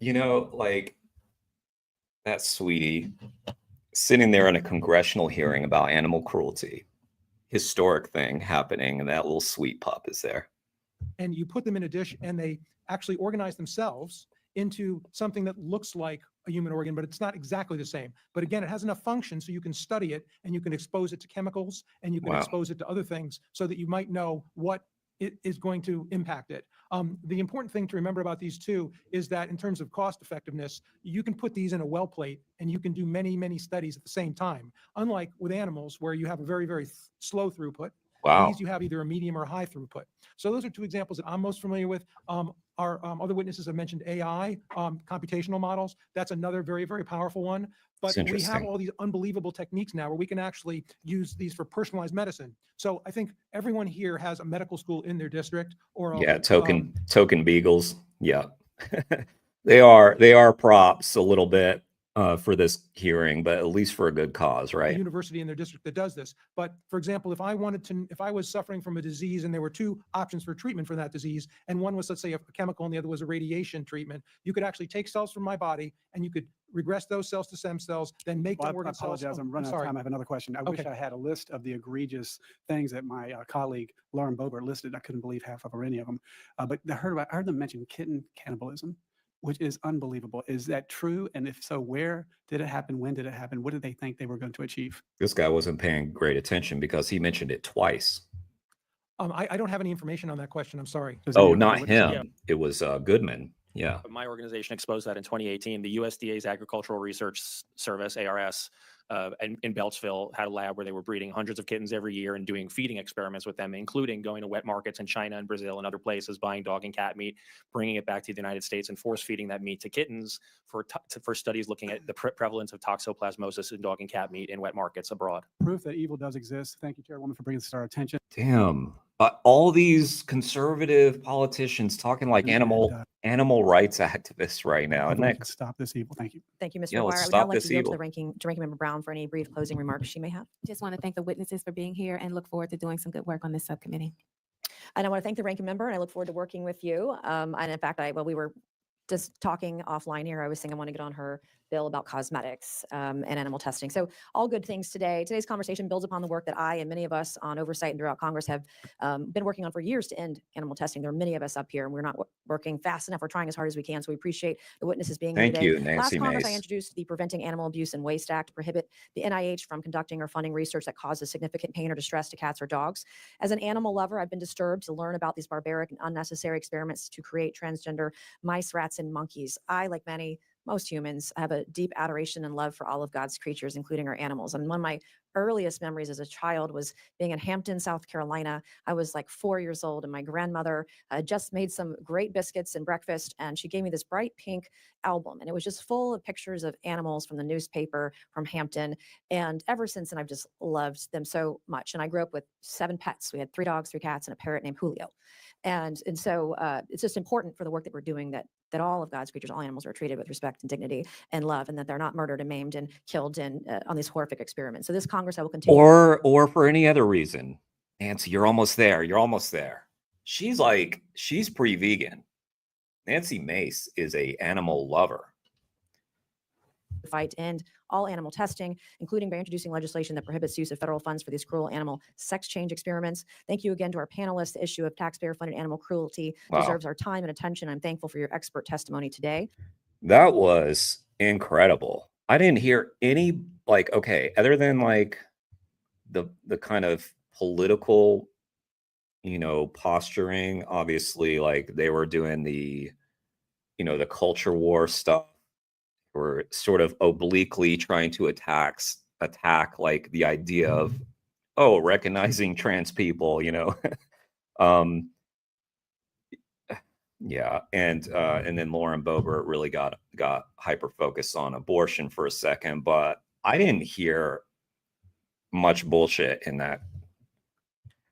You know, like that sweetie sitting there in a congressional hearing about animal cruelty, historic thing happening, and that little sweet pup is there.
And you put them in a dish and they actually organize themselves into something that looks like a human organ, but it's not exactly the same. But again, it has enough function so you can study it and you can expose it to chemicals and you can expose it to other things so that you might know what it is going to impact it. The important thing to remember about these two is that in terms of cost effectiveness, you can put these in a well plate and you can do many, many studies at the same time. Unlike with animals where you have a very, very slow throughput, these you have either a medium or a high throughput. So those are two examples that I'm most familiar with. Our other witnesses have mentioned AI, computational models. That's another very, very powerful one. But we have all these unbelievable techniques now where we can actually use these for personalized medicine. So I think everyone here has a medical school in their district or
token beagles. Yeah. they are props a little bit for this hearing, but at least for a good cause, right?
A university in their district that does this. But for example, if I was suffering from a disease and there were two options for treatment for that disease, and one was, let's say, a chemical and the other was a radiation treatment, you could actually take cells from my body and you could regress those cells to stem cells, then make them organ cells.
I apologize, I'm running out of time. I have another question. I wish I had a list of the egregious things that my colleague Lauren Boebert listed. I couldn't believe half of or any of them. But I heard them mention kitten cannibalism, which is unbelievable. Is that true? And if so, where did it happen? When did it happen? What did they think they were going to achieve?
This guy wasn't paying great attention because he mentioned it twice.
I don't have any information on that question. I'm sorry.
Oh, not him. It was Goodman. Yeah.
My organization exposed that in 2018. The USDA's Agricultural Research Service, ARS, in Beltsville had a lab where they were breeding hundreds of kittens every year and doing feeding experiments with them, including going to wet markets in China and Brazil and other places, buying dog and cat meat, bringing it back to the United States and force feeding that meat to kittens for studies looking at the prevalence of toxoplasmosis in dog and cat meat in wet markets abroad.
Proof that evil does exist. Thank you, Chairwoman, for bringing this to our attention.
Damn. All these conservative politicians talking like animal rights activists right now. And
stop this evil. Thank you.
Thank you, Mr. McGuire. I would now like to yield to ranking member Brown for any brief closing remarks she may have.
Just want to thank the witnesses for being here and look forward to doing some good work on this subcommittee.
And I want to thank the ranking member and I look forward to working with you. And in fact, we were just talking offline here, I was saying I want to get on her bill about cosmetics and animal testing. So all good things today. Today's conversation builds upon the work that I and many of us on oversight and throughout Congress have been working on for years to end animal testing. There are many of us up here, and we're not working fast enough. We're trying as hard as we can. So we appreciate the witnesses being here
Thank
today.
you,
Last
Nancy
Congress, I
Mace.
introduced the Preventing Animal Abuse and Waste Act to prohibit the NIH from conducting or funding research that causes significant pain or distress to cats or dogs. As an animal lover, I've been disturbed to learn about these barbaric and unnecessary experiments to create transgender mice, rats, and monkeys. I, like most humans, have a deep adoration and love for all of God's creatures, including our animals. And one of my earliest memories as a child was being in Hampton, South Carolina. I was like 4 years old, and my grandmother just made some great biscuits and breakfast, and she gave me this bright pink album, and it was just full of pictures of animals from the newspaper from Hampton. And ever since then, I've just loved them so much. And I grew up with 7 pets. We had 3 dogs, 3 cats, and a parrot named Julio. And so it's just important for the work that we're doing that all of God's creatures, all animals, are treated with respect and dignity and love, and that they're not murdered and maimed and killed on these horrific experiments. So this Congress, I will continue.
Or for any other reason. Nancy, you're almost there. You're almost there. She's pre-vegan. Nancy Mace is a animal lover.
Fight to end all animal testing, including by introducing legislation that prohibits use of federal funds for these cruel animal sex change experiments. Thank you again to our panelists. The issue of taxpayer-funded animal cruelty deserves our time and attention. I'm thankful for your expert testimony today.
That was incredible. I didn't hear any, other than the kind of political, posturing. Obviously, they were doing the culture war stuff. We're sort of obliquely trying to attack the idea of, recognizing trans people, yeah. And then Lauren Boebert really got hyper focused on abortion for a second, but I didn't hear much bullshit in that.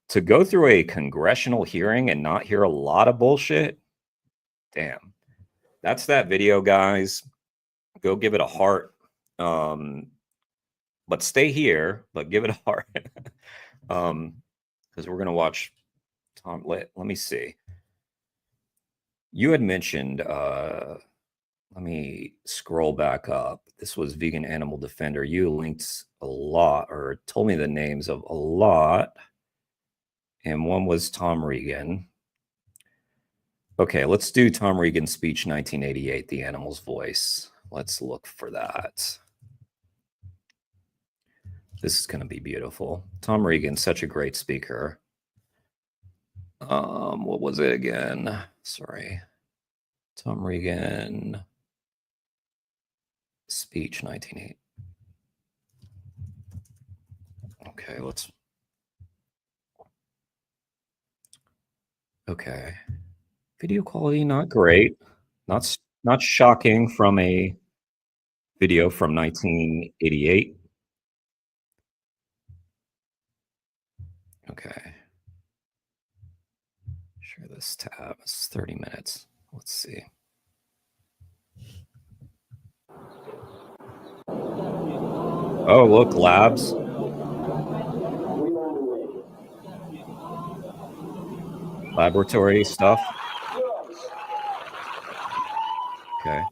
To go through a congressional hearing and not hear a lot of bullshit, damn. That's that video, guys. Go give it a heart. But stay here, but give it a heart. Because we're going to watch Tom. Let me see. You had mentioned, let me scroll back up. This was Vegan Animal Defender. You linked a lot, or told me the names of a lot. And one was Tom Regan. Okay, let's do Tom Regan's speech, 1988, The Animal's Voice. Let's look for that. This is going to be beautiful. Tom Regan, such a great speaker. What was it again? Sorry. Tom Regan speech 1980. Okay, okay. Video quality not great. Not shocking from a video from 1988. Okay. Share this tab. It's 30 minutes. Let's see. Oh, look, labs. Laboratory stuff. Okay.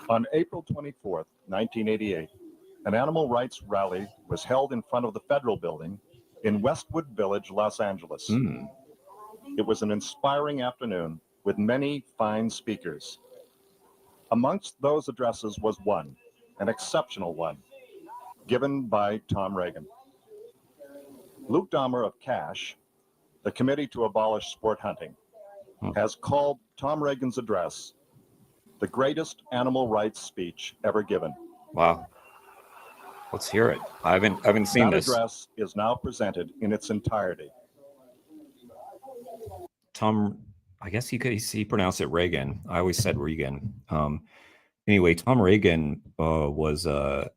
On April 24th, 1988, an animal rights rally was held in front of the Federal Building in Westwood Village, Los Angeles. It was an inspiring afternoon with many fine speakers. Amongst those addresses was one, an exceptional one, given by Tom Regan. Luke Dahmer of CASH, the Committee to Abolish Sport Hunting, has called Tom Regan's address the greatest animal rights speech ever given.
Wow. Let's hear it. I haven't seen this.
That address is now presented in its entirety.
Tom, I guess he pronounced it Reagan. I always said Regan. Anyway, Tom Regan was a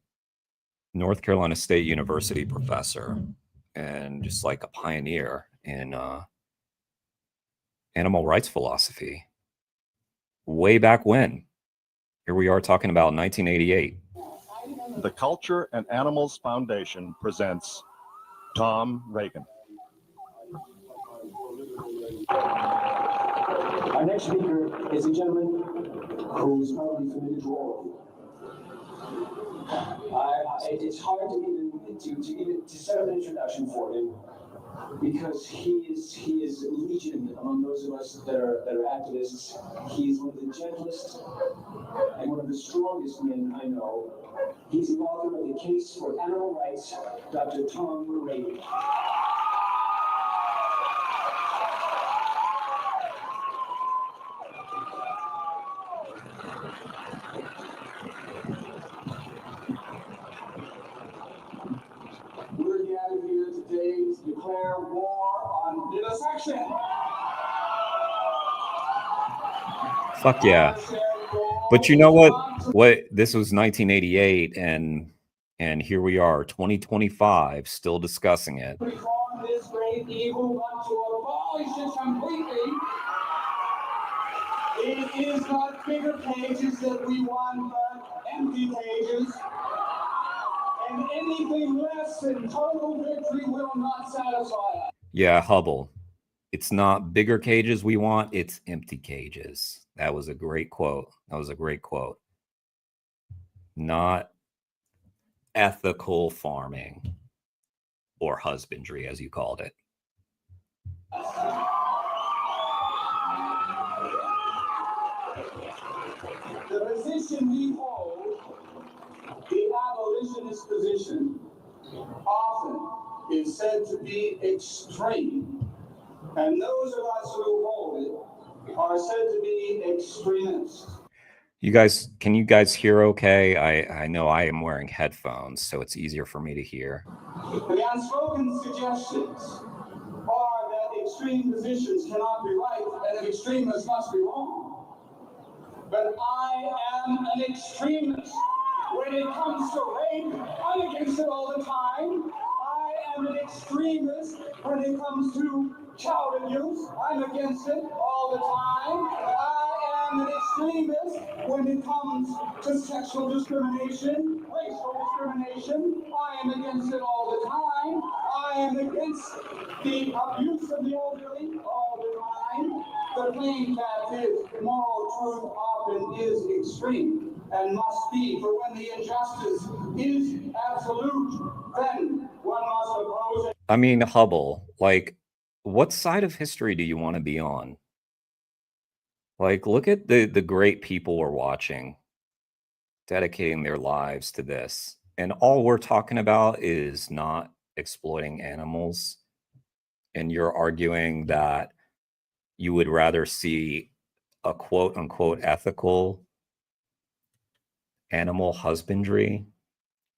North Carolina State University professor and just like a pioneer in animal rights philosophy. Way back when. Here we are talking about 1988.
The Culture and Animals Foundation presents Tom Regan.
Our next speaker is a gentleman who is probably familiar to all of you. It's hard to set up an introduction for him because he is legion among those of us that are activists. He's one of the gentlest and one of the strongest men I know. He's the author of The Case for Animal Rights, Dr. Tom Reagan. We're gathered here today to declare war on vivisection.
Fuck yeah. But you know what? This was 1988, and here we are, 2025, still discussing it.
Reform this great evil, but to abolish it completely. It is not bigger cages that we want, but empty cages. And anything less than total victory will not satisfy us.
Yeah, Hubble. It's not bigger cages we want, it's empty cages. That was a great quote. Not ethical farming or husbandry, as you called it.
The position we hold, the abolitionist position, often is said to be extreme. And those of us who hold it are said to be extremists.
Can you guys hear okay? I know I am wearing headphones, so it's easier for me to hear.
The unspoken suggestions are that extreme positions cannot be right and that extremists must be wrong. But I am an extremist. When it comes to rape, I'm against it all the time. I am an extremist when it comes to child abuse. I'm against it all the time. I am an extremist when it comes to sexual discrimination, racial discrimination. I am against it all the time. I am against the abuse of the elderly all the time. The plain fact is, moral truth often is extreme and must be, for when the injustice is absolute, then one must oppose it.
I mean, Hubble, like, what side of history do you want to be on? Like, look at the great people we're watching, dedicating their lives to this. And all we're talking about is not exploiting animals. And you're arguing that you would rather see a quote unquote ethical animal husbandry.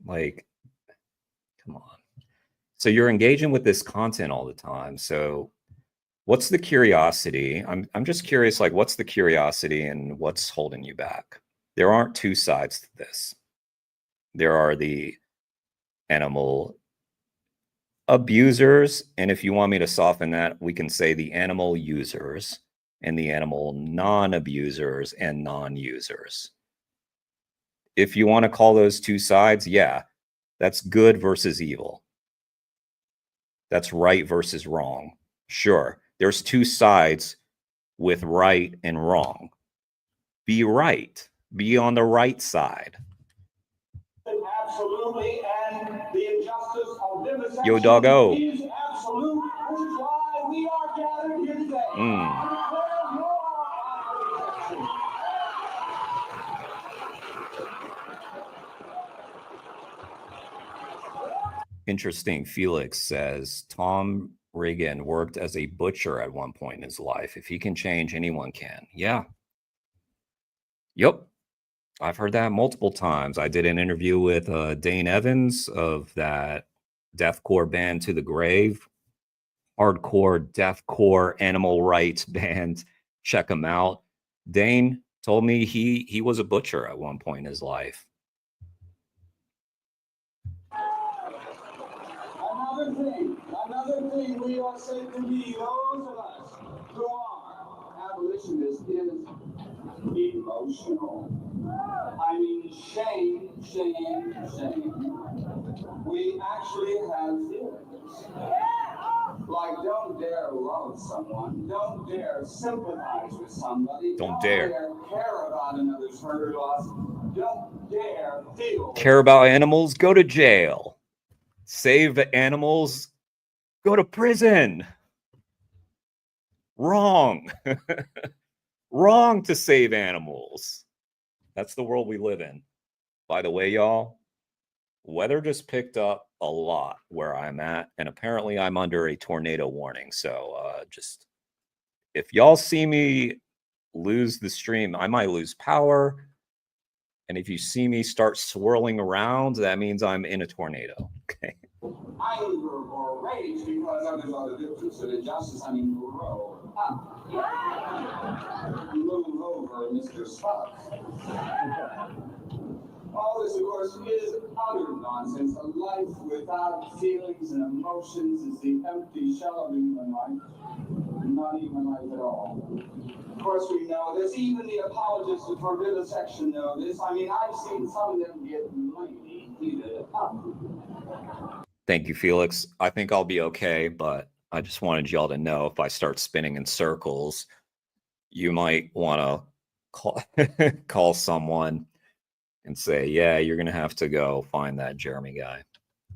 Like, come on. So you're engaging with this content all the time. So what's the curiosity? I'm just curious, like, what's the curiosity and what's holding you back? There aren't two sides to this. There are the animal abusers, and if you want me to soften that, we can say the animal users and the animal non-abusers and non-users. If you want to call those two sides, yeah, that's good versus evil. That's right versus wrong. Sure, there's two sides with right and wrong. Be right. Be on the right side.
Absolutely, and the injustice of vivisection
Yo, doggo.
is absolute, which is why we are gathered here today. To declare war on vivisection.
Interesting. Felix says Tom Reagan worked as a butcher at one point in his life. If he can change, anyone can. Yeah. Yep. I've heard that multiple times. I did an interview with Dane Evans of that deathcore band To the Grave. Hardcore, deathcore, animal rights band. Check him out. Dane told me he was a butcher at one point in his life.
Another thing we are said to be, those of us who are abolitionists, is emotional. I mean, shame. We actually have feelings. Like, don't dare love someone. Don't dare sympathize with somebody.
Don't dare.
Care about another's hurt or loss. Don't dare feel.
Care about animals? Go to jail. Save animals? Go to prison. Wrong. Wrong to save animals. That's the world we live in. By the way, y'all, weather just picked up a lot where I'm at, and apparently I'm under a tornado warning. So just if y'all see me lose the stream, I might lose power. And if you see me start swirling around, that means I'm in a tornado. Okay.
Anger or rage because others are the victims of injustice. I mean, grow up. Move over, Mr. Spock. All this, of course, is utter nonsense. A life without feelings and emotions is the empty shell of human life. Not even life at all. Of course, we know this. Even the apologists for vivisection know this. I mean, I've seen some of them get mighty heated up.
Thank you, Felix. I think I'll be okay, but I just wanted y'all to know if I start spinning in circles, you might want to call someone and say, yeah, you're going to have to go find that Jeremy guy.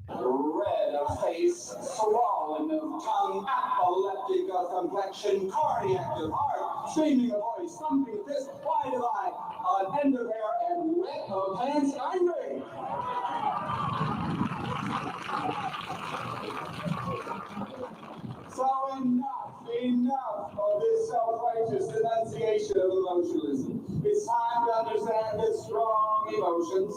Red of face, swollen of tongue, epileptic of complexion, cardiac of heart, streaming of voice, thumping fist, wide of eye, an end of hair, and wet of pants, angry. So enough of this self-righteous denunciation of emotionalism. It's time to understand that strong emotions,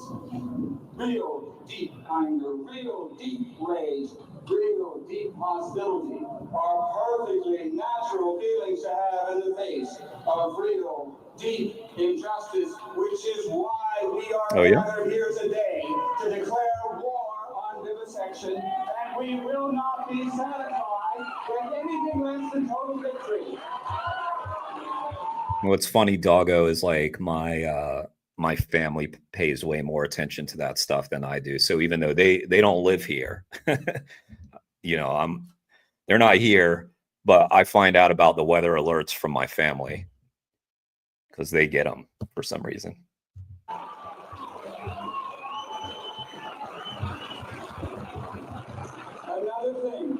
real deep anger, real deep rage, real deep hostility are perfectly natural feelings to have in the face of real deep injustice, which is why we are gathered here today to declare war on vivisection, and we will not be satisfied with anything less than total victory.
What's funny, Doggo, is like my family pays way more attention to that stuff than I do. So even though they don't live here, you know, they're not here, but I find out about the weather alerts from my family because they get them for some reason.
Another thing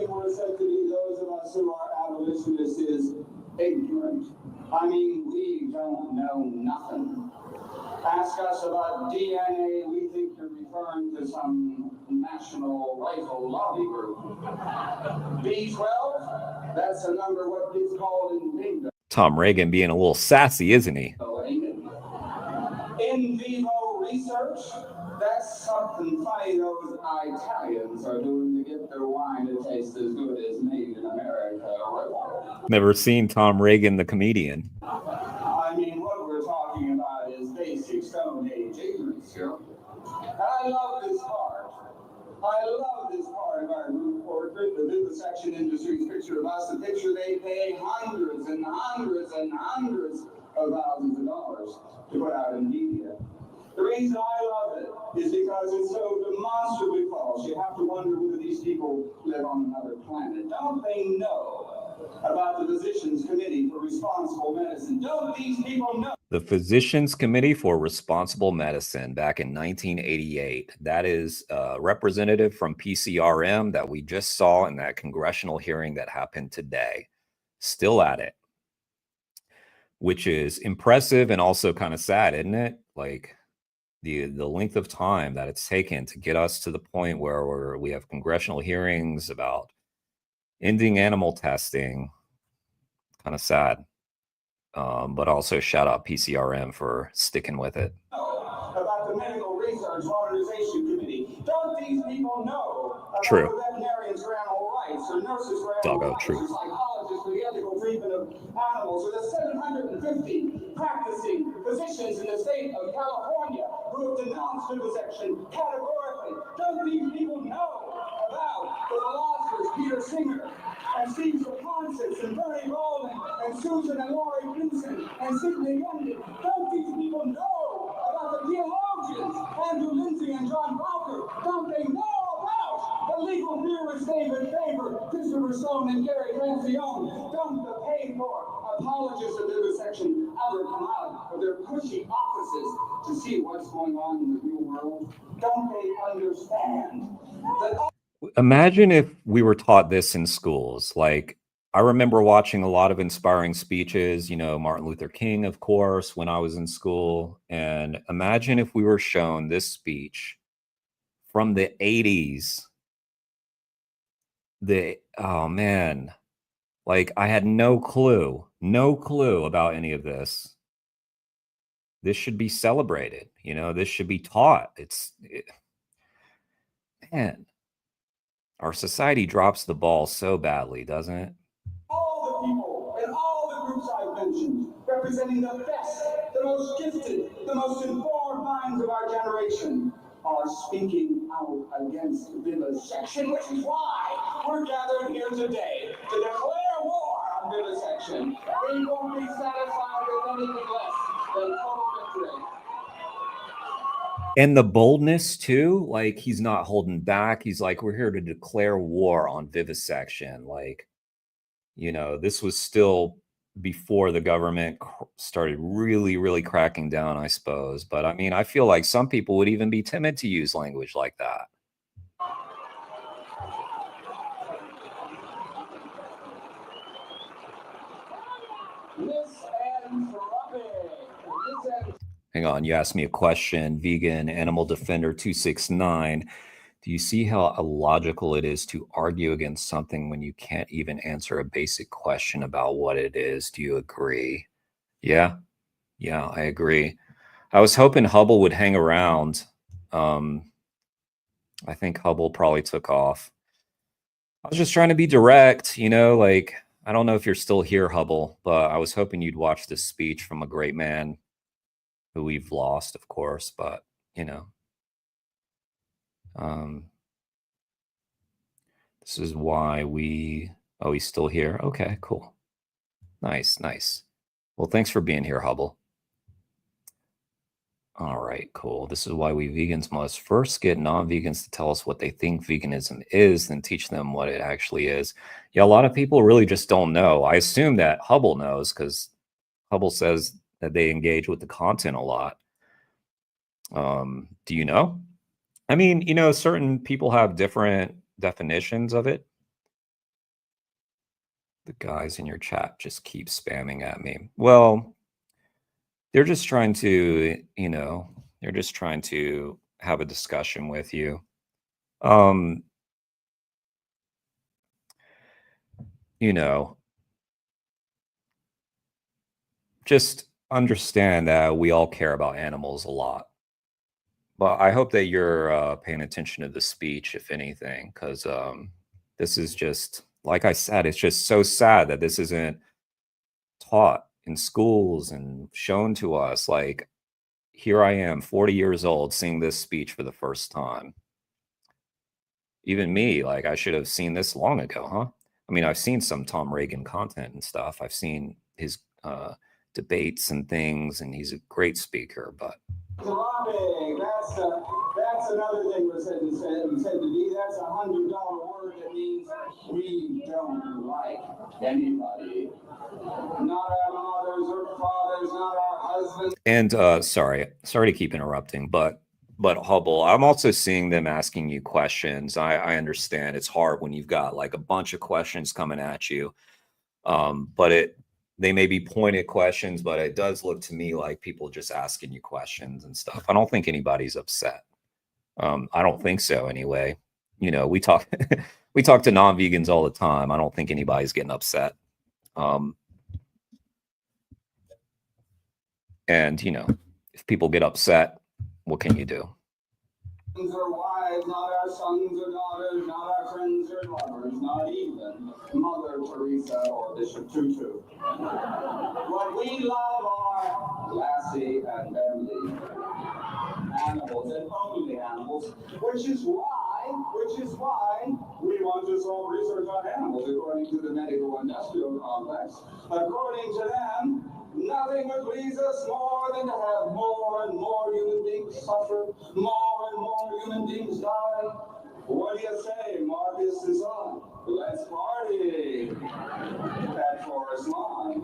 we're said to be those of us who are abolitionists is ignorant. I mean, we don't know nothing. Ask us about DNA, we think you're referring to some national rifle lobby group. B12, that's a number what is called in bingo.
Tom Reagan being a little sassy, isn't he?
In vivo research, that's something funny those Italians are doing to get their wine to taste as good as made in America.
Never seen Tom Reagan, the comedian.
I mean, what we're talking about is basic Stone Age ignorance here. I love this part. I love this part of our group portrait, the vivisection industry's picture of us, the picture they pay hundreds and hundreds and hundreds of thousands of dollars to put out in media. The reason I love it is because it's so demonstrably false. You have to wonder whether these people live on another planet. Don't they know about the Physicians Committee for Responsible Medicine? Don't these people know?
The Physicians Committee for Responsible Medicine back in 1988. That is a representative from PCRM that we just saw in that congressional hearing that happened today. Still at it. Which is impressive and also kind of sad, isn't it? Like the length of time that it's taken to get us to the point where we have congressional hearings about ending animal testing. Kind of sad. But also shout out PCRM for sticking with it.
About the Medical Research Modernization Committee. Don't these people know about
True.
the veterinarians for animal rights or nurses for animal
Doggo,
rights
true.
or psychologists for the ethical treatment of animals or the 750 practicing physicians in the state of California who have denounced vivisection categorically? Don't these people know about the philosophers Peter Singer and Steve Ponsis and Bernie Rowland and Susan and Laurie Vincent and Sidney Youngin? Don't these people know about the theologians Andrew Lindsay and John Bowker? Don't they know about A legal theorist David Faber, Christopher Stone, and Gary Francione don't the paid for apologists of vivisection ever come out of their cushy offices to see what's going on in the real world? Don't they understand that?
Imagine if we were taught this in schools. Like, I remember watching a lot of inspiring speeches, you know, Martin Luther King, of course, when I was in school. And imagine if we were shown this speech from the 80s. Oh man, like I had no clue about any of this. This should be celebrated, you know, this should be taught. Man, our society drops the ball so badly, doesn't it?
All the people and all the groups I've mentioned, representing the best, the most gifted, the most informed minds of our generation, are speaking out against vivisection, which is why we're gathered here today to declare war on vivisection. We won't be satisfied with anything less than total victory.
And the boldness too, like he's not holding back. He's like, we're here to declare war on vivisection. Like, you know, this was still before the government started really cracking down, I suppose. But I mean, I feel like some people would even be timid to use language like that. Hang on, you asked me a question, vegan animal defender 269. Do you see how illogical it is to argue against something when you can't even answer a basic question about what it is? Do you agree? Yeah, I agree. I was hoping Hubble would hang around. I think Hubble probably took off. I was just trying to be direct, you know, like, I don't know if you're still here, Hubble, but I was hoping you'd watch this speech from a great man who we've lost, of course, but, you know. This is why oh, he's still here. Okay, cool. Nice. Well, thanks for being here, Hubble. All right, cool. This is why we vegans must first get non-vegans to tell us what they think veganism is, then teach them what it actually is. Yeah, a lot of people really just don't know. I assume that Hubble knows because Hubble says that they engage with the content a lot. Do you know? I mean, you know, certain people have different definitions of it. The guys in your chat just keep spamming at me. Well, they're just trying to, you know, they're just trying to have a discussion with you. You know, just understand that we all care about animals a lot. But I hope that you're paying attention to the speech, if anything, because this is just, like I said, it's just so sad that this isn't taught in schools and shown to us. Like, here I am, 40 years old, seeing this speech for the first time. Even me, like, I should have seen this long ago, huh? I mean, I've seen some Tom Reagan content and stuff. I've seen his debates and things, and he's a great speaker, but...
That's another thing was said to me. That's $100 word that means we don't like anybody. Not our mothers or fathers, not our husbands.
And sorry to keep interrupting, but Hubble, I'm also seeing them asking you questions. I understand it's hard when you've got like a bunch of questions coming at you. But they may be pointed questions, but it does look to me like people just asking you questions and stuff. I don't think anybody's upset. I don't think so anyway. You know, we talk to non-vegans all the time. I don't think anybody's getting upset. And, you know, if people get upset, what can you do?
Our wives, not our sons or daughters, not our friends or lovers, not even Mother Teresa or Bishop Tutu. What we love are Lassie and Bentley. Animals and only animals, which is why we want to solve research on animals, according to the medical industrial complex. According to them, nothing would please us more than to have more and more human beings suffer, more and more human beings die. What do you say, Marcus is on? Let's party at Forest Lawn.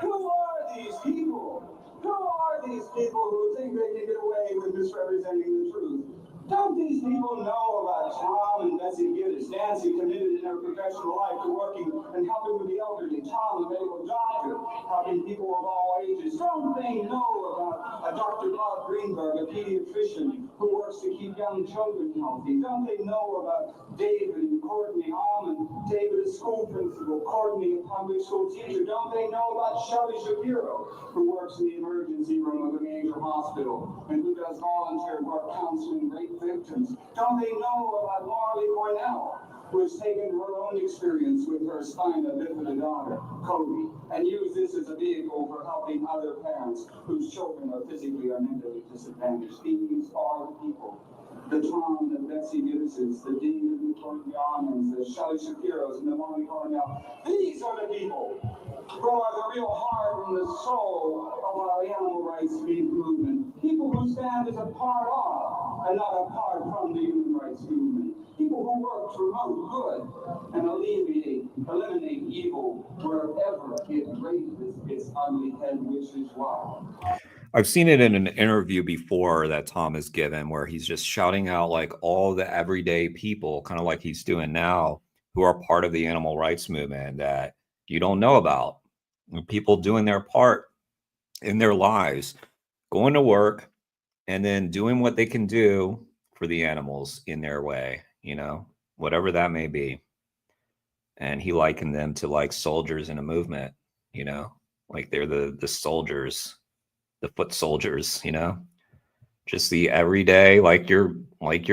Who are these people? Who are these people who think they can get away with misrepresenting the truth? Don't these people know about Tom and Bessie Gibbs? Nancy committed in her professional life to working and helping with the elderly. Tom, a medical doctor, helping people of all ages. Don't they know about Dr. Bob Greenberg, a pediatrician who works to keep young children healthy? Don't they know about David and Courtney Almond? David, a school principal, Courtney, a public school teacher. Don't they know about Shelley Shapiro, who works in the emergency room of a major hospital and who does volunteer work counseling rape victims? Don't they know about Marley Cornell, who has taken her own experience with her spina bifida daughter, Cody, and used this as a vehicle for helping other parents whose children are physically or mentally disadvantaged? These are the people. The Tom, the Betsy Gibbses, the Dean and the Courtney Almonds, the Shelley Shapiros, and the Marley Cornell. These are the people who are the real heart and the soul of our animal rights movement. People who stand as a part of and not apart from the human rights movement. People who work to promote good and eliminate evil wherever it raises its ugly head, which is why.
I've seen it in an interview before that Tom has given where he's just shouting out like all the everyday people, kind of like he's doing now, who are part of the animal rights movement that you don't know about. People doing their part in their lives, going to work and then doing what they can do for the animals in their way, you know, whatever that may be. And he likened them to like soldiers in a movement, you know, like they're the soldiers, the foot soldiers, you know, just the everyday, like your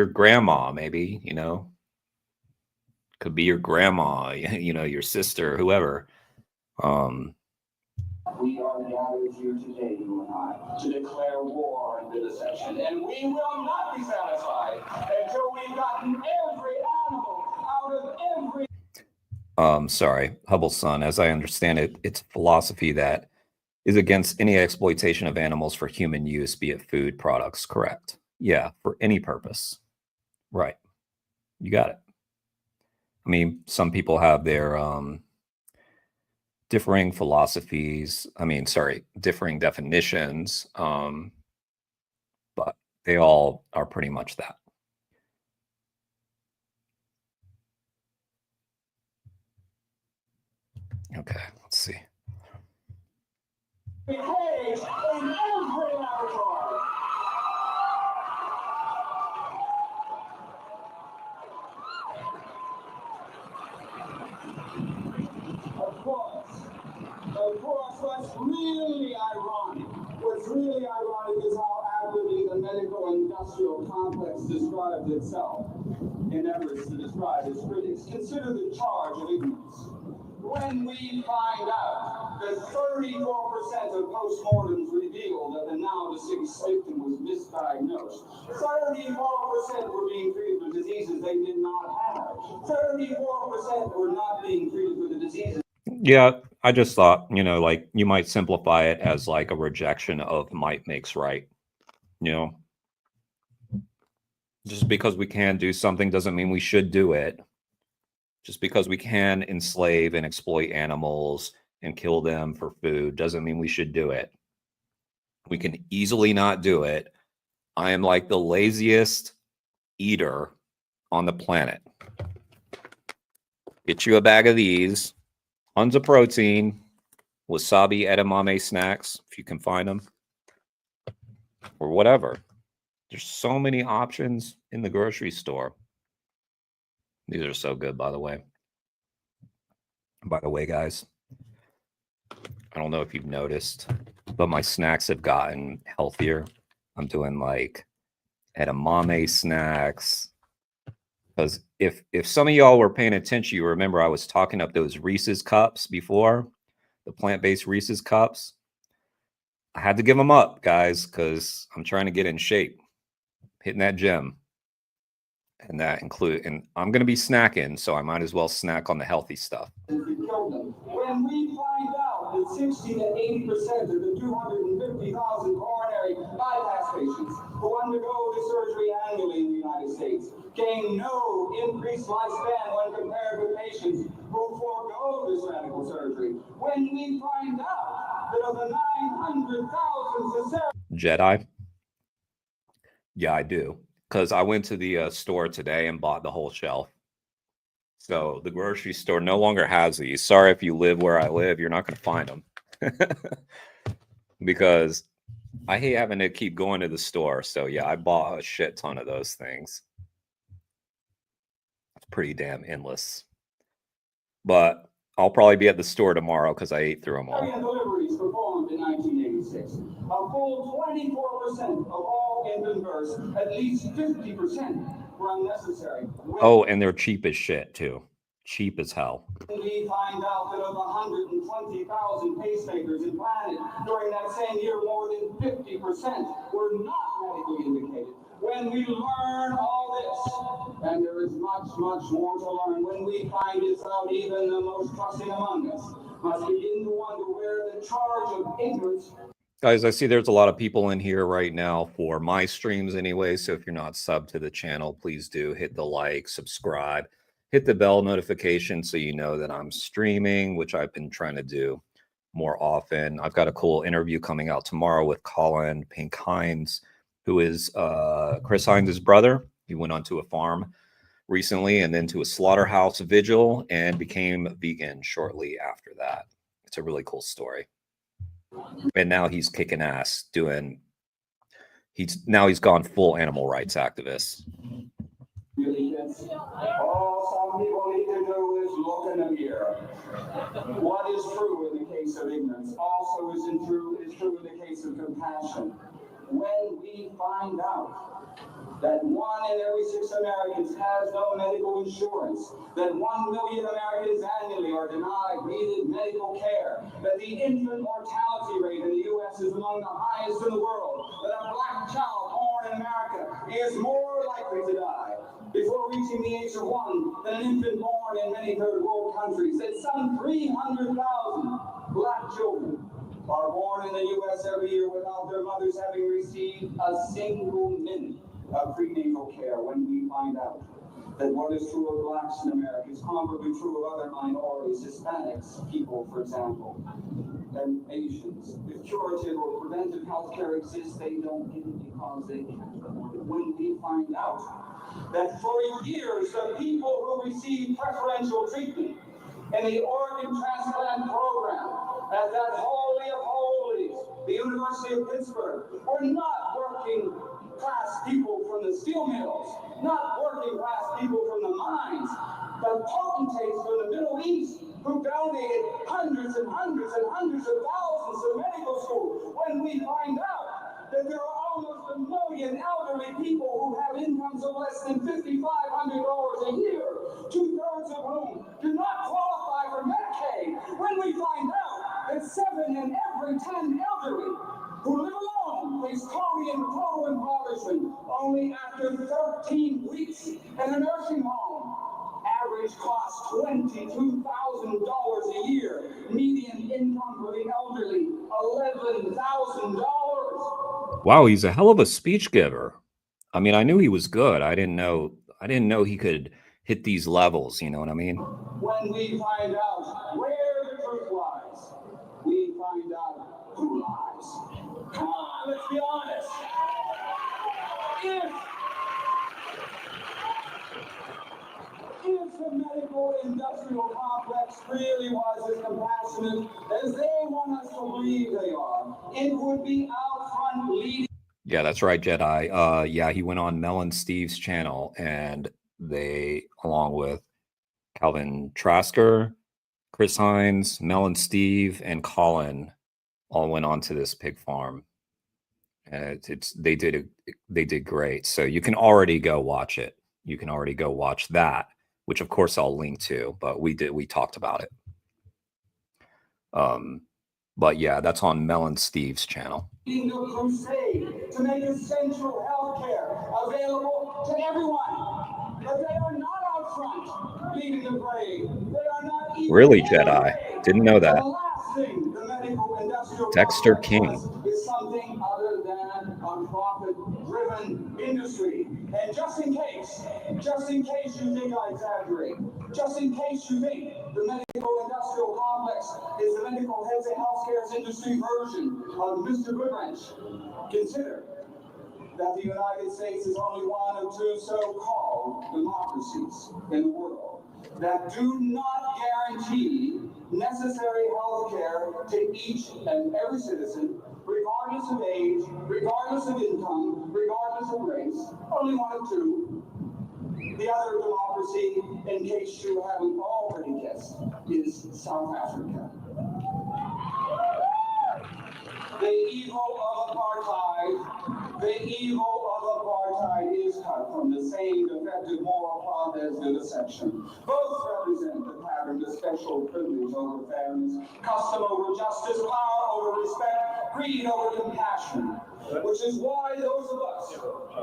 grandma, maybe, you know, could be your grandma, you know, your sister, whoever.
We are gathered here today, you and I, to declare war and vivisection, and we will not be satisfied until we've gotten every animal out of every.
Sorry, Hubble's son, as I understand it, it's a philosophy that is against any exploitation of animals for human use, be it food products. Correct. Yeah, for any purpose. Right. You got it. I mean, some people have their differing philosophies. I mean, sorry, differing definitions. But they all are pretty much that. Okay, let's see.
Cage in every laboratory. Of course, what's really ironic is how accurately the medical industrial complex describes itself in efforts to describe its critics. Consider the charge of ignorance. When we find out that 34% of postmortems reveal that the now deceased victim was misdiagnosed, 34% were being treated with diseases they did not have, 34% were not being treated with the diseases.
Yeah, I just thought, you know, like you might simplify it as like a rejection of might makes right. You know, just because we can do something doesn't mean we should do it. Just because we can enslave and exploit animals and kill them for food doesn't mean we should do it. We can easily not do it. I am like the laziest eater on the planet. Get you a bag of these, tons of protein, wasabi edamame snacks, if you can find them, or whatever. There's so many options in the grocery store. These are so good, by the way. By the way, guys, I don't know if you've noticed, but my snacks have gotten healthier. I'm doing like edamame snacks. Because if some of y'all were paying attention, you remember I was talking up those Reese's cups before, the plant-based Reese's cups. I had to give them up, guys, because I'm trying to get in shape, hitting that gym. And that and I'm going to be snacking, so I might as well snack on the healthy stuff.
When we find out that 60 to 80% of the 250,000 coronary bypass patients who undergo the surgery annually in the United States gain no increased lifespan when compared with patients who forego this radical surgery. When we find out that of the 900,000 cesarean
Jedi? Yeah, I do. Because I went to the store today and bought the whole shelf. So the grocery store no longer has these. Sorry if you live where I live, you're not going to find them. Because I hate having to keep going to the store. So yeah, I bought a shit ton of those things. It's pretty damn endless. But I'll probably be at the store tomorrow because I ate through them all.
deliveries performed in 1986. A full 24% of all infant births, at least 50% were unnecessary.
Oh, and they're cheap as shit too. Cheap as hell.
We find out that of 120,000 pacemakers implanted during that same year, more than 50% were not medically indicated. When we learn all this, and there is much, much more to learn, when we find this out, even the most trusting among us must begin to wonder where the charge of ignorance.
Guys, I see there's a lot of people in here right now for my streams anyway. So if you're not subbed to the channel, please do hit the like, subscribe, hit the bell notification so you know that I'm streaming, which I've been trying to do more often. I've got a cool interview coming out tomorrow with Colin Pink Hines, who is Chris Hines' brother. He went onto a farm recently and then to a slaughterhouse vigil and became vegan shortly after that. It's a really cool story. And now he's kicking ass doing, he's gone full animal rights activist.
Really is. All some people need to do is look in the mirror. What is true in the case of ignorance also is true in the case of compassion. When we find out that 1 in every 6 Americans has no medical insurance, that 1 million Americans annually are denied needed medical care, that the infant mortality rate in the U.S. is among the highest in the world, that a black child born in America is more likely to die before reaching the age of 1 than an infant born in many third world countries, that some 300,000 black children are born in the U.S. every year without their mothers having received a single minute of prenatal care. When we find out that what is true of blacks in America is comparably true of other minorities, Hispanics, people, for example, and Asians. If curative or preventive health care exists, they don't get it because they can't afford it. When we find out that for years, the people who receive preferential treatment in the organ transplant program at that holy of holies, the University of Pittsburgh, were not working class people from the steel mills, not working class people from the mines, but potentates from the Middle East who donated hundreds and hundreds and hundreds of thousands to medical school. When we find out that there are almost 1 million elderly people who have incomes of less than $5,500 a year, 2/3 of whom do not qualify for Medicaid. When we find out that 7 in every 10 elderly who live alone face total impoverishment only after 13 weeks in a nursing home. Average cost $22,000 a year. Median income for the elderly, $11,000.
Wow, he's a hell of a speech giver. I mean, I knew he was good. I didn't know he could hit these levels, you know what I mean?
When we find out where the truth lies, we find out who lies. Come on, let's be honest. If the medical industrial complex really was as compassionate as they want us to believe they are, it would be out front leading.
Yeah, that's right, Jedi. Yeah, he went on Mel and Steve's channel, and they, along with Calvin Trasker, Chris Hines, Mel and Steve, and Colin, all went on to this pig farm. And they did great. So you can already go watch it. You can already go watch that, which of course I'll link to. But we talked about it. But yeah, that's on Mel and Steve's channel.
Leading a crusade to make essential health care available to everyone. But they are not out front leading the parade. They are not even
Really,
in
Jedi?
the
Didn't know
The
that.
last thing the medical industrial
Dexter
complex
King.
wants is something other than a profit-driven industry. And just in case you think I exaggerate, just in case you think the medical industrial complex is the medical healthcare industry version of Mr. Goodwrench, consider that the United States is only one of two so-called democracies in the world that do not guarantee necessary health care to each and every citizen, regardless of age, regardless of income, regardless of race. Only one of two. The other democracy, in case you haven't already guessed, is South Africa. The evil of apartheid is cut from the same defective moral cloth as vivisection. Both represent the pattern of special privilege over fairness, custom over justice, power over respect, greed over compassion. Which is why those of us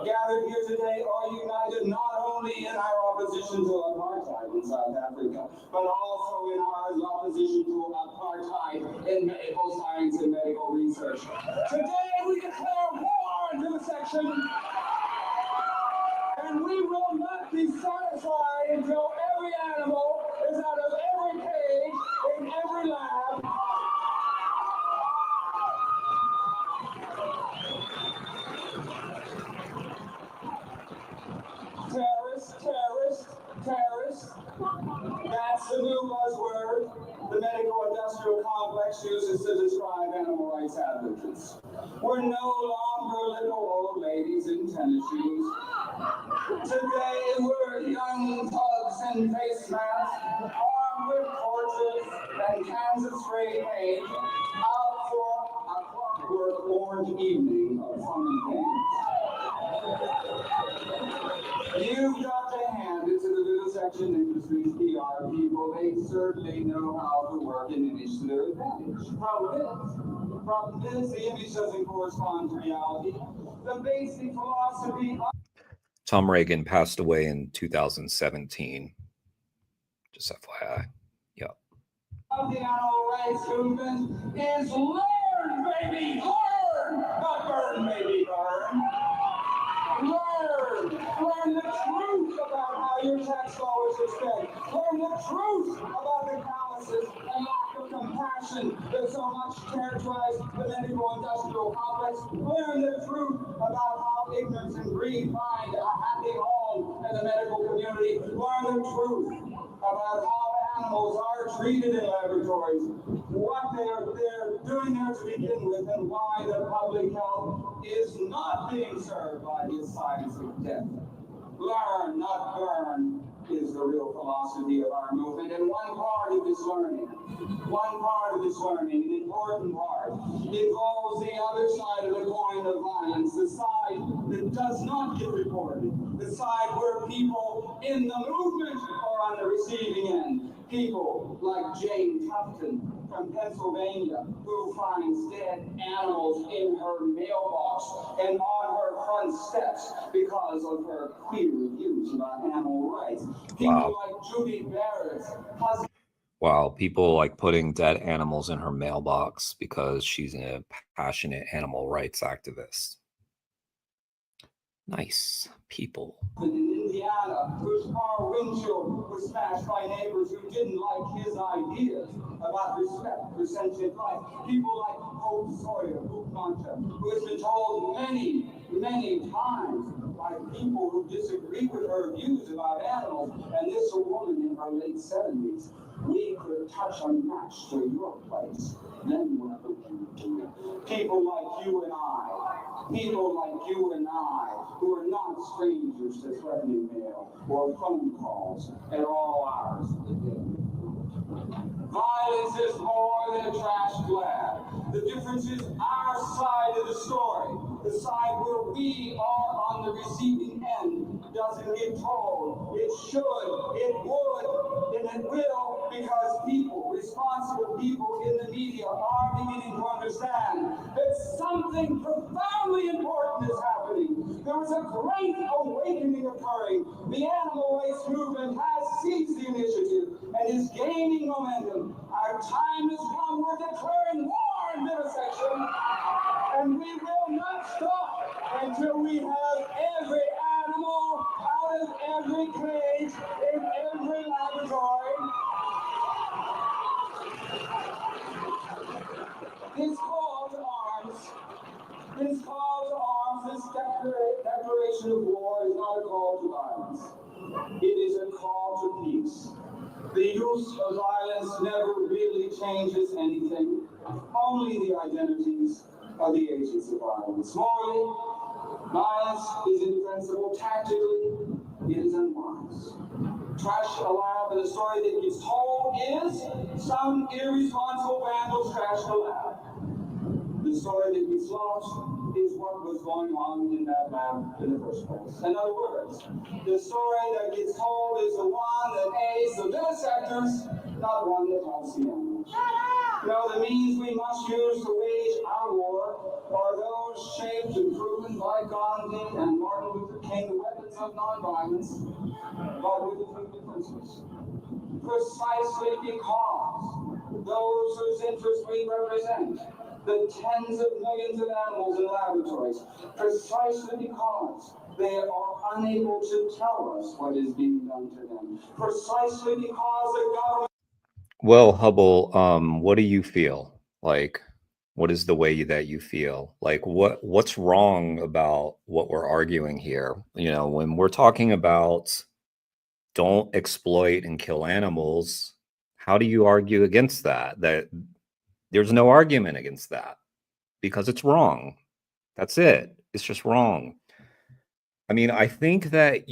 gathered here today are united not only in our opposition to apartheid in South Africa, but also in our opposition to apartheid in medical science and medical research. Today we declare war on vivisection, and we will not be satisfied until every animal is out of every cage in every lab. Terrorist. That's the new buzzword the medical industrial complex uses to describe animal rights advocates. We're no longer little old ladies in tennis shoes. Today we're young thugs in face masks, armed with torches and cans of spray paint, out for a clockwork orange evening of fun and games. You've got to hand it to the vivisection industry's PR people. They certainly know how to work an image to their advantage. Problem is, the image doesn't correspond to reality. The basic philosophy of
Tom Reagan passed away in 2017. Just FYI. Yep.
the animal rights movement is learn, baby, learn! Not burn, baby, burn. Learn the truth about how your tax dollars are spent. Learn the truth about the calluses and lack of compassion that so much characterize the medical industrial complex. Learn the truth about how ignorance and greed find a happy home in the medical community. Learn the truth about how animals are treated in laboratories, what they're doing there to begin with, and why the public health is not being served by this science of death. Learn, not burn, is the real philosophy of our movement. And one part of this learning, an important part, involves the other side of the coin of violence, the side that does not get reported, the side where people in the movement are on the receiving end. People like Jane Tufton from Pennsylvania, who finds dead animals in her mailbox and on her front steps because of her queer views about animal rights. People like Judy Barrett's husband.
Wow, people like putting dead animals in her mailbox because she's a passionate animal rights activist. Nice people.
In Indiana, whose car windshield was smashed by neighbors who didn't like his ideas about respect for sentient life. People like Hope Sawyer, who has been told many times by people who disagree with her views about animals, and this a woman in her late 70s. We could touch a match to your place. Then what would you do? People like you and I, who are not strangers to threatening mail or phone calls at all hours of the day. Violence is more than a trash grab. The difference is our side of the story, the side where we are on the receiving end, doesn't get told. It should, it would, and it will, because people, responsible people in the media are beginning to understand that something profoundly important is happening. There is a great awakening occurring. The animal rights movement has seized the initiative, and is gaining momentum. Our time has come. We're declaring war on vivisection, and we will not stop until we have every animal out of every cage in every laboratory. This call to arms, this declaration of war is not a call to violence. It is a call to peace. The use of violence never really changes anything, only the identities of the agents of violence. Morally, violence is indefensible. Tactically, it is unwise. Trash a lab, and the story that gets told is some irresponsible vandals trashed a lab. The story that gets lost is what was going on in that lab in the first place. In other words, the story that gets told is the one that aids the vivisectors, not one that helps the animals. No, the means we must use to wage our war are those shaped and proven by Gandhi and Martin Luther King, the weapons of nonviolence, but with a few differences. Precisely because those whose interests we represent, the tens of millions of animals in laboratories, precisely because they are unable to tell us what is being done to them, precisely because the government.
Well, Hubble, what do you feel? Like, what is the way that you feel? Like, what's wrong about what we're arguing here? You know, when we're talking about don't exploit and kill animals, how do you argue against that? That there's no argument against that because it's wrong. That's it. It's just wrong. I mean, I think that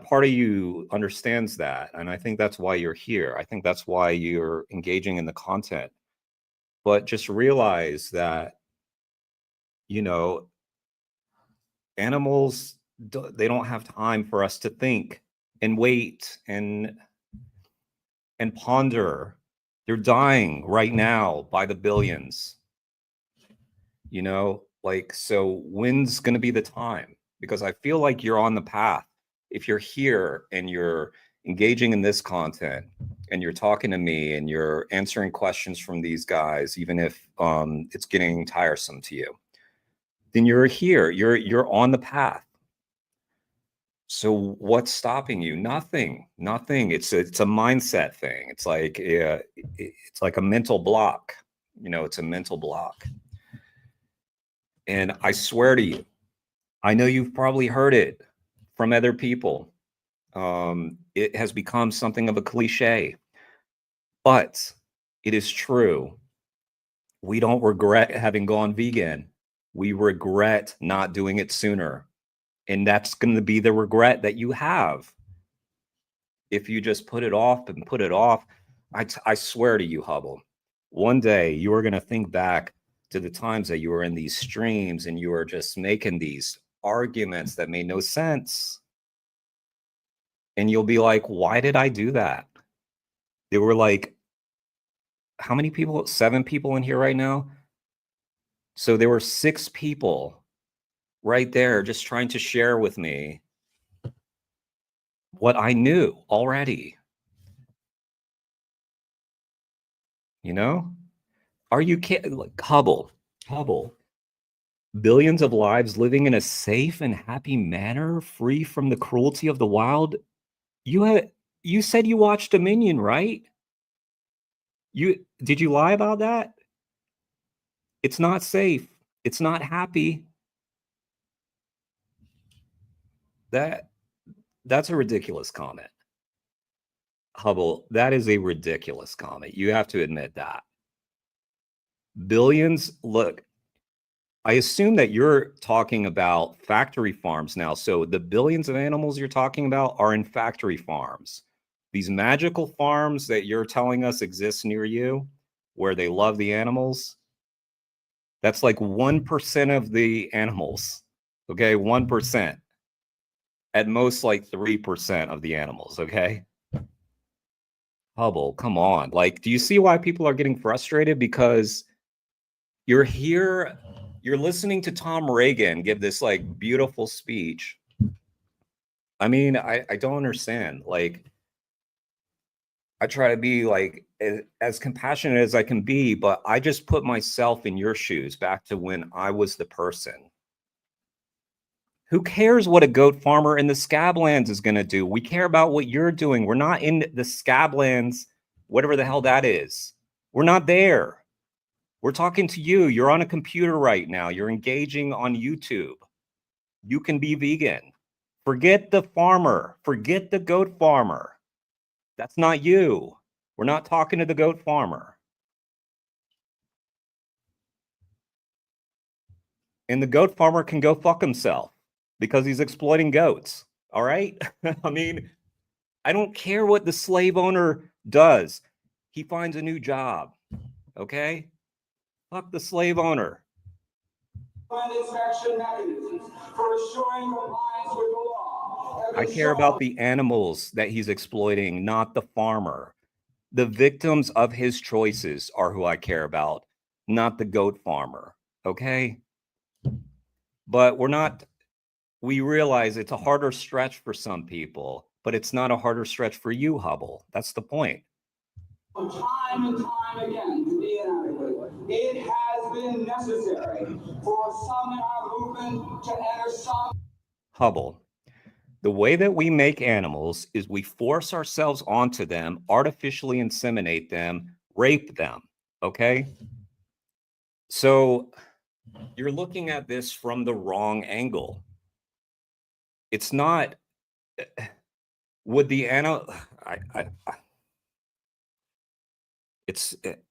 part of you understands that. And I think that's why you're here. I think that's why you're engaging in the content. But just realize that, you know, animals, they don't have time for us to think and wait and ponder. They're dying right now by the billions. You know, like, so when's going to be the time? Because I feel like you're on the path. If you're here and you're engaging in this content and you're talking to me and you're answering questions from these guys, even if it's getting tiresome to you, then you're here, you're on the path. So what's stopping you? Nothing. It's a mindset thing. It's like a mental block. You know, it's a mental block. And I swear to you, I know you've probably heard it from other people. It has become something of a cliche, but it is true. We don't regret having gone vegan. We regret not doing it sooner. And that's going to be the regret that you have. If you just put it off and put it off, I swear to you, Hubble, one day you are going to think back to the times that you were in these streams and you were just making these arguments that made no sense. And you'll be like, why did I do that? There were like, how many people? 7 people in here right now. So there were 6 people right there just trying to share with me what I knew already. You know? Are you kidding? Like, Hubble, billions of lives living in a safe and happy manner, free from the cruelty of the wild. You said you watched Dominion, right? Did you lie about that? It's not safe. It's not happy. That's a ridiculous comment. Hubble, that is a ridiculous comment. You have to admit that. Billions, look, I assume that you're talking about factory farms now. So the billions of animals you're talking about are in factory farms. These magical farms that you're telling us exist near you, where they love the animals, that's like 1% of the animals. Okay, 1%. At most, like 3% of the animals, okay? Hubble, come on. Like, do you see why people are getting frustrated? Because you're here, you're listening to Tom Reagan give this like beautiful speech. I mean, I don't understand. Like, I try to be like as compassionate as I can be, but I just put myself in your shoes back to when I was the person. Who cares what a goat farmer in the Scablands is going to do? We care about what you're doing. We're not in the Scablands, whatever the hell that is. We're not there. We're talking to you. You're on a computer right now. You're engaging on YouTube. You can be vegan. Forget the farmer. Forget the goat farmer. That's not you. We're not talking to the goat farmer. And the goat farmer can go fuck himself because he's exploiting goats. All right? I mean, I don't care what the slave owner does. He finds a new job. Okay? Fuck the slave owner.
Inspection mechanisms for assuring compliance with the law.
I care about the animals that he's exploiting, not the farmer. The victims of his choices are who I care about, not the goat farmer. Okay? But we realize it's a harder stretch for some people, but it's not a harder stretch for you, Hubble. That's the point.
Time and time again to be inadequate. It has been necessary for some in our movement to enter some.
Hubble, the way that we make animals is we force ourselves onto them, artificially inseminate them, rape them. Okay? So you're looking at this from the wrong angle. It's not, would the animal,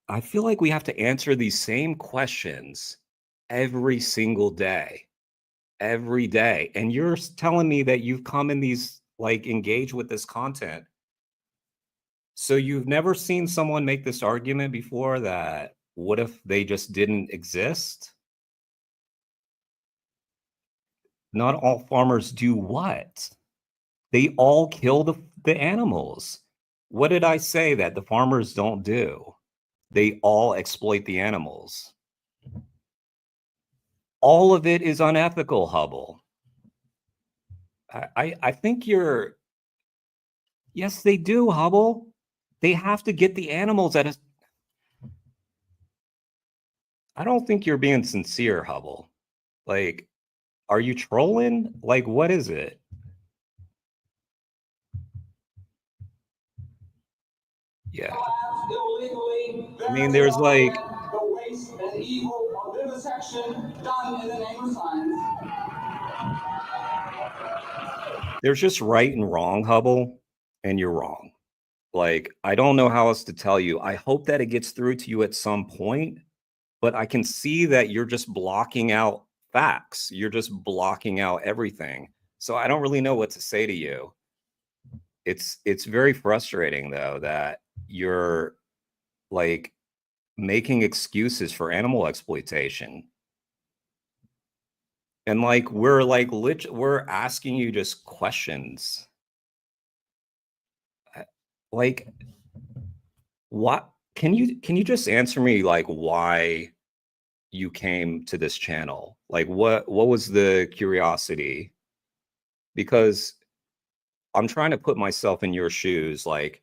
I feel like we have to answer these same questions every single day, every day. And you're telling me that you've come in these, like, engage with this content. So you've never seen someone make this argument before that, what if they just didn't exist? Not all farmers do what? They all kill the animals. What did I say that the farmers don't do? They all exploit the animals. All of it is unethical, Hubble. I think you're, yes, they do, Hubble. They have to get the animals at a, I don't think you're being sincere, Hubble. Like, are you trolling? Like, what is it? Yeah. I mean, there's like,
the waste and evil of vivisection done in the name of science.
there's just right and wrong, Hubble, and you're wrong. Like, I don't know how else to tell you. I hope that it gets through to you at some point, but I can see that you're just blocking out facts. You're just blocking out everything. So I don't really know what to say to you. It's very frustrating, though, that you're like making excuses for animal exploitation. And like we're asking you just questions. Like, what can you just answer me, like, why you came to this channel? Like, what was the curiosity? Because I'm trying to put myself in your shoes. Like,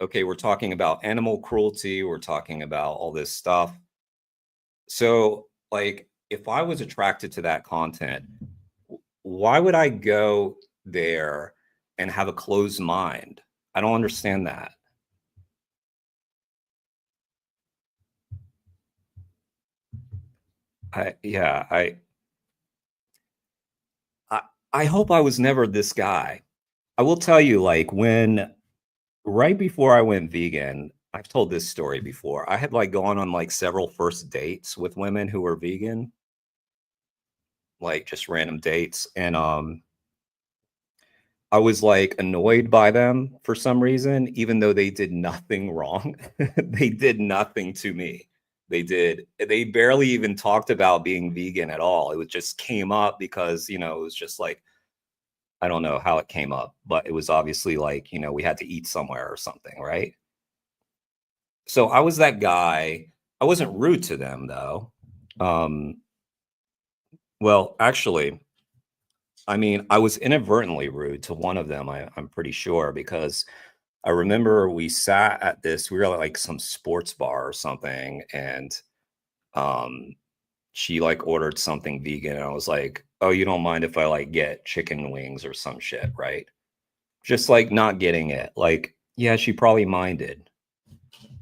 okay, we're talking about animal cruelty, we're talking about all this stuff. So, like, if I was attracted to that content, why would I go there and have a closed mind? I don't understand that. I hope I was never this guy. I will tell you, like, right before I went vegan, I've told this story before. I had like gone on like several first dates with women who were vegan, like just random dates. And I was like annoyed by them for some reason, even though they did nothing wrong. They did nothing to me. They barely even talked about being vegan at all. It just came up because, it was just like, I don't know how it came up, but it was obviously like, we had to eat somewhere or something, right? So I was that guy. I wasn't rude to them, though. Well, actually, I mean, I was inadvertently rude to one of them, I'm pretty sure, because I remember we sat at this, we were at like some sports bar or something, and she like ordered something vegan, and I was like, oh, you don't mind if I like get chicken wings or some shit, right? Just like not getting it. Like, yeah, she probably minded.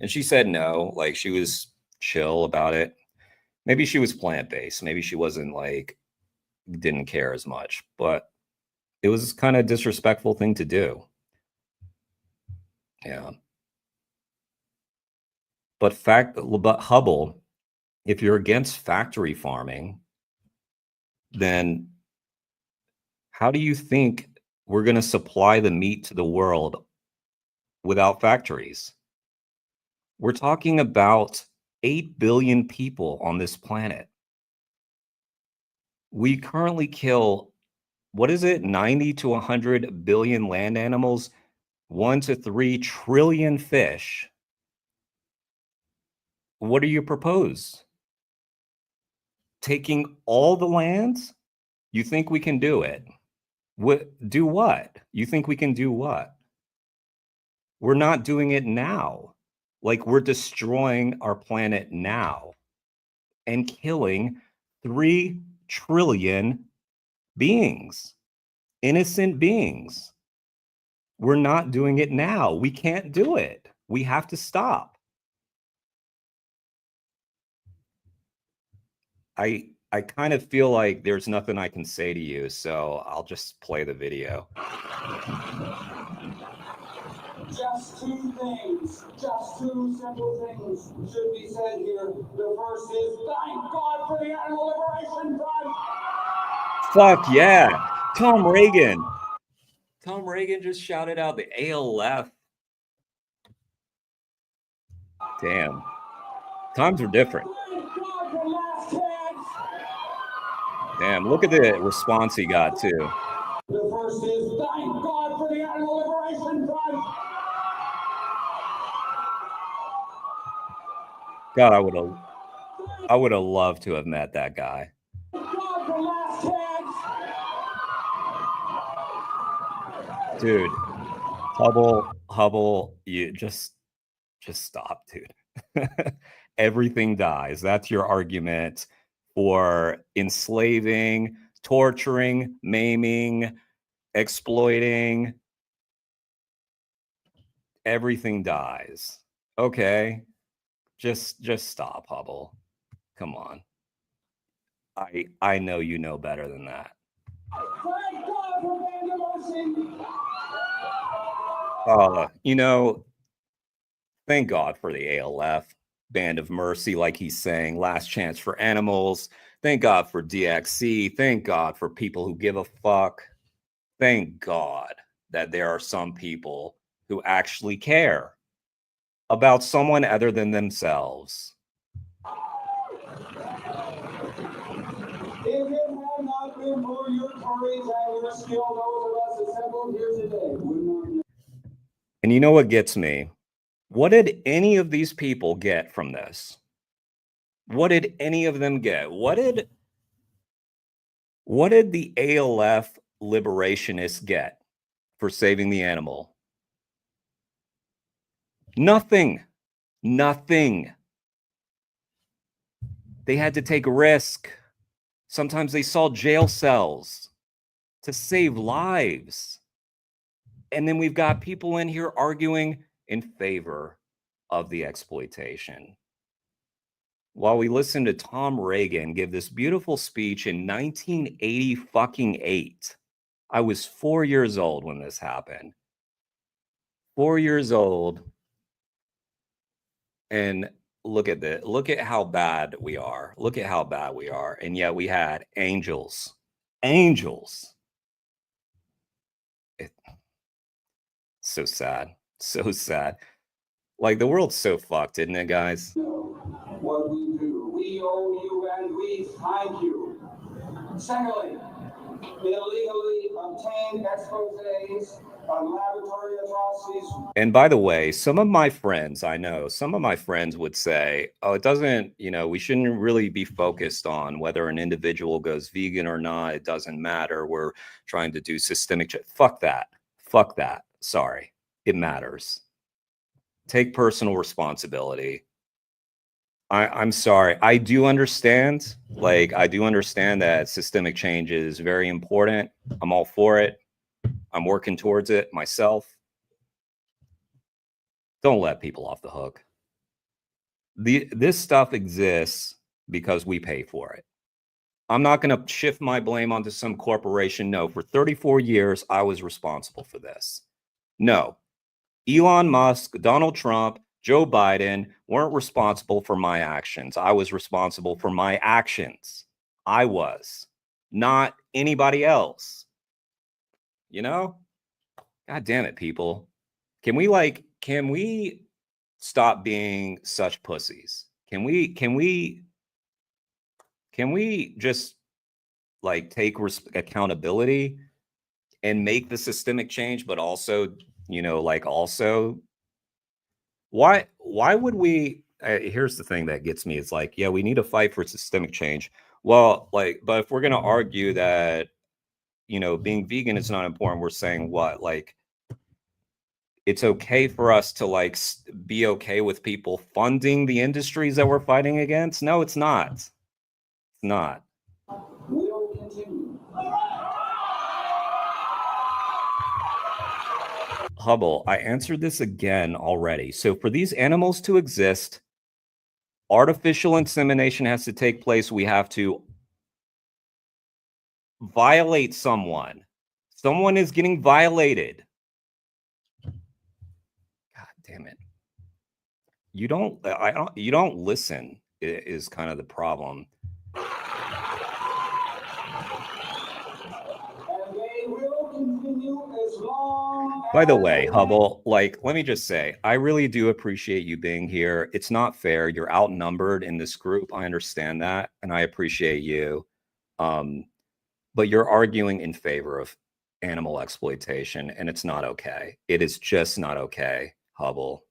And she said no, like she was chill about it. Maybe she was plant-based. Maybe she wasn't like, didn't care as much, but it was kind of disrespectful thing to do. Yeah. But Hubble, if you're against factory farming, then how do you think we're going to supply the meat to the world without factories? We're talking about 8 billion people on this planet. We currently kill, what is it, 90 to 100 billion land animals, 1 to 3 trillion fish. What do you propose? Taking all the lands? You think we can do it? Do what? You think we can do what? We're not doing it now. Like, we're destroying our planet now and killing 3 trillion beings, innocent beings. We're not doing it now. We can't do it. We have to stop. I kind of feel like there's nothing I can say to you, so I'll just play the video.
Just 2 things, just 2 simple things should be said here. The first is, thank God for the Animal Liberation Front.
Fuck yeah. Tom Reagan. Tom Reagan just shouted out the ALF. Damn. Times are different. Damn, look at the response he got too.
The first is, thank God for the Animal Liberation Front.
God, I would have loved to have met that guy.
God for last chance.
Dude, Hubble, you just stop, dude. Everything dies. That's your argument for enslaving, torturing, maiming, exploiting. Everything dies. Okay. Just stop, Hubble. Come on. I know you know better than that.
Thank God for vandalism.
You know, thank God for the ALF, Band of Mercy, like he's saying, Last Chance for Animals. Thank God for DXC. Thank God for people who give a fuck. Thank God that there are some people who actually care about someone other than themselves.
If it had not been for your courage and your skill, those of us assembled here today would not.
And you know what gets me? What did any of these people get from this? What did any of them get? What did the ALF liberationists get for saving the animal? Nothing. Nothing. They had to take risk. Sometimes they saw jail cells to save lives. And then we've got people in here arguing in favor of the exploitation. While we listen to Tom Reagan give this beautiful speech in 1988. I was 4 years old when this happened. 4 years old. And look at this. Look at how bad we are. Look at how bad we are. And yet we had angels. Angels. So sad. So sad. Like, the world's so fucked, isn't it, guys?
What we do, we owe you and we thank you. Secondly, illegally obtained exposés of laboratory atrocities.
And by the way, some of my friends, I know, some of my friends would say, oh, it doesn't, we shouldn't really be focused on whether an individual goes vegan or not. It doesn't matter. We're trying to do systemic. Fuck that. Fuck that. Sorry. it matters. Take personal responsibility. I'm sorry. I do understand, I do understand that systemic change is very important. I'm all for it. I'm working towards it myself. Don't let people off the hook. This stuff exists because we pay for it. I'm not going to shift my blame onto some corporation. No, for 34 years, I was responsible for this. No, Elon Musk, Donald Trump, Joe Biden weren't responsible for my actions. I was responsible for my actions. I was, not anybody else. You know? God damn it, people. Can we stop being such pussies? Can we just take accountability and make the systemic change, but also, also why would we, here's the thing that gets me. It's yeah, we need to fight for systemic change. Well, but if we're going to argue that, being vegan is not important, we're saying what? It's okay for us to be okay with people funding the industries that we're fighting against? No, it's not. It's not.
We'll continue.
Hubble, I answered this again already. So for these animals to exist, artificial insemination has to take place. We have to violate someone. Someone is getting violated. God damn it. You don't listen is kind of the problem. By the way, Hubble, let me just say, I really do appreciate you being here. It's not fair. You're outnumbered in this group. I understand that, and I appreciate you. But you're arguing in favor of animal exploitation, and it's not okay. It is just not okay, Hubble.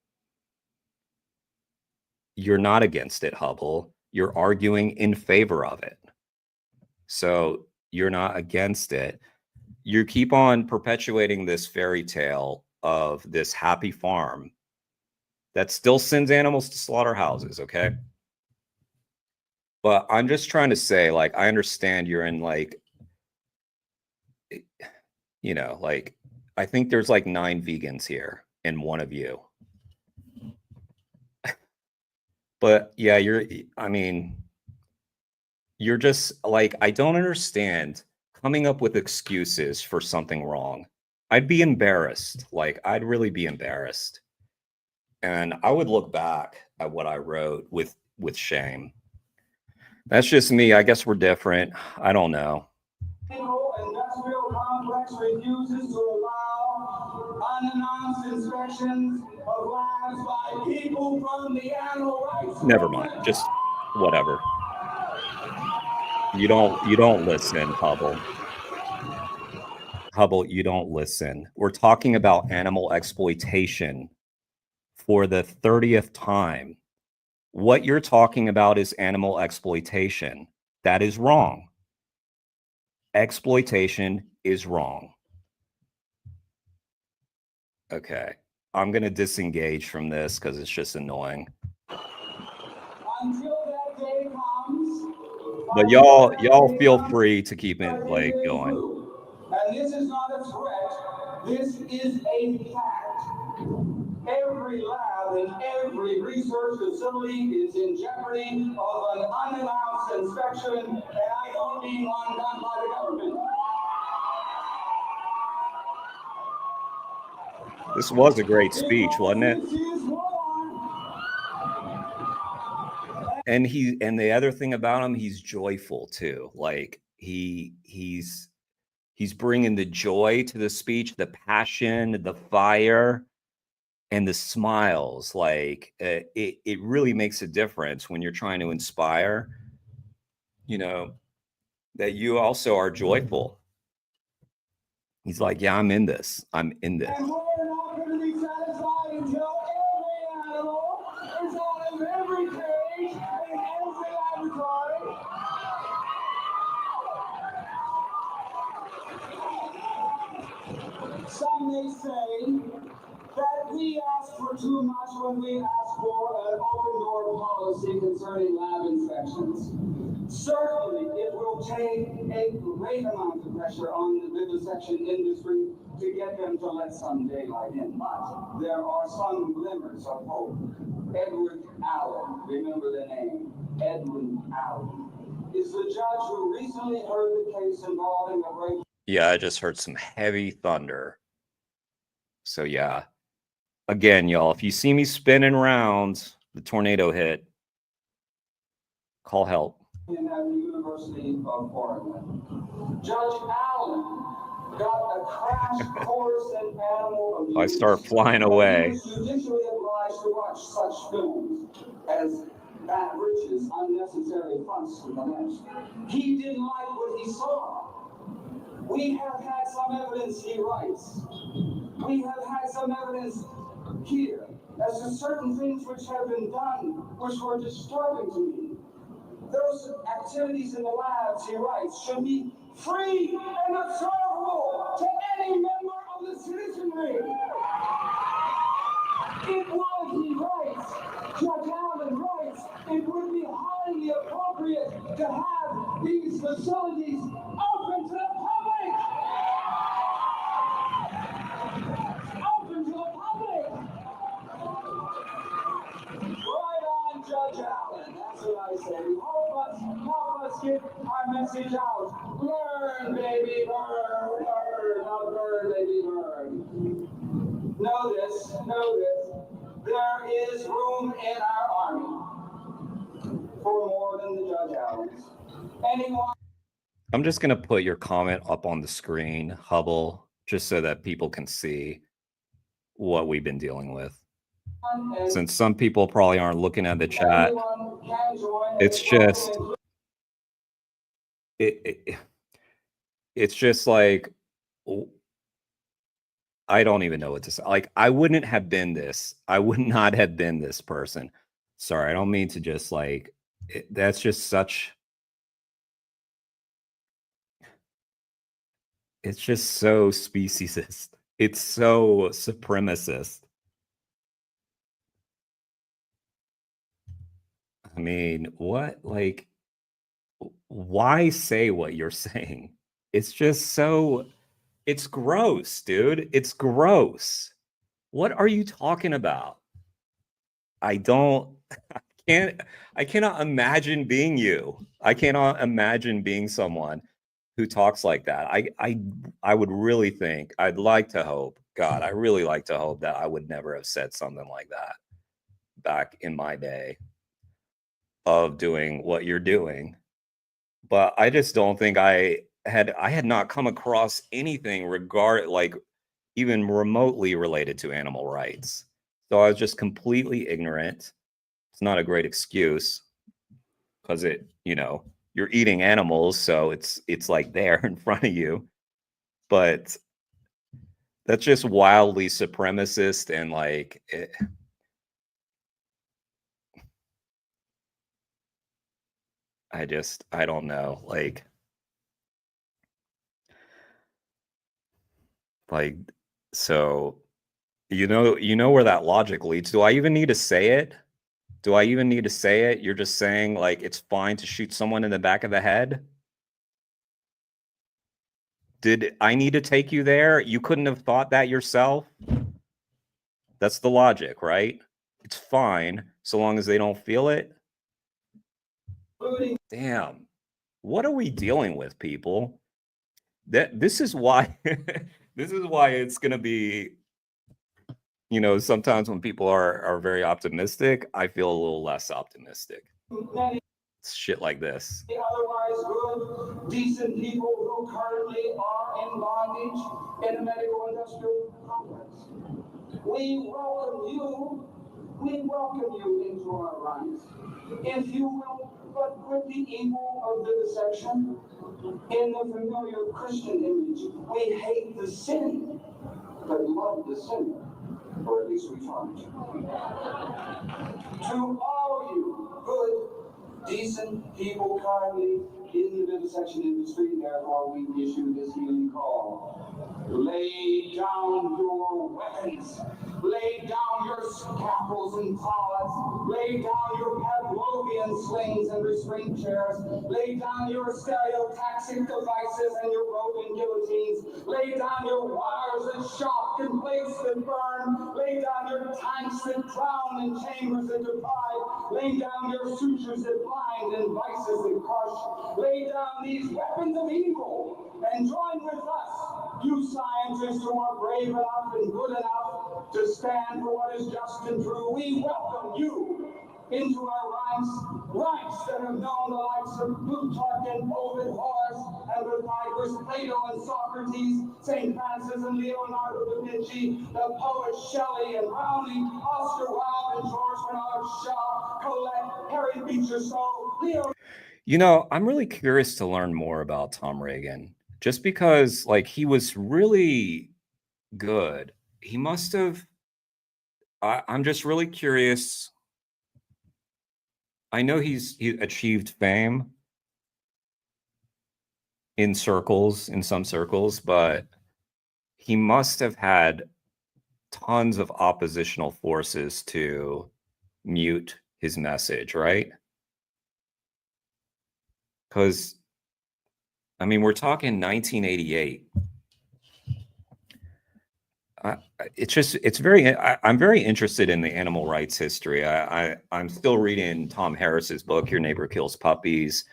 You're not against it, Hubble. You're arguing in favor of it. So you're not against it. You keep on perpetuating this fairy tale of this happy farm that still sends animals to slaughterhouses, okay? But I'm just trying to say, I understand you're in I think there's 9 vegans here and one of you. But yeah, you're just I don't understand coming up with excuses for something wrong. I'd be embarrassed. I'd really be embarrassed. And I would look back at what I wrote with shame. That's just me. I guess we're different. I don't know.
Industrial complex refuses to allow unannounced inspections of labs by people from the animal rights.
Never mind. Just whatever. You don't listen, Hubble. Hubble, you don't listen. We're talking about animal exploitation for the 30th time. What you're talking about is animal exploitation. That is wrong. Exploitation is wrong. Okay. I'm going to disengage from this because it's just annoying.
Until that day comes.
But y'all feel free to keep it going.
And this is not a threat. This is a fact. Every lab and every research facility is in jeopardy of an unannounced inspection, and I don't mean one done by the government.
This was a great speech, wasn't it? And the other thing about him, he's joyful too. He's bringing the joy to the speech, the passion, the fire, and the smiles. It really makes a difference when you're trying to inspire, that you also are joyful. He's yeah, I'm in this. I'm in this.
And we're not going to be satisfied until every animal is out of every cage in every laboratory. Some may say that for too much when we ask for an open door policy concerning lab inspections. Certainly, it will take a great amount of pressure on the vivisection industry to get them to let some daylight in. But there are some glimmers of hope. Edward Allen, remember the name, Edward Allen, is the judge who recently heard the case involving a break.
Yeah, I just heard some heavy thunder. So yeah, again, y'all, if you see me spinning around, the tornado hit, call help.
At the University of Oregon. Judge Allen got a crash course in animal abuse.
I start flying away.
He was judicially obliged to watch such films as Matt Rich's unnecessary fuss with the left. He didn't like what he saw. We have had some evidence he writes. We have had some evidence here as to certain things which have been done which were disturbing to me. Those activities in the labs, he writes, should be free and observable to any member of the citizenry. It would, he writes, Judge Allen writes, it would be highly appropriate to have these facilities open to the public. Open to the public. Right on, Judge Allen. That's what I say. Help us get our message out. Learn, baby, learn, learn, now learn, baby, learn. Know this. There is room in our army for more than the Judge Allens. Anyone?
I'm just going to put your comment up on the screen, Hubble, just so that people can see what we've been dealing with. Since some people probably aren't looking at the chat, it's just it's just like, I don't even know what to say. Like, I wouldn't have been this. I would not have been this person. Sorry, I don't mean to just like, that's just such, it's just so speciesist. It's so supremacist. I mean, what, like, why say what you're saying? It's just so, it's gross, dude. It's gross. What are you talking about? I cannot imagine being you. I cannot imagine being someone who talks like that. I would really think, I'd like to hope, God, I really like to hope that I would never have said something like that back in my day of doing what you're doing. But I just don't think I had not come across anything like even remotely related to animal rights. So I was just completely ignorant. It's not a great excuse because you're eating animals, so it's like there in front of you. But that's just wildly supremacist and like I don't know. Like so you know where that logic leads. Do I even need to say it? You're just saying like it's fine to shoot someone in the back of the head? Did I need to take you there? You couldn't have thought that yourself? That's the logic, right? It's fine so long as they don't feel it. Damn. What are we dealing with, people? This is why this is why it's going to be, sometimes when people are very optimistic, I feel a little less optimistic. It's shit like this.
Otherwise good, decent people who currently are in bondage in the medical industrial complex. We welcome you into our ranks. If you will but quit the evil of vivisection in the familiar Christian image. We hate the sin, but love the sinner, or at least we try to. To all you good, decent people currently in the vivisection industry, therefore we issue this healing call. Lay down your weapons. Lay down down your scaffolds and pods. Lay down your Pavlovian slings and restraint chairs. Lay down your stereotaxic devices and your broken guillotines. Lay down your wires that shock and plates that burn. Lay down your tanks that drown and chambers that divide. Lay down your sutures that blind and vices that crush. Lay down these weapons of evil and join with us, you scientists who are brave enough and good enough to stand for what is just and true. We welcome you into our ranks that have known the likes of Plutarch and Ovid, Horace, and Pythagoras, Plato and Socrates, St. Francis and Leonardo da Vinci, the poets Shelley and Browning, Oscar Wilde and George Bernard Shaw, Colette, Harry Beecher Stowe, Leo.
You know, I'm really curious to learn more about Tom Reagan, just because, like, he was really good. He must have. I'm just really curious. I know he achieved fame in some circles, but he must have had tons of oppositional forces to mute his message, right? Because, I mean, we're talking 1988. I'm very interested in the animal rights history. I'm still reading Tom Harris's book, Your Neighbor Kills Puppies.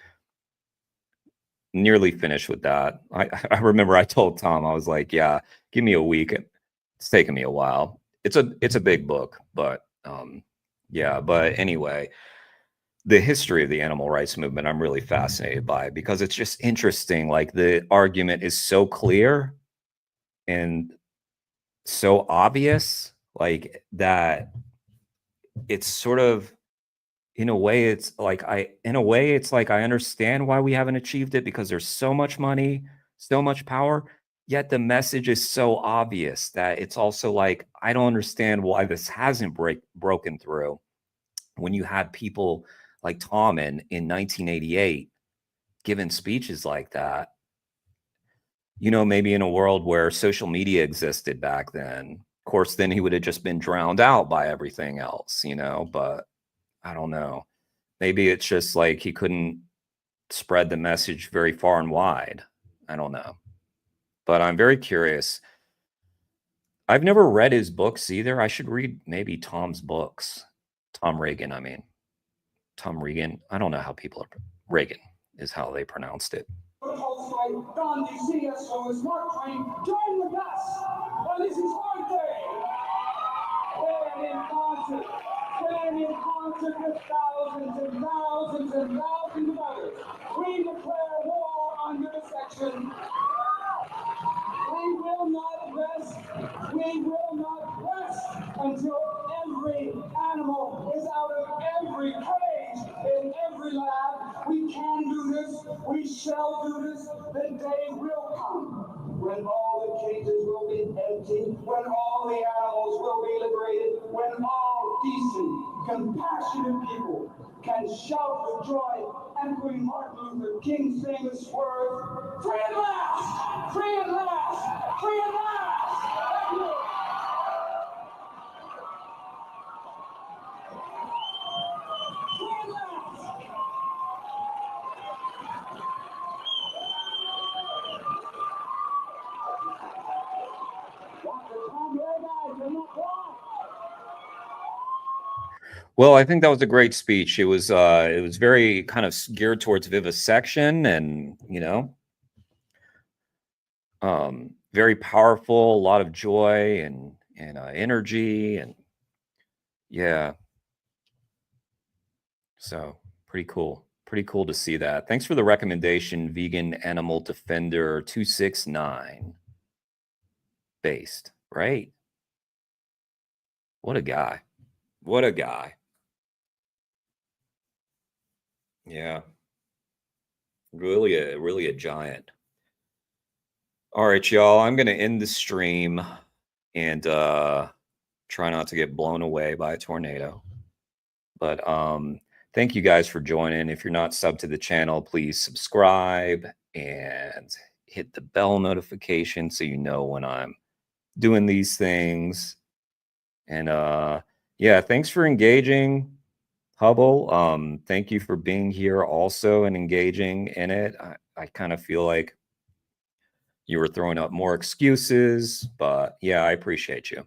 Nearly finished with that. I remember I told Tom, I was like, yeah, give me a week. It's taken me a while. It's a big book, but yeah, but anyway, the history of the animal rights movement, I'm really fascinated by, because it's just interesting. Like, the argument is so clear and so obvious, like, that it's sort of, in a way, it's like I understand why we haven't achieved it, because there's so much money, so much power, yet the message is so obvious that it's also like, I don't understand why this hasn't broken through. When you had people like Tom in 1988 giving speeches like that, you know, maybe in a world where social media existed back then, of course, then he would have just been drowned out by everything else, you know, but I don't know. Maybe it's just like he couldn't spread the message very far and wide. I don't know. But I'm very curious. I've never read his books either. I should read maybe Tom's books. Tom Reagan, I mean. Tom Reagan. I don't know how people are. Reagan is how they pronounced it.
Tolstoy, Gandhi, C.S. Lewis, Mark Twain, join with us on this historic day. Stand in concert with thousands and thousands and thousands of others. We declare war on vivisection. We will not rest. We will not rest until every animal is out of every cage in every lab. We can do this. We shall do this. The day will come when all the cages will be empty, when all the animals will be liberated, when all decent, compassionate people can shout with joy, echoing Martin Luther King's famous words, free at last! Free at last! Free at last! Thank you. Free at last! Dr. Tom Reagan, you're not wrong.
Well, I think that was a great speech. It was very kind of geared towards vivisection, and, you know, very powerful, a lot of joy and energy, and yeah. So pretty cool to see that. Thanks for the recommendation, Vegan Animal Defender 269. Based, right? What a guy. What a guy. Yeah. Really a giant. All right, y'all. I'm gonna end the stream and try not to get blown away by a tornado. But thank you guys for joining. If you're not subbed to the channel, please subscribe and hit the bell notification so you know when I'm doing these things. And yeah, thanks for engaging, Hubble. Thank you for being here also and engaging in it. I kind of feel like you were throwing up more excuses, but yeah, I appreciate you.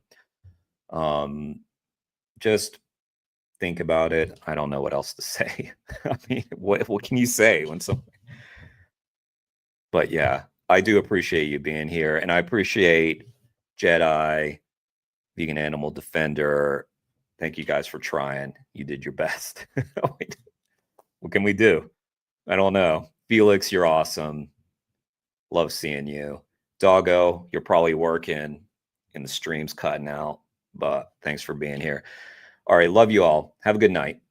Just think about it. I don't know what else to say. I mean, what can you say when something? But yeah, I do appreciate you being here, and I appreciate Jedi, Vegan Animal Defender. Thank you guys for trying. You did your best. What can we do? I don't know. Felix, you're awesome. Love seeing you. Doggo, you're probably working and the stream's cutting out, but thanks for being here. All right. Love you all. Have a good night.